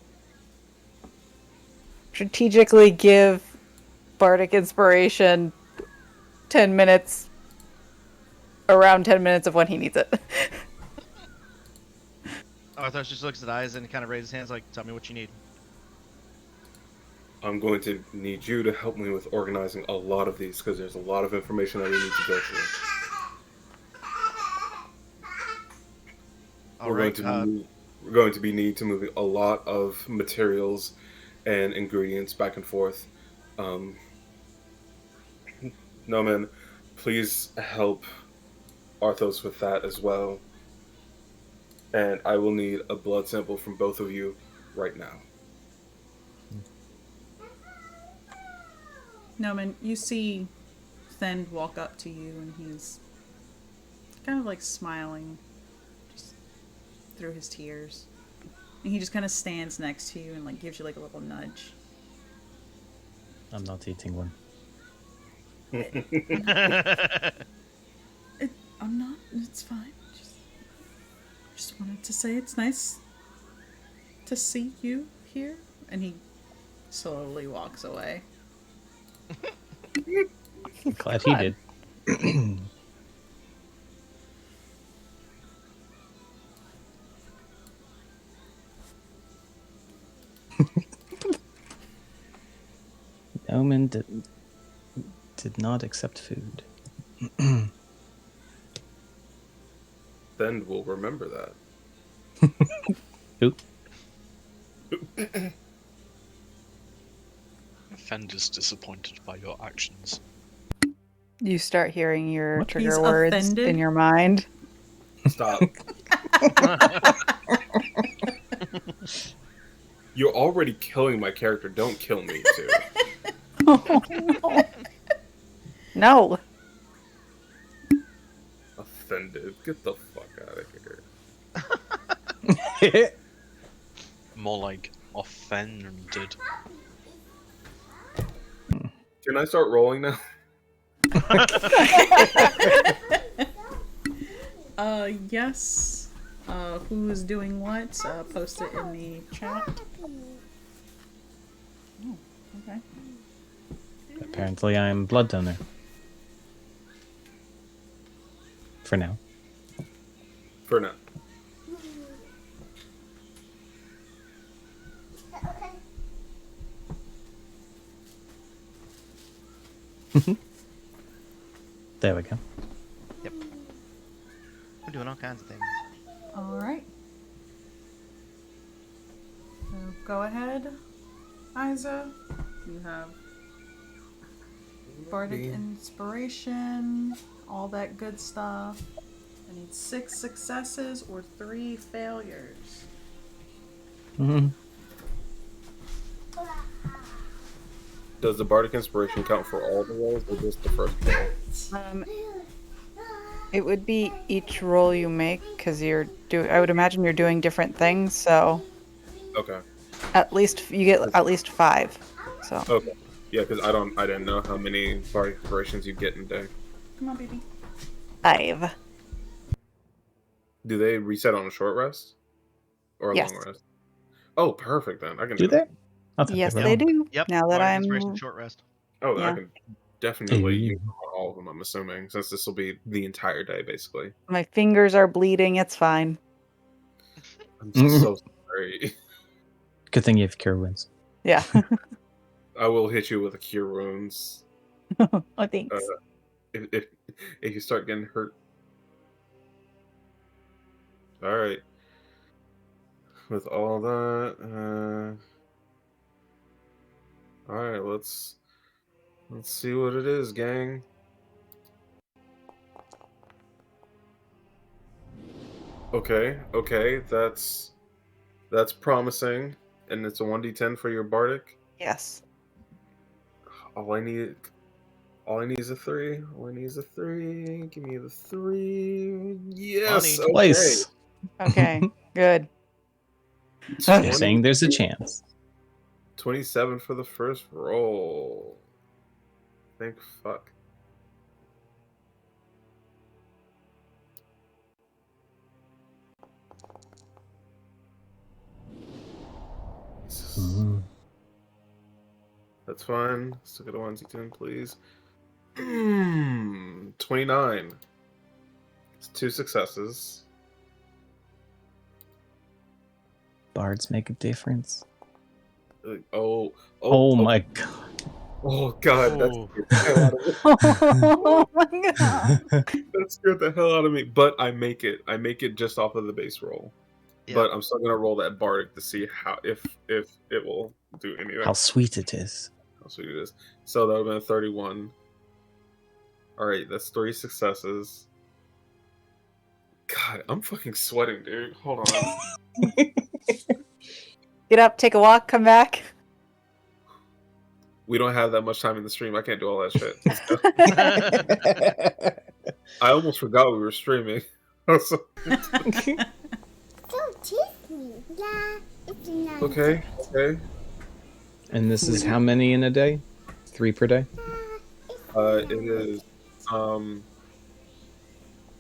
Strategically give bardic inspiration 10 minutes, around 10 minutes of when he needs it. Arthur just looks at Eyes and kind of raises his hands like, tell me what you need. I'm going to need you to help me with organizing a lot of these, because there's a lot of information that we need to go through. We're going to be need to move a lot of materials and ingredients back and forth. Noman, please help Arthos with that as well. And I will need a blood sample from both of you right now. Noman, you see Thend walk up to you and he's kind of like smiling just through his tears. And he just kind of stands next to you and like gives you like a little nudge. I'm not eating one. I'm not. It's fine. Just wanted to say it's nice to see you here. And he slowly walks away. Glad he did. Omen did not accept food. Then we'll remember that. Oop. Fend is disappointed by your actions. You start hearing your What? trigger He's words offended? in your mind. Stop. You're already killing my character. Don't kill me, too. No. Offended. Get the fuck out of here. More like offended. Can I start rolling now? Yes. Who is doing what? Post it in the chat. Oh, okay. Apparently, I'm blood donor. For now. For now. There we go. Yep. We're doing all kinds of things. Alright. So go ahead, Isa. You have Bardic Inspiration, all that good stuff. I need 6 successes or 3 failures. Mm-hmm. Does the Bardic Inspiration count for all the rolls or just the first roll? It would be each roll you make because I would imagine you're doing different things. So Okay. you get at least 5. So Okay. Yeah, because I didn't know how many Bardic Inspirations you get in a day. Come on, baby. 5. Do they reset on a short rest? Or a Yes. long rest? Oh, perfect then. I can Do do that. they? I thought Yes, were they long. do. Yep. Now that Bardic I'm Inspiration short rest. Oh, then I Yeah. can definitely Hey. use all of them, I'm assuming, since this will be the entire day, basically. my fingers are bleeding. It's fine. I'm so sorry. Good thing you have cure wounds. Yeah. I will hit you with a Cure Wounds. Oh, thanks. If you start getting hurt. Alright. With all that, alright, let's see what it is, gang. Okay, that's promising, and it's a 1d10 for your bardic. Yes. All I need is a 3. All I need is a 3. Give me the 3. Yes. Money. Twice. Okay. Good. You're saying there's a chance. 27 for the first roll. Thank fuck. Mm. That's fine. Still get a 1d10, please. 29. It's 2 successes. Bards make a difference. Oh My god. Oh god, that Oh. scared the hell out of me. Oh my god. That scared the hell out of me. But I make it. I make it just off of the base roll. Yep. But I'm still gonna roll that bardic to see how if it will do anything. How sweet it is. How sweet it is. So that would have been a 31. Alright, that's 3 successes. God, I'm fucking sweating, dude. Hold on. Get up, take a walk, come back. We don't have that much time in the stream. I can't do all that shit. I almost forgot we were streaming. So- Don't tease me. Yeah, it's not. okay. And this is how many in a day? 3 per day? It is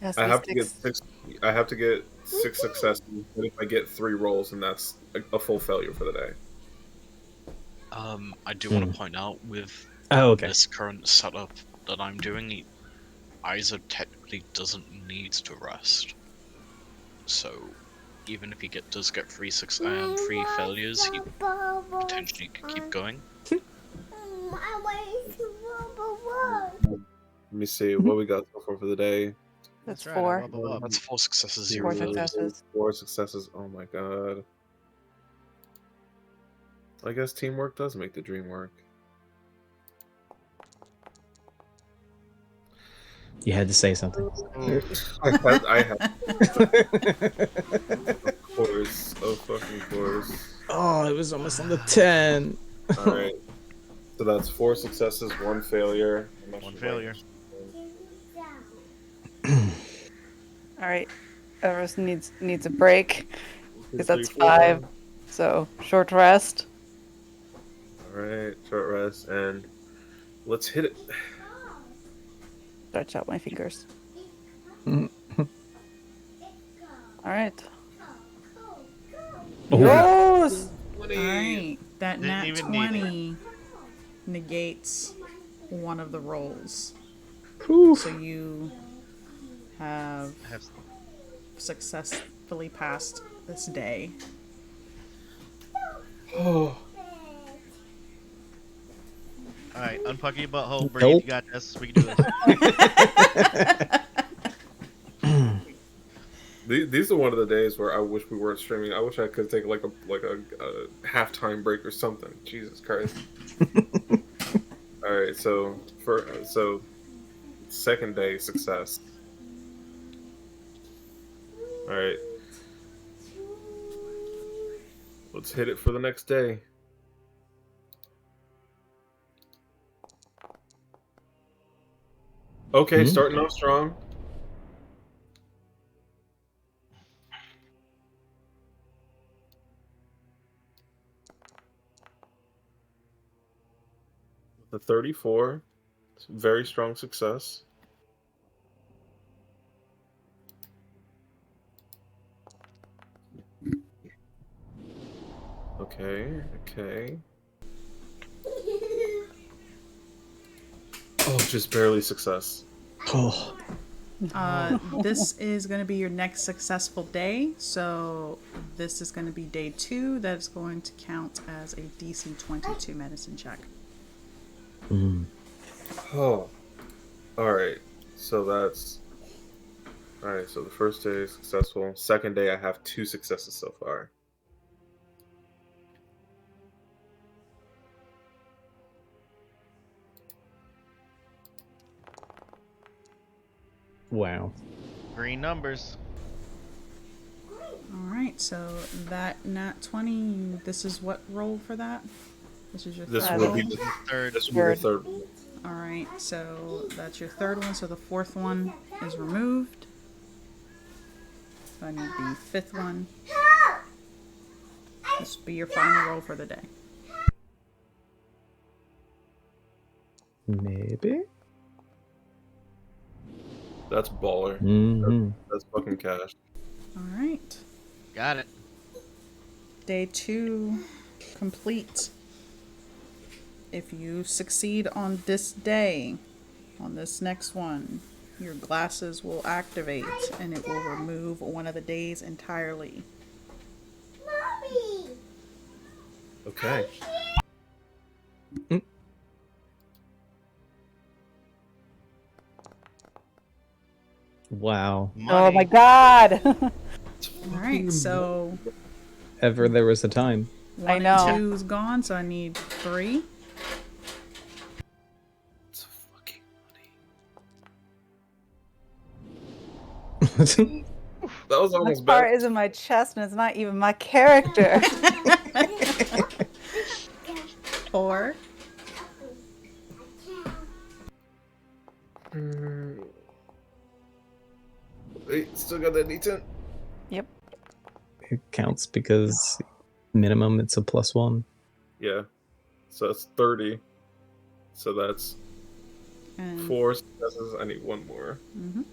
Yes, I have to get 6 successes, but if I get 3 rolls, then that's a full failure for the day. I do want to point out with Oh, okay. this current setup, that I'm doing, Isa technically doesn't need to rest. So even if he does get three failures, he potentially could keep going. I want to rubber. Let me see what we got so far for the day. That's right, four. I wubba wub. That's 4 successes, 0 Four failures. successes. 4 successes. Oh my god. I guess teamwork does make the dream work. You had to say something. I had, of course, of fucking course. Oh, it was almost on the 10. All right, so that's 4 successes, 1 failure. One failure. All right. Everest needs a break because 2, that's 3, 4. 5. So short rest. All right, short rest, and let's hit it. Stretch out my fingers. Mm. All right. Oh. Yes! Alright, that Didn't nat even need it. 20 negates one of the rolls. Whew. So you have I have successfully passed this day. Oh, All right, unplug your butthole, breathe. Nope. You got this. We can do this. these are one of the days where I wish we weren't streaming. I wish I could take like a halftime break or something. Jesus Christ! All right, so second day success. All right, let's hit it for the next day. Okay, starting off strong. The 34, very strong success. Okay. Oh, just barely success. Oh. This is going to be your next successful day. So this is going to be day 2. That's going to count as a DC 22 medicine check. Mm. Oh, all right. So that's all right. So the first day is successful. Second day, I have 2 successes so far. Wow. Green numbers. Alright, so that nat 20, this is what roll for that? This is your This third will roll? be the Third. this will be the third one. Alright, so that's your third one, so the fourth one is removed. So I need the fifth one. This will be your final roll for the day. Maybe? That's baller. Mm-hmm. That's fucking cash. Alright. Got it. Day 2 complete. If you succeed on this day, on this next one, your glasses will activate and it will remove one of the days entirely. Mommy. Okay. Wow. Oh Money. my god! Alright, so Ever there was a time. 1 I know. and 2 is gone, so I need 3. It's fucking Mm. that was This almost part bad. is in my chest and it's not even my character. 4. Wait, still got that D10. Yep. It counts because minimum it's a +1. Yeah. So that's 30. So that's And 4 successes. I need 1 more. mhm.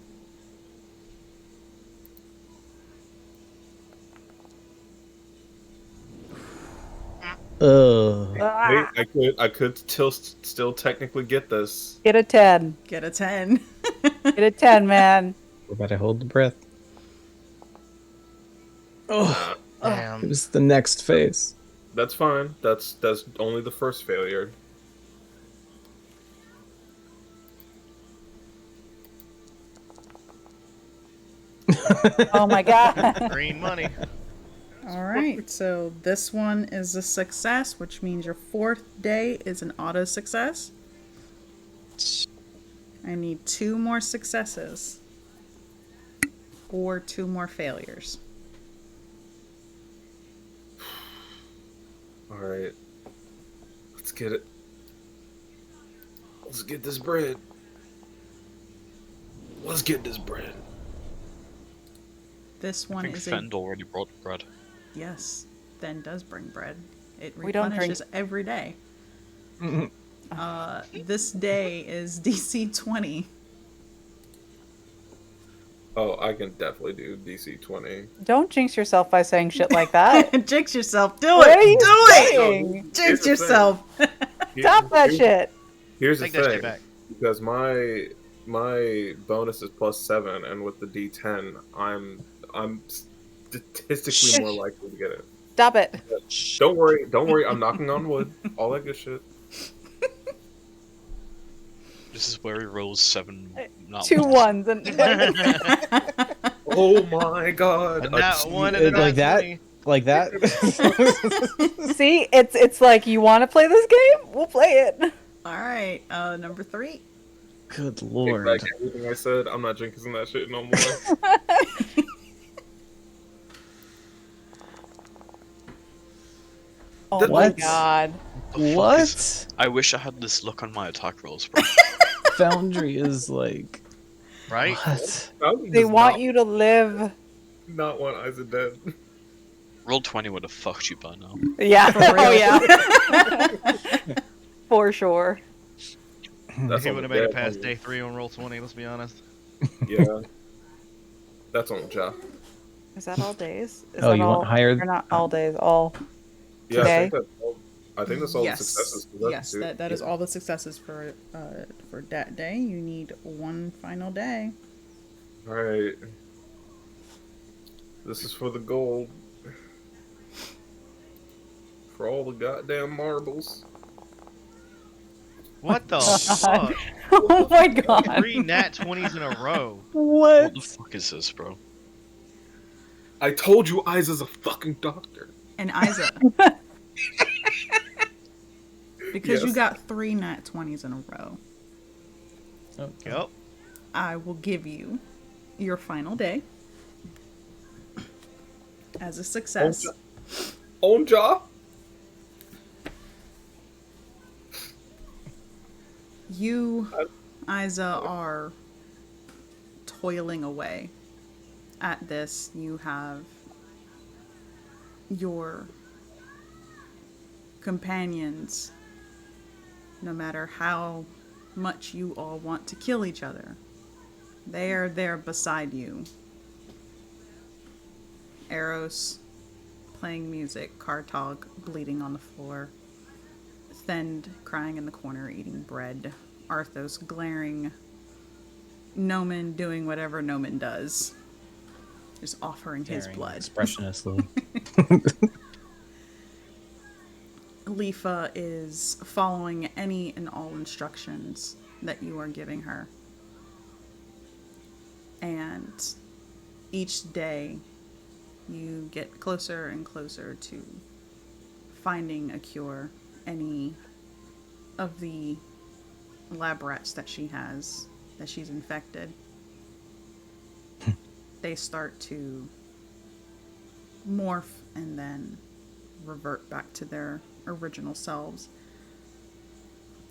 Ugh. Wait, I could still technically get this. Get a 10. Get a 10. Get a 10, man. We better hold the breath. Oh, Nah, it Damn. was the next phase. that's fine. That's only the first failure. Oh my god. Green money. All right, so this one is a success, which means your 4th day is an auto success. I need 2 more successes or 2 more failures. All right, let's get it. Let's get this bread. Let's get this bread. This I one think is Fend already brought bread. yes, then does bring bread. It We don't drink- replenishes every day. This day is DC 20. Oh, I can definitely do DC 20. Don't jinx yourself by saying shit like that. Jinx yourself. Do What it. are you Do it. saying? Here's Jinx the thing. yourself. Stop that shit. Here's the Take that shit thing, back. because my bonus is +7, and with the D10, I'm statistically more likely to get it. Stop it. Don't worry. I'm knocking on wood. All that good shit. This is where he rolls 7. Not 2 ones. ones and Oh my god! And that one and Like that that? Like that? see, it's like you want to play this game? We'll play it. All right, number 3. Good Take lord. back everything I said. I'm not jinxing that shit no more. Oh my What? god. The fuck is- What? I wish I had this look on my attack rolls, bro. Foundry is like. Right? What? They want you to live. not want Isaac dead. Roll 20 would have fucked you by now. Yeah. For real. Oh yeah. For sure. That's He on would have the made it dead past homie. day 3 on roll 20. Let's be honest. Yeah. That's on the job. Is that all days? Is Oh, that you all? want higher- Or not all days, all. Yeah, Okay. I think that's all yes. the successes. Yes, that is all the successes for that day. You need 1 final day. Alright. This is for the gold. For all the goddamn marbles. What the fuck? Oh my god. 3 nat 20s in a row. What the fuck is this, bro? I told you Isaac's a fucking doctor. And Isa. Because you Yes. got 3 nat 20s in a row, Yep. I will give you your final day as a success. Own jaw? You, Isa, are toiling away at this. You have your companions, no matter how much you all want to kill each other, they are there beside you. Eros playing music, Kartog bleeding on the floor, Thend crying in the corner eating bread, Arthos glaring, Noman doing whatever Noman does, just offering his Staring blood. Expressionlessly. Lifa is following any and all instructions that you are giving her. And each day you get closer and closer to finding a cure. Any of the lab rats that she has, that she's infected, they start to morph and then revert back to their original selves.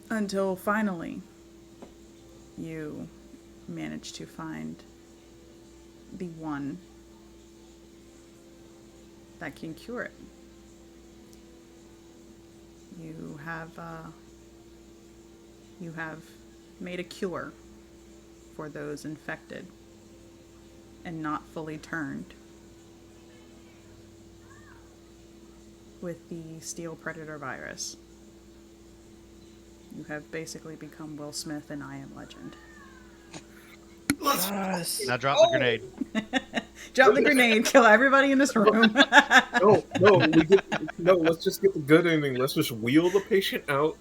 Until finally, you manage to find the one that can cure it. You have made a cure for those infected and not fully turned. with the Steel Predator virus. You have basically become Will Smith and I Am Legend. Yes. Now drop the grenade. Drop the grenade, kill everybody in this room. No, let's just get the good ending. Let's just wheel the patient out.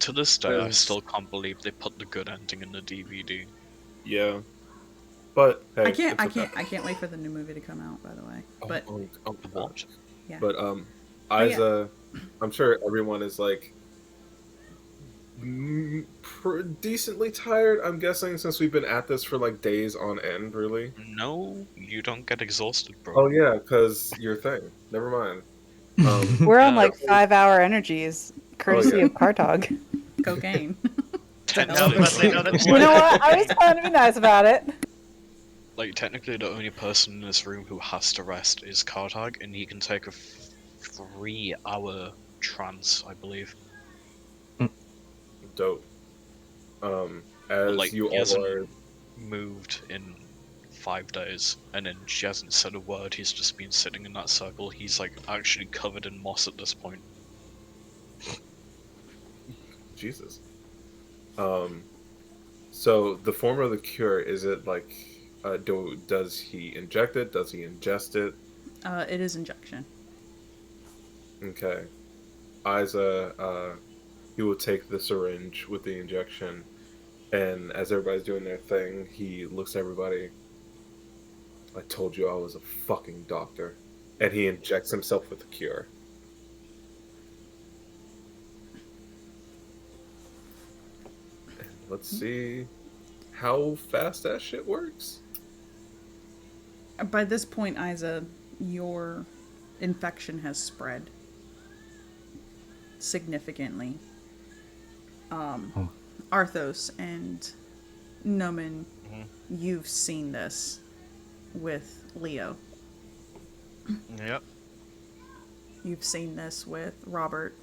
To this day, I Yes. still can't believe they put the good ending in the DVD. Yeah. But hey, I it's okay. can't wait for the new movie to come out, by the way. Oh, But The what? yeah. But yeah. Isa, I'm sure everyone is like decently tired. I'm guessing since we've been at this for like days on end, really. No, you don't get exhausted, bro. Oh yeah, because your thing. Never mind. We're on Yeah. like 5-hour energies, courtesy yeah. of Kartog. Cocaine. No, I was about to say, no, that's You know what? I was trying to be nice about it. Like, technically, the only person in this room who has to rest is Kartag, and he can take a 3-hour trance, I believe. Dope. As Like, you he all hasn't are. moved in 5 days, and then she hasn't said a word. He's just been sitting in that circle. He's like actually covered in moss at this point. Jesus. So the form of the cure, is it like, does he inject it? Does he ingest it? It is injection. Okay. Isa, he will take the syringe with the injection, and as everybody's doing their thing, he looks at everybody. I told you I was a fucking doctor. And he injects himself with the cure. And let's see how fast that shit works. By this point, Isa, your infection has spread significantly. Arthos and Nomen, you've seen this with Leo. Yep. You've seen this with Robert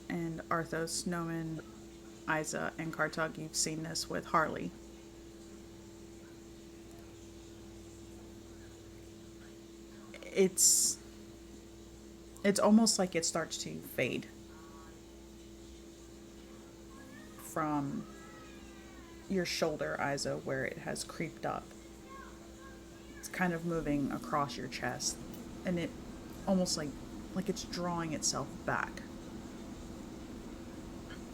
and Arthos, Nomen, Isa, and Kartug. You've seen this with Harley. It's almost like it starts to fade from your shoulder, Isa, where it has creeped up. It's kind of moving across your chest, and it almost like it's drawing itself back.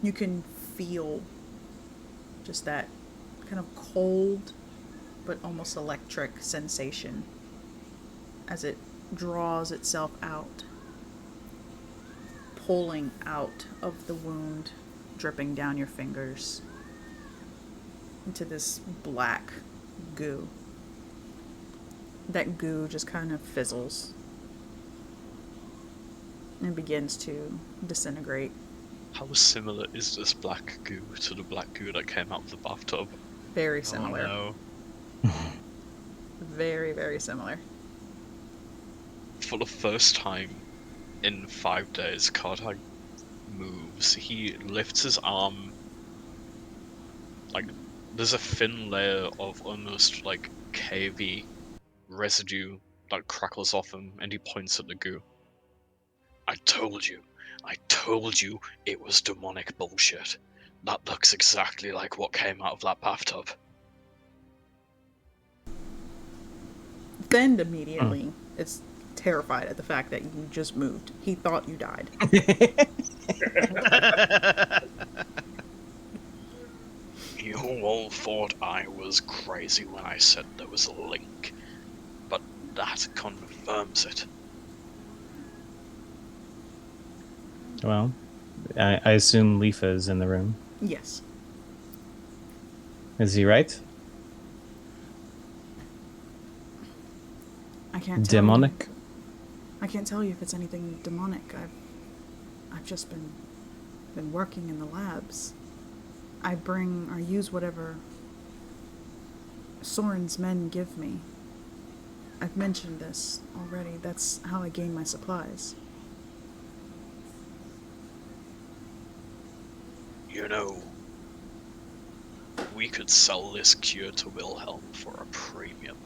You can feel just that kind of cold but almost electric sensation as it draws itself out, pulling out of the wound, dripping down your fingers into this black goo. That goo just kind of fizzles and begins to disintegrate. How similar is this black goo to the black goo that came out of the bathtub? Very similar. Oh, no. Very, very similar. For the first time in 5 days, Kartag moves. He lifts his arm. Like, there's a thin layer of almost like cavey residue that crackles off him, and he points at the goo. I told you it was demonic bullshit. That looks exactly like what came out of that bathtub. Then immediately, it's terrified at the fact that you just moved. He thought you died. You all thought I was crazy when I said there was a link, but that confirms it. Well, I assume Leafa is in the room. Yes. Is he right? I can't tell Demonic? you. I can't tell you if it's anything demonic. I've just been working in the labs. I use whatever Soren's men give me. I've mentioned this already. That's how I gain my supplies. You know, we could sell this cure to Wilhelm for a premium.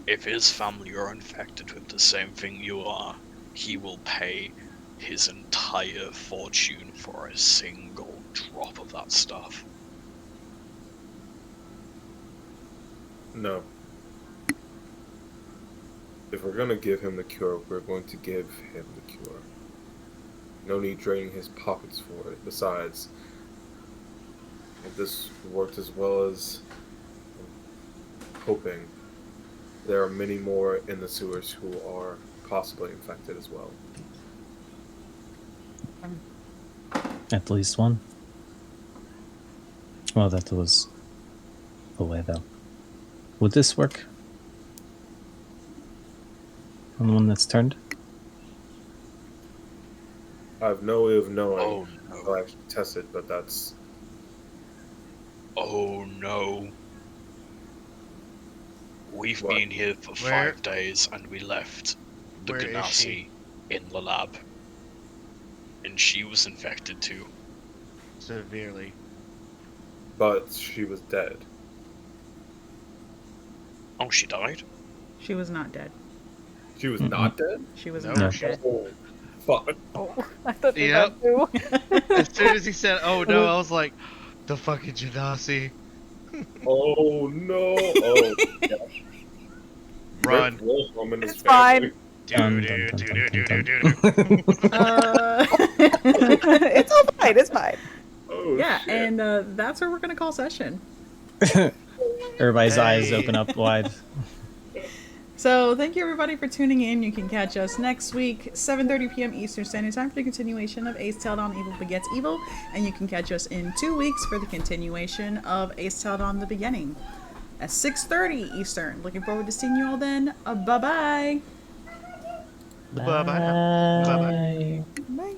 If his family are infected with the same thing you are, he will pay his entire fortune for a single drop of that stuff. No. If we're gonna give him the cure, we're going to give him the cure. No need draining his pockets for it. Besides, if this worked as well as I'm hoping, there are many more in the sewers who are possibly infected as well. At least one. Well, that was the way, though. Would this work? On the one that's turned? I have no way of knowing Oh until no. I actually test it, but that's... Oh no. We've What? been here for Where- 5 days and we left the Where is she? Ganassi in the lab. And she was infected too. Severely. But she was dead. Oh, she died? She was not dead. She was Mm-mm. not dead? She was No. not No. dead. Oh, fuck. Oh, I thought they Yep. got too. As soon as he said, "Oh no," I was like, "The fucking Genasi, Oh, no. Oh, run!" Rick Wilhelm and his It's family. Dun, dun, dun, dun, dun, dun. It's all fine. It's fine. Oh, Yeah, shit. and that's where we're gonna call session. Everybody's eyes Hey. open up wide. So thank you everybody for tuning in. You can catch us next week, 7:30 p.m. Eastern Standard Time for the continuation of Aes'Taldon Evil Begets Evil, and you can catch us in 2 weeks for the continuation of Aes'Taldon The Beginning at 6:30 Eastern. Looking forward to seeing you all then. Bye-bye. Bye-bye. Bye-bye. Bye.